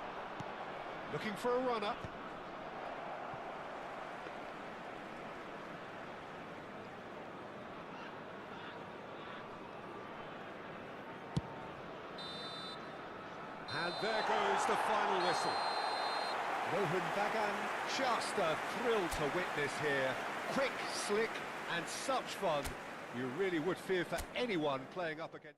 looking for a run-up. there goes the final whistle. Rohan Bagan, just a thrill to witness here. Quick, slick, and such fun. You really would fear for anyone playing up against...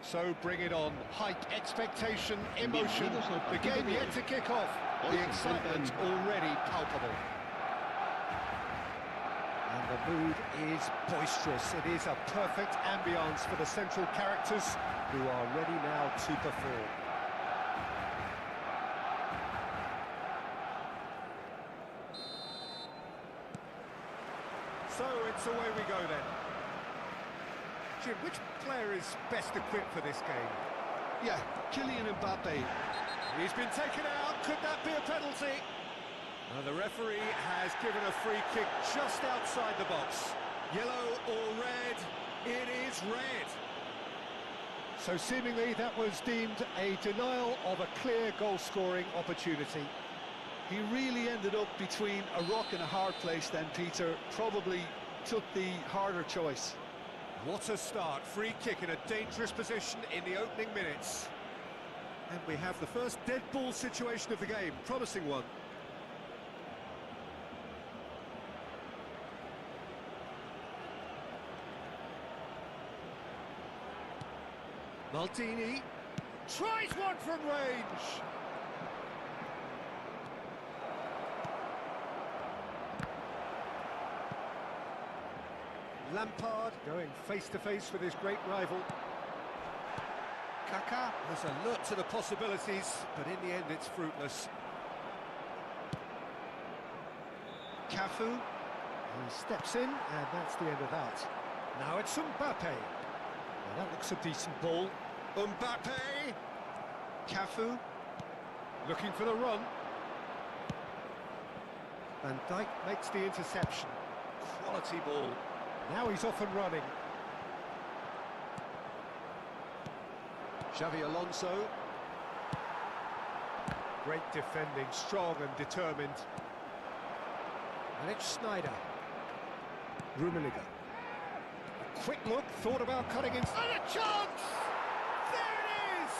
So bring it on. Hype, expectation, emotion. The game yet to kick off. The excitement already palpable. And the mood is boisterous. It is a perfect ambience for the central characters who are ready now to perform. So it's away we go then. Jim, which player is best equipped for this game? Yeah, Kylian Mbappe. He's been taken out. Could that be a penalty? And the referee has given a free kick just outside the box. Yellow or red? It is red. So seemingly that was deemed a denial of a clear goal-scoring opportunity. He really ended up between a rock and a hard place then, Peter. Probably took the harder choice. What a start. Free kick in a dangerous position in the opening minutes. And we have the first dead ball situation of the game. Promising one. Maldini tries one from range. Lampard going face-to-face with his great rival. Kaká was alert to the possibilities, but in the end it's fruitless. Cafu, he steps in, and that's the end of that. Now it's Mbappe. Well, that looks a decent ball. Mbappe! Cafu, looking for the run. Van Dijk makes the interception. Quality ball. Now he's off and running. Xavi Alonso. Great defending, strong and determined. And it's Sneijder. Rummenigge. A quick look, thought about cutting in. And a chance! There it is!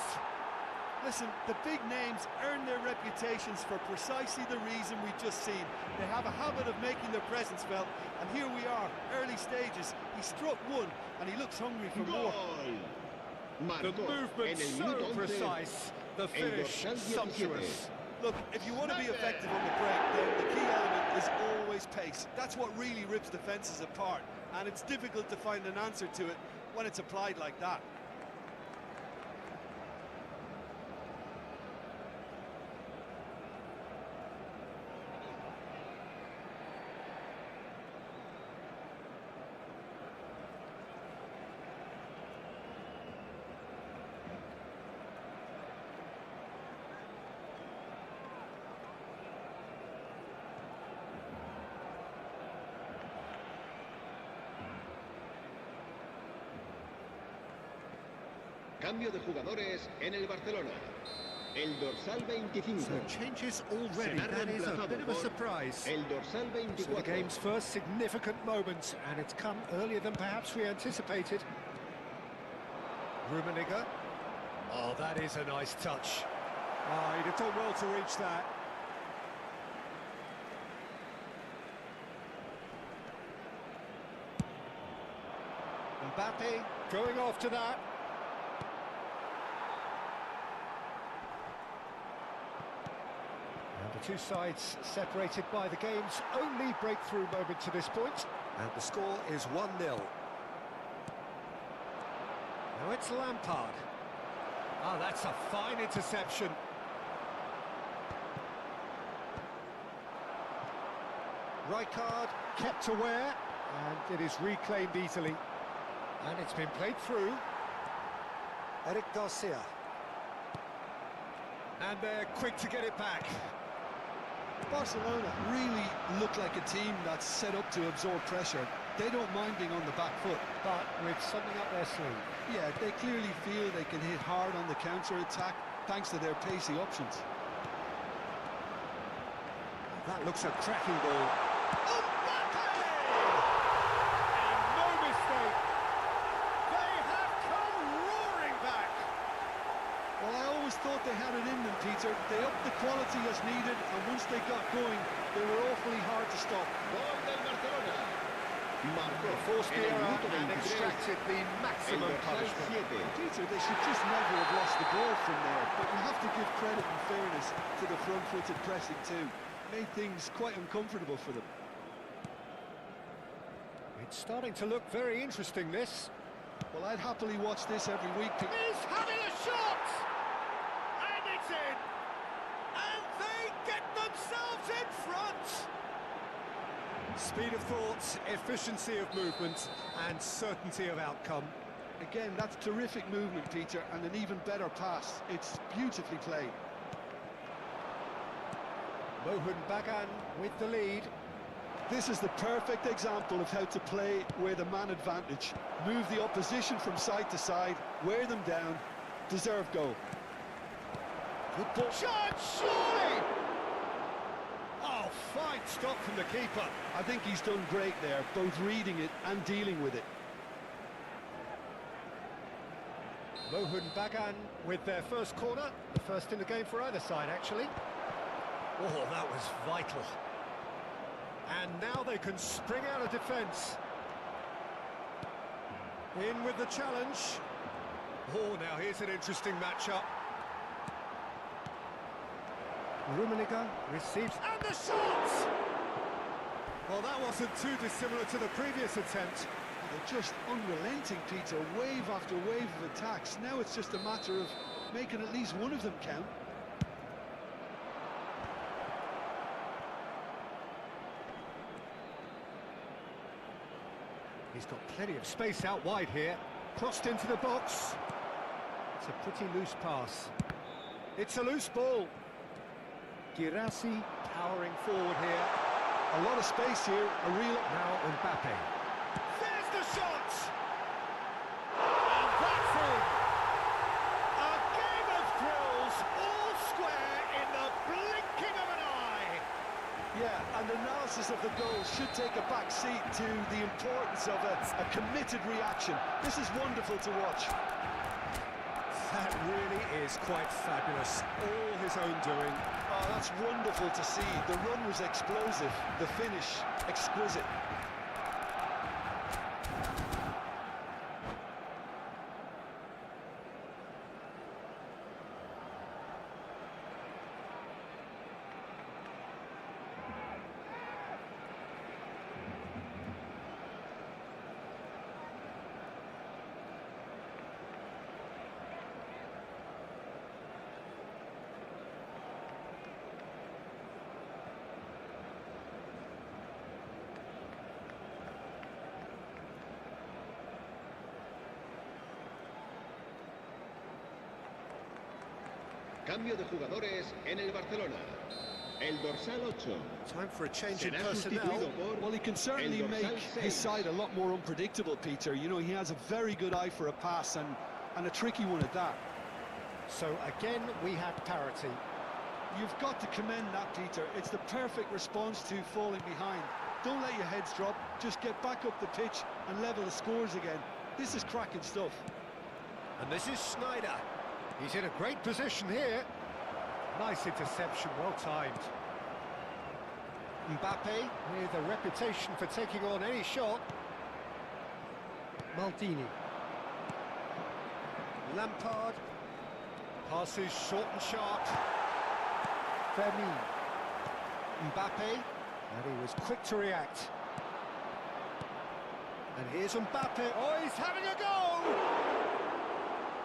Listen, the big names earn their reputations for precisely the reason we've just seen. They have a habit of making their presence felt, and here we are, early stages. He struck one, and he looks hungry for more. The movement so precise, the finish sumptuous. Look, if you want to be effective on the break, then the key element is always pace. That's what really rips defences apart, and it's difficult to find an answer to it when it's applied like that. Cambio de jugadores en el Barcelona. El dorsal 25. So changes already, that is a bit of a surprise. El dorsal 24. So the game's first significant moment, and it's come earlier than perhaps we anticipated. Rummenigge. Oh, that is a nice touch. Oh, he'd have done well to reach that. Mbappe going after that. And the two sides separated by the game's only breakthrough moment to this point. And the score is 1-0. Now it's Lampard. Oh, that's a fine interception. Rijkaard kept aware, and it is reclaimed easily. And it's been played through. Eric Garcia. And they're quick to get it back. Barcelona really look like a team that's set up to absorb pressure. They don't mind being on the back foot. But with something up their sleeve. Yeah, they clearly feel they can hit hard on the counter-attack thanks to their pacey options. That looks a cracking ball. Mbappe! And no mistake. They have come roaring back. Well, I always thought they had it in them, Peter. They upped the quality as needed, and once they got going, they were awfully hard to stop. Gol del Barcelona. Marcó Forced the en el error minuto and 23. extracted the El maximum dorsal punishment. 7. Peter, they should just never have lost the ball from there, but you have to give credit and fairness to the front-footed pressing too. Made things quite uncomfortable for them. It's starting to look very interesting, this. Well, I'd happily watch this every week. He's having a shot! And it's in! And they get themselves in front! Speed of thought, efficiency of movement, and certainty of outcome. Again, that's terrific movement, Peter, and an even better pass. It's beautifully played. Mohun Bagan with the lead. This is the perfect example of how to play with a man advantage. Move the opposition from side to side, wear them down, deserve goal. Good ball. Shot, surely! Oh, fine stop from the keeper. I think he's done great there, both reading it and dealing with it. Mohun Bagan with their first corner. The first in the game for either side, actually. Oh, that was vital. And now they can spring out of defence. In with the challenge. Oh, now here's an interesting matchup. Rummenigge receives... And the shot! Well, that wasn't too dissimilar to the previous attempt. They're just unrelenting, Peter, wave after wave of attacks. Now it's just a matter of making at least one of them count. He's got plenty of space out wide here. Crossed into the box. It's a pretty loose pass. It's a loose ball. Girassi powering forward here. A lot of space here, a real... Now Mbappe. There's the shot! And that's in! A game of thrills, all square in the blinking of an eye! Yeah, and analysis of the goal should take a back seat to the importance of a committed reaction. This is wonderful to watch. That really is is quite fabulous. All his own doing. Oh, that's wonderful to see. The run was explosive, the finish exquisite. Cambio de jugadores en el Barcelona. El dorsal 8. Time for a change in Será personnel. sustituido por Well, he can certainly el make dorsal his 6. side a lot more unpredictable, Peter. You know, he has a very good eye for a pass and a tricky one at that. So again, we have parity. You've got to commend that, Peter. It's the perfect response to falling behind. Don't let your heads drop. Just get back up the pitch and level the scores again. This is cracking stuff. And this is Sneijder. He's in a great position here. Nice interception, well timed. Mbappe with a reputation for taking on any shot. Maldini. Lampard. Passes short and sharp. Fermin. Mbappe. And he was quick to react. And here's Mbappe. Oh, he's having a go!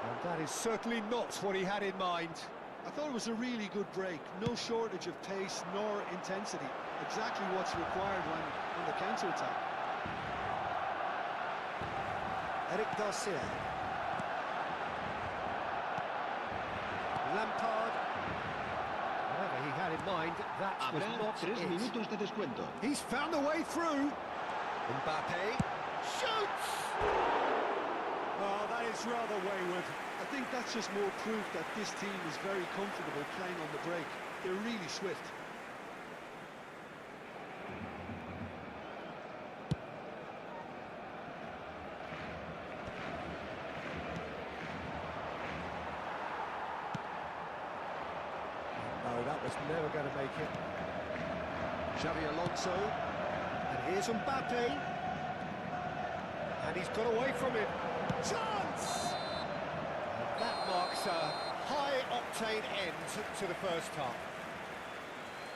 And that is certainly not what he had in mind. I thought it was a really good break. No shortage of pace nor intensity. Exactly what's required when on the counter-attack. Eric Garcia. Lampard. Whatever he had in mind, that was Habrá not 3 it. minutos de descuento. He's found a way through. Mbappe shoots! Oh, that is rather wayward. I think that's just more proof that this team is very comfortable playing on the break. They're really swift. No, that was never going to make it. Xavi Alonso. And here's Mbappe. And he's got away from it. Chance! And that marks a high-octane end to the first half.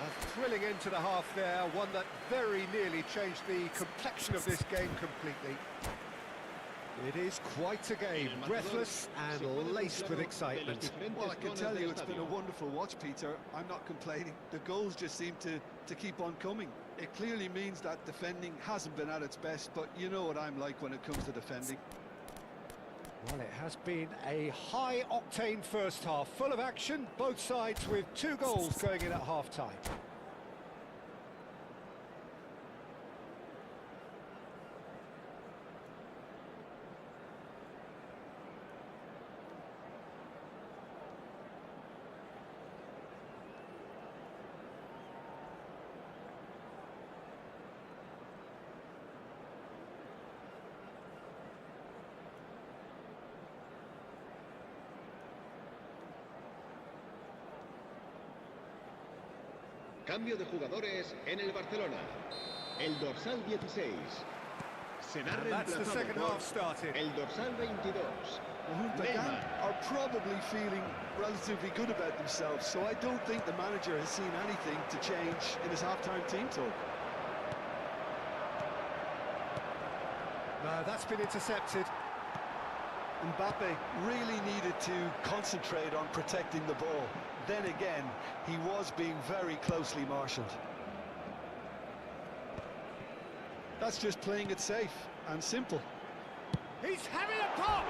A thrilling end to the half there, one that very nearly changed the complexion of this game completely. It is quite a game, breathless and laced with excitement. Well, I can tell you it's been a wonderful watch, Peter. I'm not complaining. The goals just seem to keep on coming. It clearly means that defending hasn't been at its best, but you know what I'm like when it comes to defending. Well, it has been a high-octane first half, full of action, both sides with 2 goals going in at half-time. Cambio de jugadores en el Barcelona. El dorsal 16. Será And that's the reemplazado second por half started. el dorsal 22. Well, the gang are probably feeling relatively good about themselves, so I don't think the manager has seen anything to change in his half-time team talk. No, that's been intercepted. Mbappe really needed to concentrate on protecting the ball. Then again, he was being very closely marshalled. That's just playing it safe and simple. He's having a pop!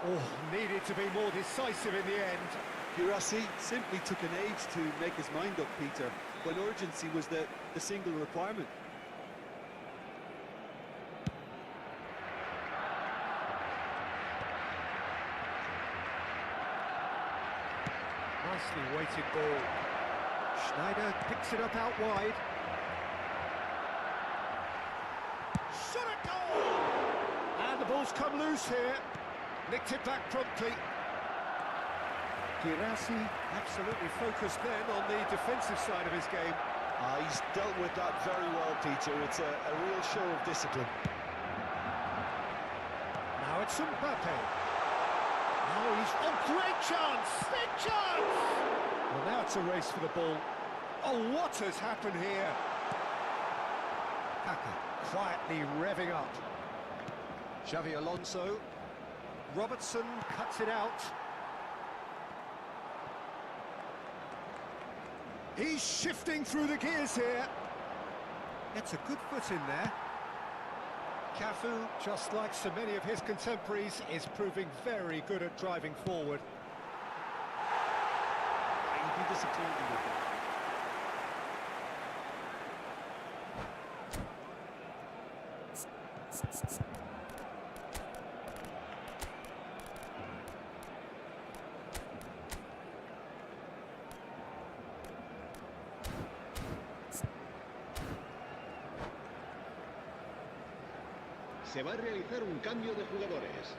Oh, needed to be more decisive in the end. Girassi simply took an age to make his mind up, Peter, when urgency was the single requirement. Nicely weighted ball. Sneijder picks it up out wide. Shot a goal! And the ball's come loose here. Nicked it back promptly. Girassi absolutely focused then on the defensive side of his game. He's dealt with that very well, Peter. It's a real show of discipline. Now it's Mbappe. Now he's... Oh, great chance! Big chance! Well, now it's a race for the ball. Oh, what has happened here? Kaka quietly revving up. Xavi Alonso. Robertson cuts it out. He's shifting through the gears here. Gets a good foot in there. Cafu, just like so many of his contemporaries, is proving very good at driving forward. He'd be disappointed with it. Se va a realizar un cambio de jugadores.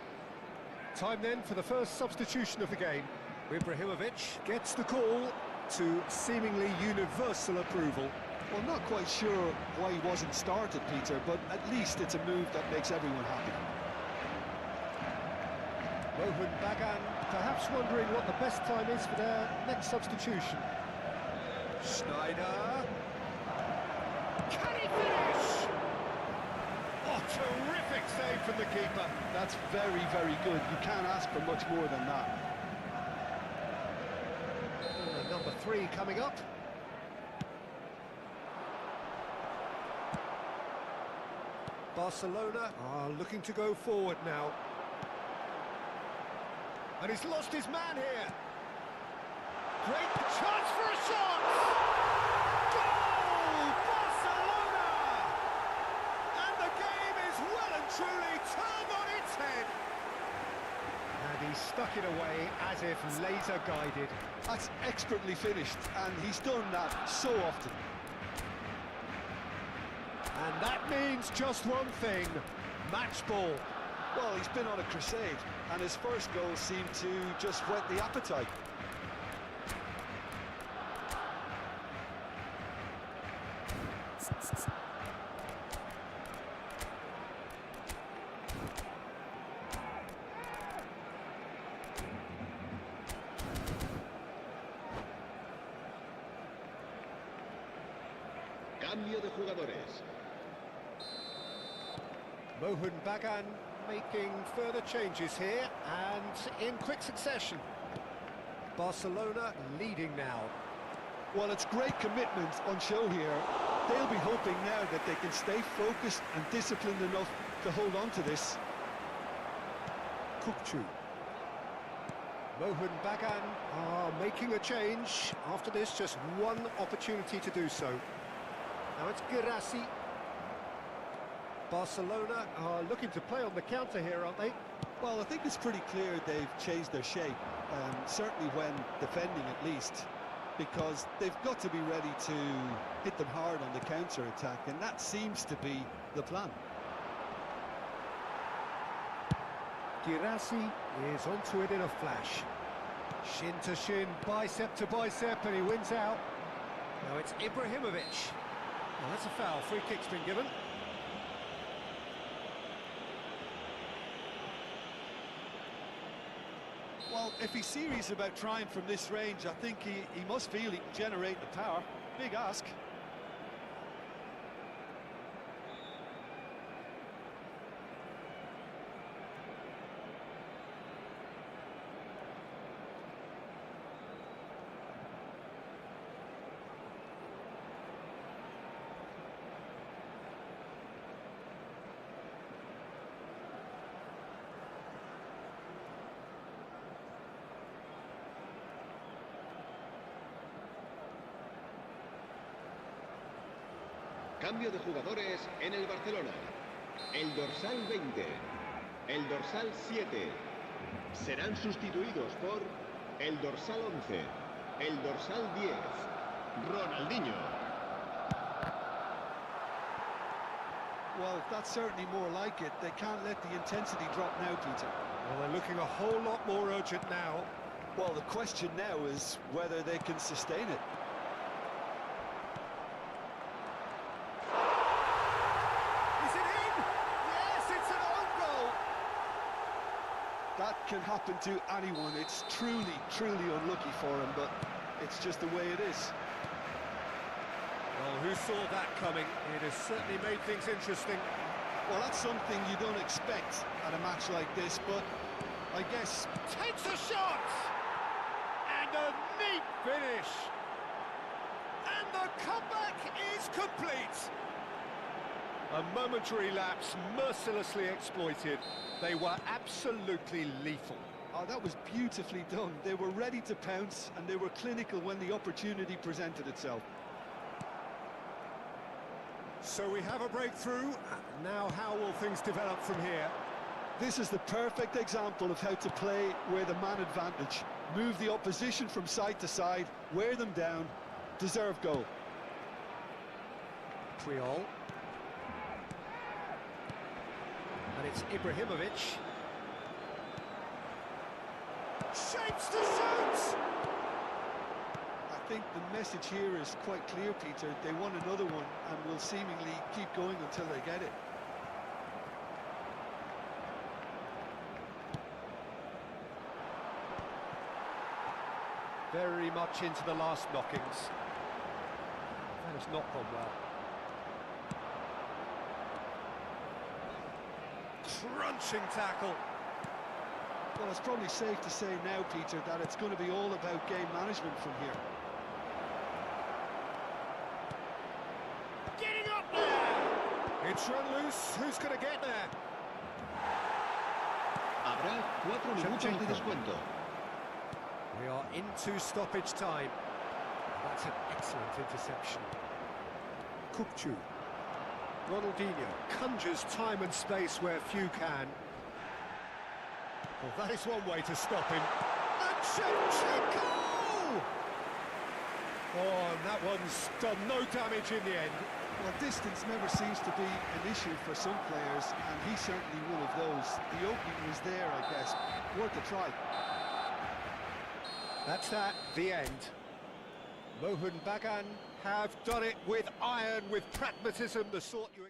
Time then for the first substitution of the game. Ibrahimovic gets the call to seemingly universal approval. Well, not quite sure why he wasn't started, Peter, but at least it's a move that makes everyone happy. Rohan Bagan perhaps wondering what the best time is for their next substitution. Schneider. Can he finish? Oh, terrific save from the keeper. That's very, very good. You can't ask for much more than that. Number 3 coming up. Barcelona are looking to go forward now. And he's lost his man here. Great chance for a shot! Goal! Barcelona! And the game is well and truly turned on its head. And he stuck it away as if laser guided. That's expertly finished, and he's done that so often. And that means just one thing, match ball. Well, he's been on a crusade, and his first goal seemed to just whet the appetite. Cambio de jugadores. Rohan Bagan making further changes here, and in quick succession. Barcelona leading now. Well, it's great commitment on show here. They'll be hoping now that they can stay focused and disciplined enough to hold on to this. Kukçu. Rohan Bagan are making a change. After this, just one opportunity to do so. Now it's Girassi. Barcelona are looking to play on the counter here, aren't they? Well, I think it's pretty clear they've changed their shape, certainly when defending at least, because they've got to be ready to hit them hard on the counter-attack, and that seems to be the plan. Girassi is onto it in a flash. Shin to shin, bicep to bicep, and he wins out. Now it's Ibrahimovic. Well, that's a foul. Free kick's been given. Well, if he's serious about trying from this range, I think he must feel he can generate the power. Big ask. Cambio de jugadores en el Barcelona. El dorsal 20, el dorsal 7 serán sustituidos por el dorsal 11, el dorsal 10, Ronaldinho. Well, that's certainly more like it. They can't let the intensity drop now, Peter. Well, they're looking a whole lot more urgent now. Well, the question now is whether they can sustain it. Is it in? Yes, it's an own goal. That can happen to anyone. It's truly, truly unlucky for him, but it's just the way it is. Well, who saw that coming? It has certainly made things interesting. Well, that's something you don't expect at a match like this, but I guess... Takes a shot! And a neat finish! And the comeback is complete! A momentary lapse mercilessly exploited. They were absolutely lethal. Oh, that was beautifully done. They were ready to pounce, and they were clinical when the opportunity presented itself. So we have a breakthrough. Now how will things develop from here? This is the perfect example of how to play with a man advantage. Move the opposition from side to side, wear them down, deserve goal. Creole. And it's Ibrahimovic. Shapes to shoot! I think the message here is quite clear, Peter. They want another one and will seemingly keep going until they get it. Very much into the last knockings. That has not gone well. Crunching tackle. Well, it's probably safe to say now, Peter, that it's going to be all about game management from here. Getting up there! It's run loose. Who's going to get there? Habrá 4 minutos de descuento. We are into stoppage time. That's an excellent interception. Kukçu. Ronaldinho conjures time and space where few can. Well, that is one way to stop him. And Shevchenko! Oh, and that one's done no damage in the end. Well, distance never seems to be an issue for some players, and he's certainly one of those. The opening was there, I guess. Worth a try. That's that, the end. Mohun Bagan have done it with iron, with pragmatism, the sort you...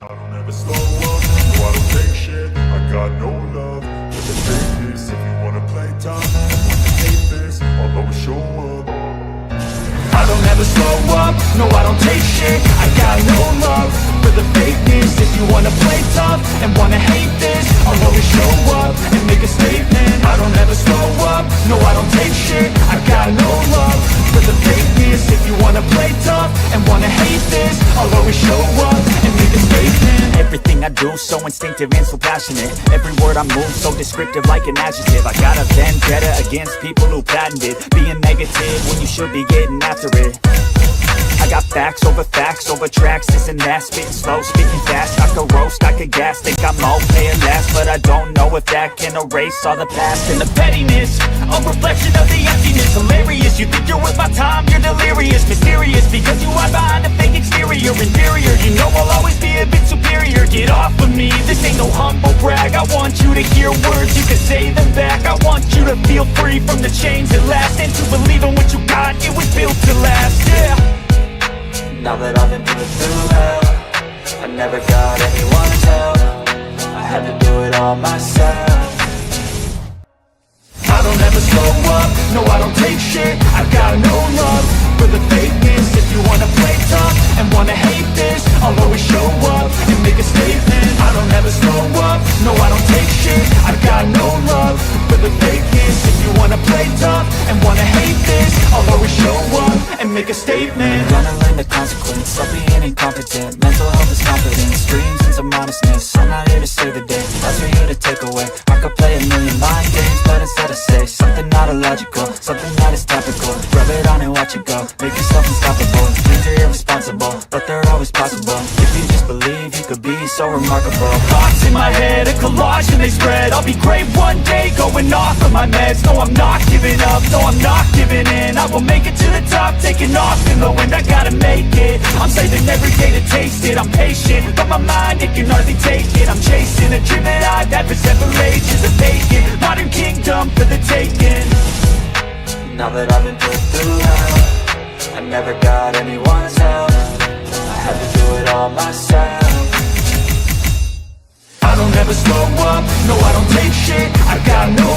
I don't ever slow up, no I don't take shit, I got no love for the fakeness. If you wanna play tough and wanna hate this, I'll always show up. I don't ever slow up, no I don't take shit, I got no love for the fakeness. If you wanna play tough and wanna hate this, I'll always show up and make a statement. I don't ever slow up, no I don't take shit. I got no love for the fakeness. If you wanna play tough and wanna hate this, I'll always show up and make a statement. Everything I do so instinctive and so passionate. Every word I move so descriptive like an adjective. I got a vendetta against people who patented being negative when you should be getting after it. I got facts over tracks, this and that. Spitting slow, spitting fast, I could roast, I could gas. Think I'm okay at last, but I don't know if that can erase all the past. And the pettiness, a reflection of the emptiness. Hilarious, you think you're worth my time, you're delirious. Mysterious, because you hide behind a fake exterior. Inferior, you know I'll always be a bit superior. Get off of me, this ain't no humble brag. I want you to hear words, you can say them back. I want you to feel free from the chains that last, and to believe in what you got, it was built to last, yeah. Now that I've been put through hell, I never got anyone's help. I had to do it all myself. I don't ever slow up, no I don't take shit. I got no love for the fakeness. If you wanna play tough and wanna hate this, I'll always show up and make a statement. I don't ever slow up, no I don't take shit. I got no love for the fakeness. If you wanna play tough and wanna hate this, I'll always show up and make a statement. Gonna learn the consequence of being incompetent. Mental health is confidence, dreams and some honestness. I'm not here to save the day, that's for you to take away. I could play a million mind games, but instead I say something not illogical, something that is topical. Rub it on and watch it go, make yourself unstoppable. Dreams are irresponsible, but they're always possible. If you just believe, you could be so remarkable. Thoughts in my head, a collage and they spread. I'll be great one day, going off of my meds. No, I'm not giving up, no, I'm not giving in. I will make it to the top, taking off in the wind. I gotta make it, I'm saving every day to taste it. I'm patient, but my mind, it can hardly take it. I'm chasing a dream that I've had for several ages. A vacant, modern kingdom for the taking. Now that I've been put through hell, I never got anyone's help. I had to do it all myself. I don't ever slow up, no I don't take shit. I got no